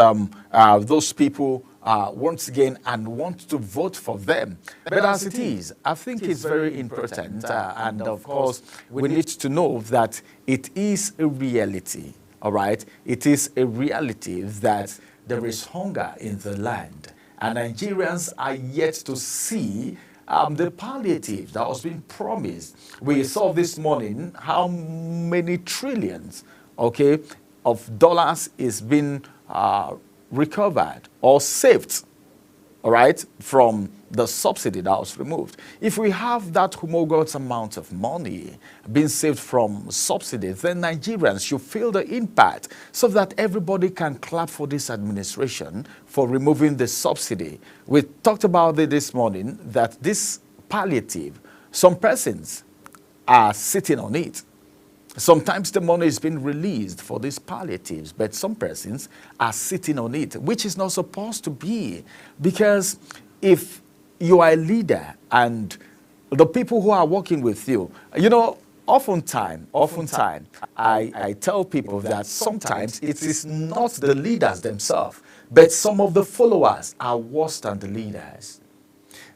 those people once again and want to vote for them. But as it is, I think it's very important. And of course, we need to know that it is a reality, all right? It is a reality that there is hunger in the land. And Nigerians are yet to see the palliative that was being promised. We saw this morning how many trillions, okay, of dollars is being recovered or saved, all right, from the subsidy that was removed. If we have that humongous amount of money being saved from subsidy, then Nigerians should feel the impact so that everybody can clap for this administration for removing the subsidy. We talked about it this morning, that this palliative, some persons are sitting on it. Sometimes the money is being released for these palliatives, but some persons are sitting on it, which is not supposed to be. Because if you are a leader and the people who are working with you, you know, oftentimes, I tell people that sometimes it is not the leaders themselves, but some of the followers are worse than the leaders.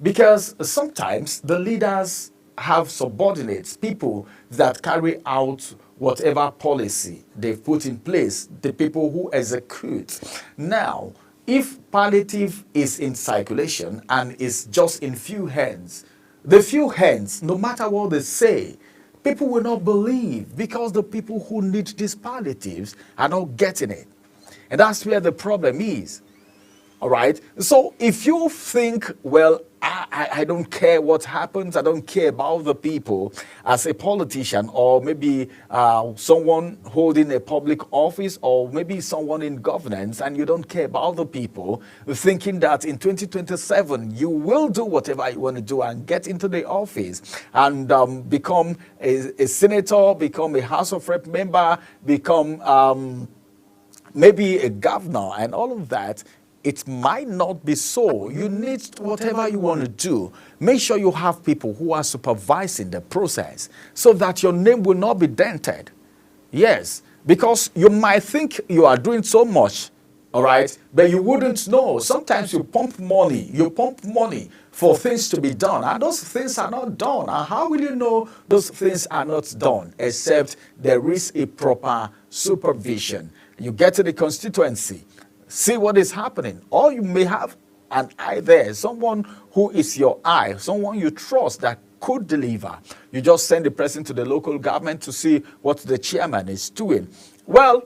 Because sometimes the leaders have subordinates, people that carry out whatever policy they've put in place, the people who execute. Now, if palliative is in circulation and is just in few hands, the few hands, no matter what they say, people will not believe because the people who need these palliatives are not getting it. And that's where the problem is. All right. So if you think, well, I don't care what happens, I don't care about the people as a politician, or maybe someone holding a public office, or maybe someone in governance, and you don't care about the people, thinking that in 2027 you will do whatever you want to do and get into the office and become a senator, become a House of Rep member, become maybe a governor and all of that. It might not be so. You need whatever you want to do. Make sure you have people who are supervising the process so that your name will not be dented. Yes, because you might think you are doing so much, all right, but you wouldn't know. Sometimes you pump money for things to be done, and those things are not done. And how will you know those things are not done? Except there is a proper supervision. You get to the constituency, see what is happening. Or you may have an eye there, someone who is your eye, someone you trust that could deliver. You just send the person to the local government to see what the chairman is doing. Well,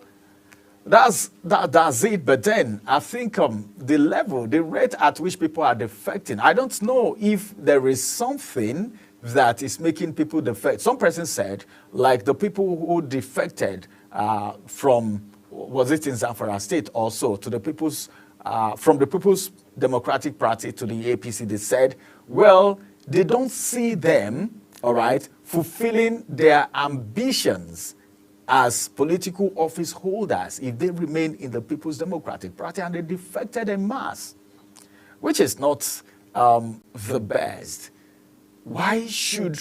that's it. But then I think the rate at which people are defecting, I don't know if there is something that is making people defect. Some person said, like the people who defected from, was it in Zamfara State also, to the people's, from the People's Democratic Party to the APC, they said, well, they don't see them, all right, fulfilling their ambitions as political office holders if they remain in the People's Democratic Party, and they defected en masse, which is not the best. Why should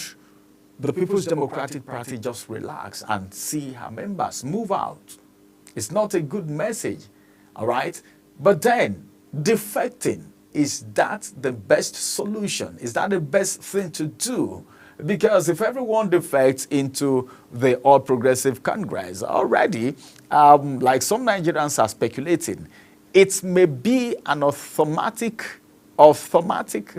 the People's Democratic Party just relax and see her members move out? It's not a good message, all right? But then, defecting, is that the best solution? Is that the best thing to do? Because if everyone defects into the All Progressive Congress already, like some Nigerians are speculating, it may be an automatic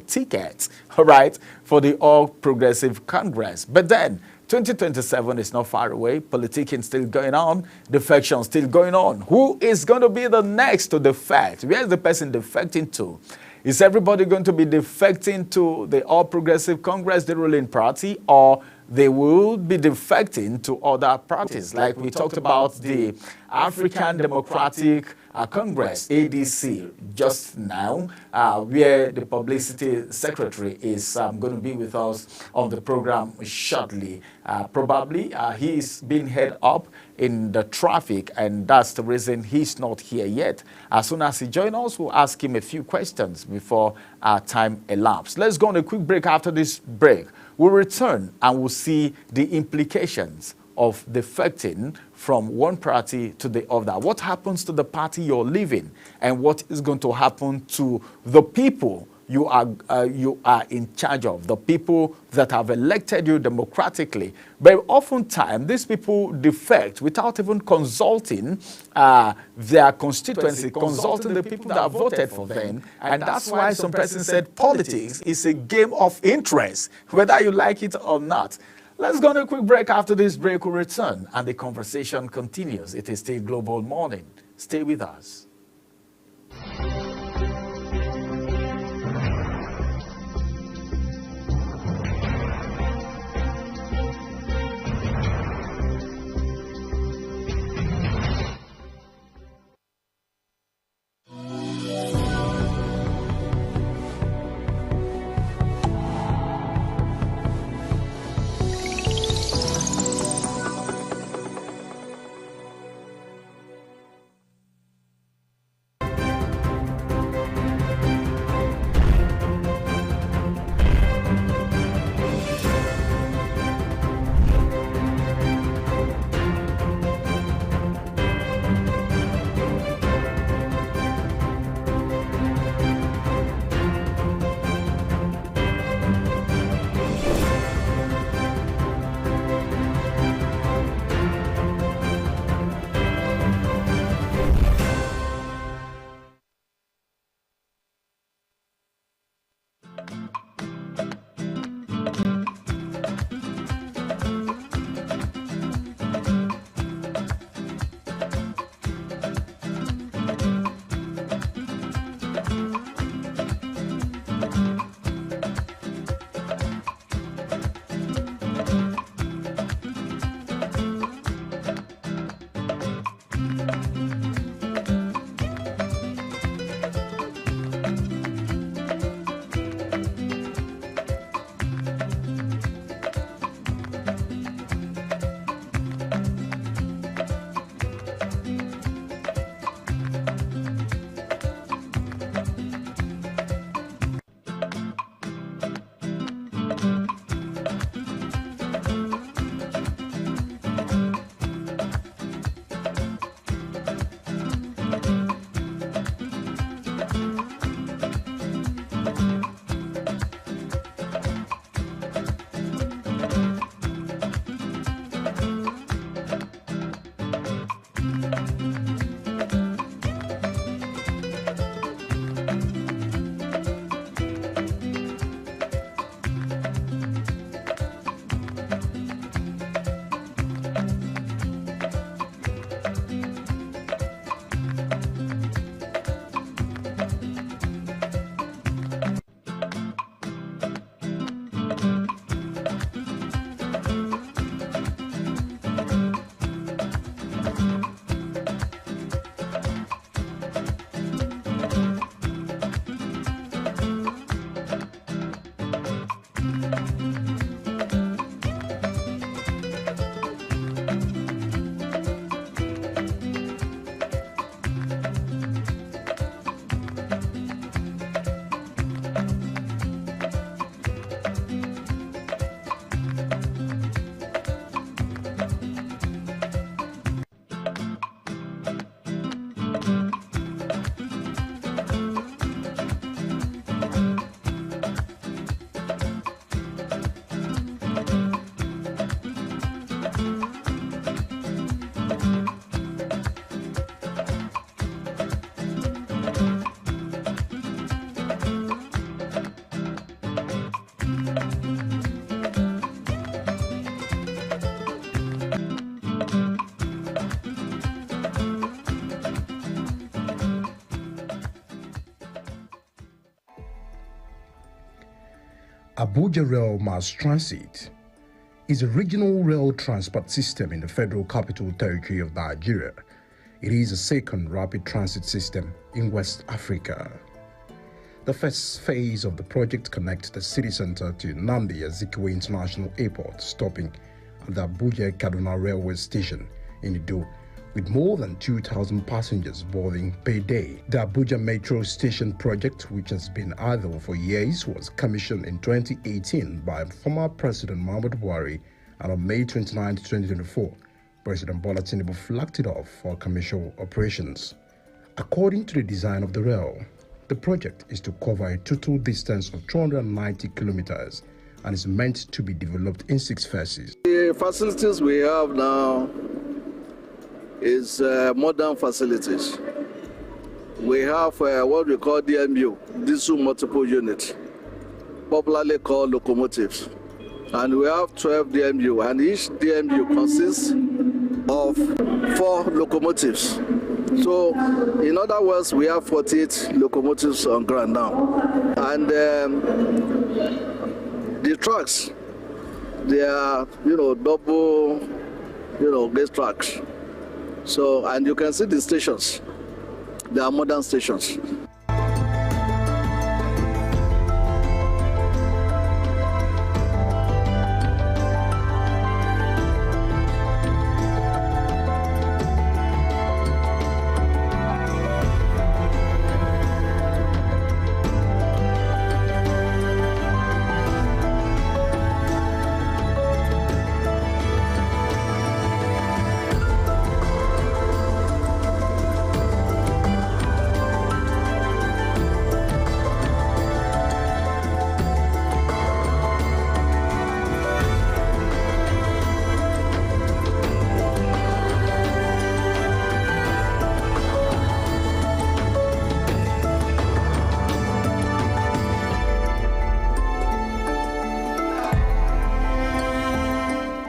ticket, all right, for the All Progressive Congress. But then 2027 is not far away. Politicking still going on. Defection still going on. Who is going to be the next to defect? Where is the person defecting to? Is everybody going to be defecting to the All Progressive Congress, the ruling party, or they will be defecting to other parties? Like we talked about the African Democratic Congress, ADC, just now, where the publicity secretary is going to be with us on the program shortly. Probably he is being held up in the traffic, and that's the reason he's not here yet. As soon as he joins us, we'll ask him a few questions before our time elapses. Let's go on a quick break. After this break, we'll return and we'll see the implications of defecting from one party to the other. What happens to the party you're leaving, and what is going to happen to the people you are in charge of, the people that have elected you democratically? But oftentimes, these people defect without even consulting their constituency, consulting the people that voted for them. And that's why some person said politics is a game of interest, whether you like it or not. Let's go on a quick break. After this break, we'll return and the conversation continues. It is still Global Morning. Stay with us. Abuja Rail Mass Transit is a regional rail transport system in the Federal Capital Territory of Nigeria. It is a second rapid transit system in West Africa. The first phase of the project connects the city center to Nnamdi Azikiwe International Airport, stopping at the Abuja-Kaduna Railway Station in Ido, with more than 2,000 passengers boarding per day. The Abuja Metro Station project, which has been idle for years, was commissioned in 2018 by former President Muhammadu Buhari, and on May 29, 2024, President Bola Tinubu flagged it off for commercial operations. According to the design of the rail, the project is to cover a total distance of 290 kilometers and is meant to be developed in 6 phases. The facilities we have now is modern facilities. We have what we call DMU, diesel multiple unit, popularly called locomotives. And we have 12 DMU, and each DMU consists of 4 locomotives. So, in other words, we have 48 locomotives on ground now. And the tracks, they are, double, gauge tracks. So, and you can see the stations. They are modern stations.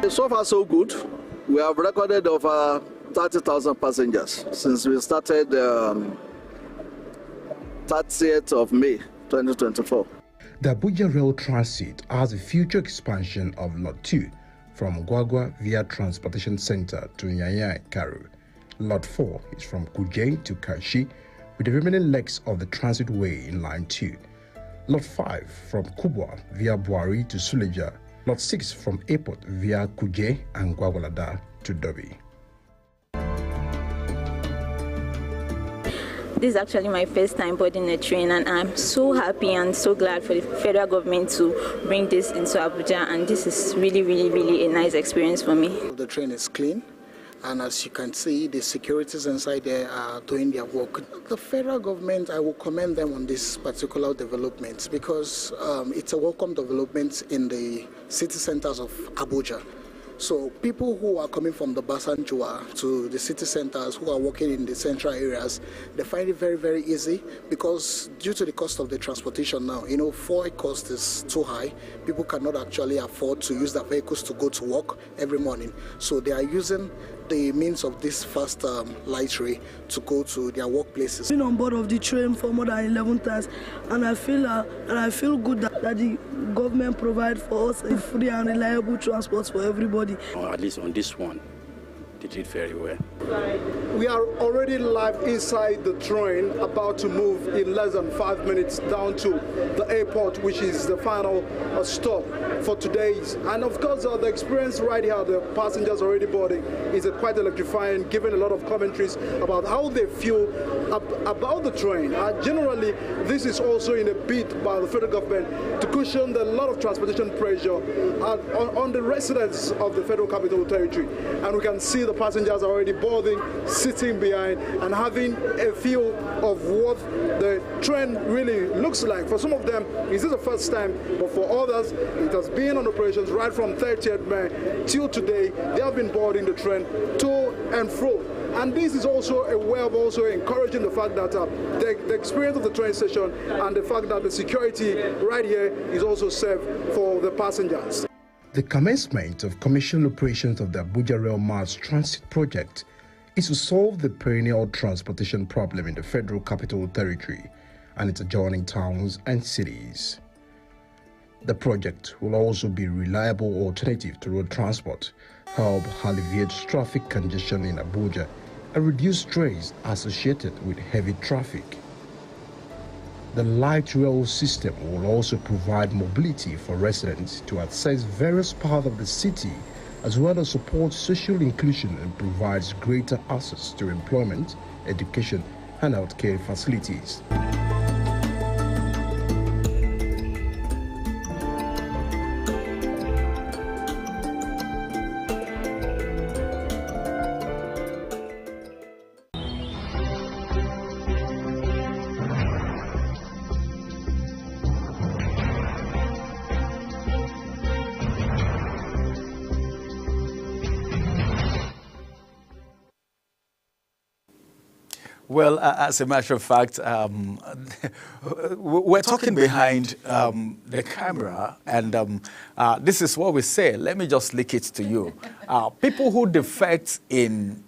So far, so good. We have recorded over 30,000 passengers since we started 30th of May 2024. The Abuja Rail Transit has a future expansion of Lot 2 from Gwagwa via Transportation Center to Nyanya Karu. Lot 4 is from Kuje to Kashi, with the remaining legs of the transit way in Line 2. Lot 5 from Kubwa via Buari to Suleja. Lot 6 from Airport via Kuje and Gwagwalada to Dobi. This is actually my first time boarding a train, and I'm so happy and so glad for the federal government to bring this into Abuja, and this is really, really, really a nice experience for me. The train is clean, and as you can see, the securities inside there are doing their work. The federal government, I will commend them on this particular development because it's a welcome development in the city centers of Abuja. So people who are coming from the Basanjua to the city centers, who are working in the central areas, they find it very, very easy because due to the cost of the transportation now, fuel cost is too high. People cannot actually afford to use their vehicles to go to work every morning. So they are using the means of this fast light rail to go to their workplaces. I've been on board of the train for more than 11 times, and I feel good that the government provide for us a free and reliable transport for everybody. Or at least on this one, they did very well. We are already live inside the train, about to move in less than 5 minutes down to the airport, which is the final stop for today's. And of course, the experience right here, the passengers already boarding, is quite electrifying, giving a lot of commentaries about how they feel about the train. Generally, this is also in a bid by the federal government to cushion the lot of transportation pressure on the residents of the Federal Capital Territory. And we can see the passengers are already boarding, sitting behind, and having a feel of what the train really looks like. For some of them, this is the first time, but for others, it has been on operations right from 30th May till today. They have been boarding the train to and fro. And this is also a way of also encouraging the fact that the experience of the train station and the fact that the security right here is also safe for the passengers. The commencement of commercial operations of the Abuja Rail Mass Transit Project is to solve the perennial transportation problem in the Federal Capital Territory and its adjoining towns and cities. The project will also be a reliable alternative to road transport, help alleviate traffic congestion in Abuja, and reduce strains associated with heavy traffic. The light rail system will also provide mobility for residents to access various parts of the city, as well as support social inclusion and provides greater access to employment, education, and healthcare facilities. Well, as a matter of fact, we're talking behind the camera, and this is what we say. Let me just leak it to you. People who defect in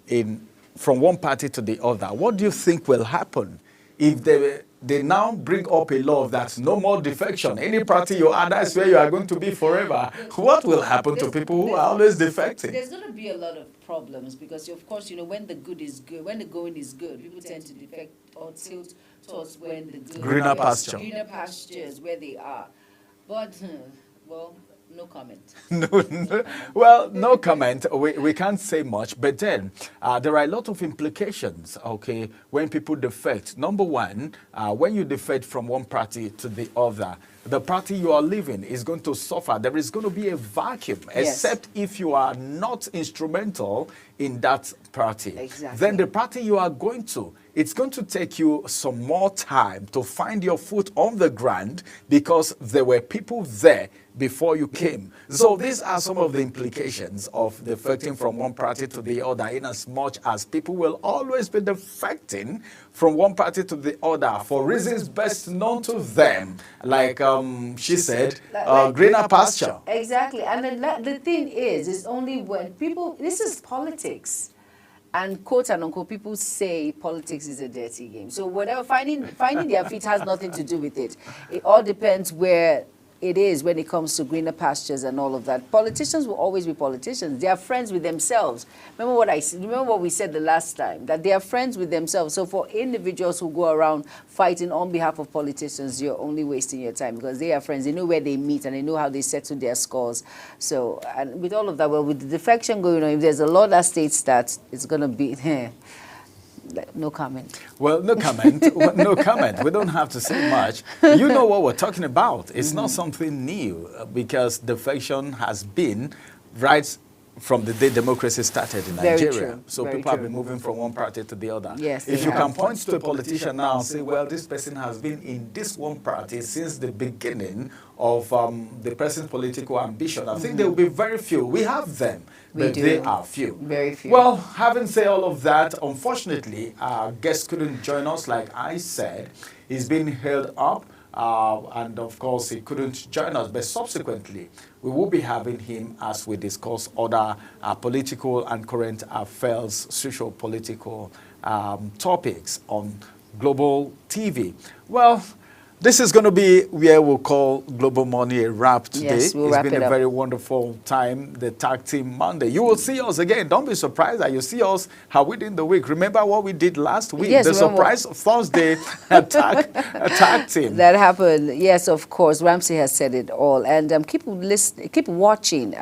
from one party to the other, what do you think will happen if they now bring up a law that no more defection? Any party you are, that's where you are going to be forever. What will happen to people who are always defecting? There's going to be a lot of problems because, of course, when the good is good, when the going is good, people tend to defect or tilt towards when the good greener pasture. Greener pastures where they are. But, well, no comment. Well, no comment. We can't say much. But then there are a lot of implications, okay, when people defect. Number one, when you defect from one party to the other, the party you are living is going to suffer. There is going to be a vacuum, except if you are not instrumental in that party. Exactly. Then the party you are going to, it's going to take you some more time to find your foot on the ground because there were people there before you came. So these are some of the implications of defecting from one party to the other, in as much as people will always be defecting from one party to the other for reasons best known to them. Like she said, greener pasture. Exactly. And the thing is only when people, this is politics. And quote and unquote, people say politics is a dirty game. So whatever, finding their feet has nothing to do with it. It all depends where it is when it comes to greener pastures and all of that. Politicians will always be politicians. They are friends with themselves. Remember what we said the last time, that they are friends with themselves. So for individuals who go around fighting on behalf of politicians, you're only wasting your time because they are friends. They know where they meet and they know how they settle their scores. So, and with all of that, well, with the defection going on, if there's a law that states that, it's going to be... No comment. Well, no comment. No comment. We don't have to say much. You know what we're talking about. It's not something new because defection has been right from the day democracy started in Nigeria. True. So Very people true. have been moving from one party to the other. Yes, if you can point to a politician now and say, well, this person has been in this one party since the beginning of the person's political ambition, I think there will be very few. We have them, but they are few. Very few. Well, having said all of that, unfortunately, our guest couldn't join us, like I said. He's been held up. And of course, he couldn't join us, but subsequently, we will be having him as we discuss other political and current affairs, social political topics on Global TV. Well, this is going to be where we'll call Global Money a wrap today. Yes, we'll wrap it's been it a up. very wonderful time, the Tag Team Monday. You will see us again. Don't be surprised that you see us within the week. Remember what we did last week? Yes, the remember. surprise Thursday tag team. That happened. Yes, of course. Ramsey has said it all. And keep watching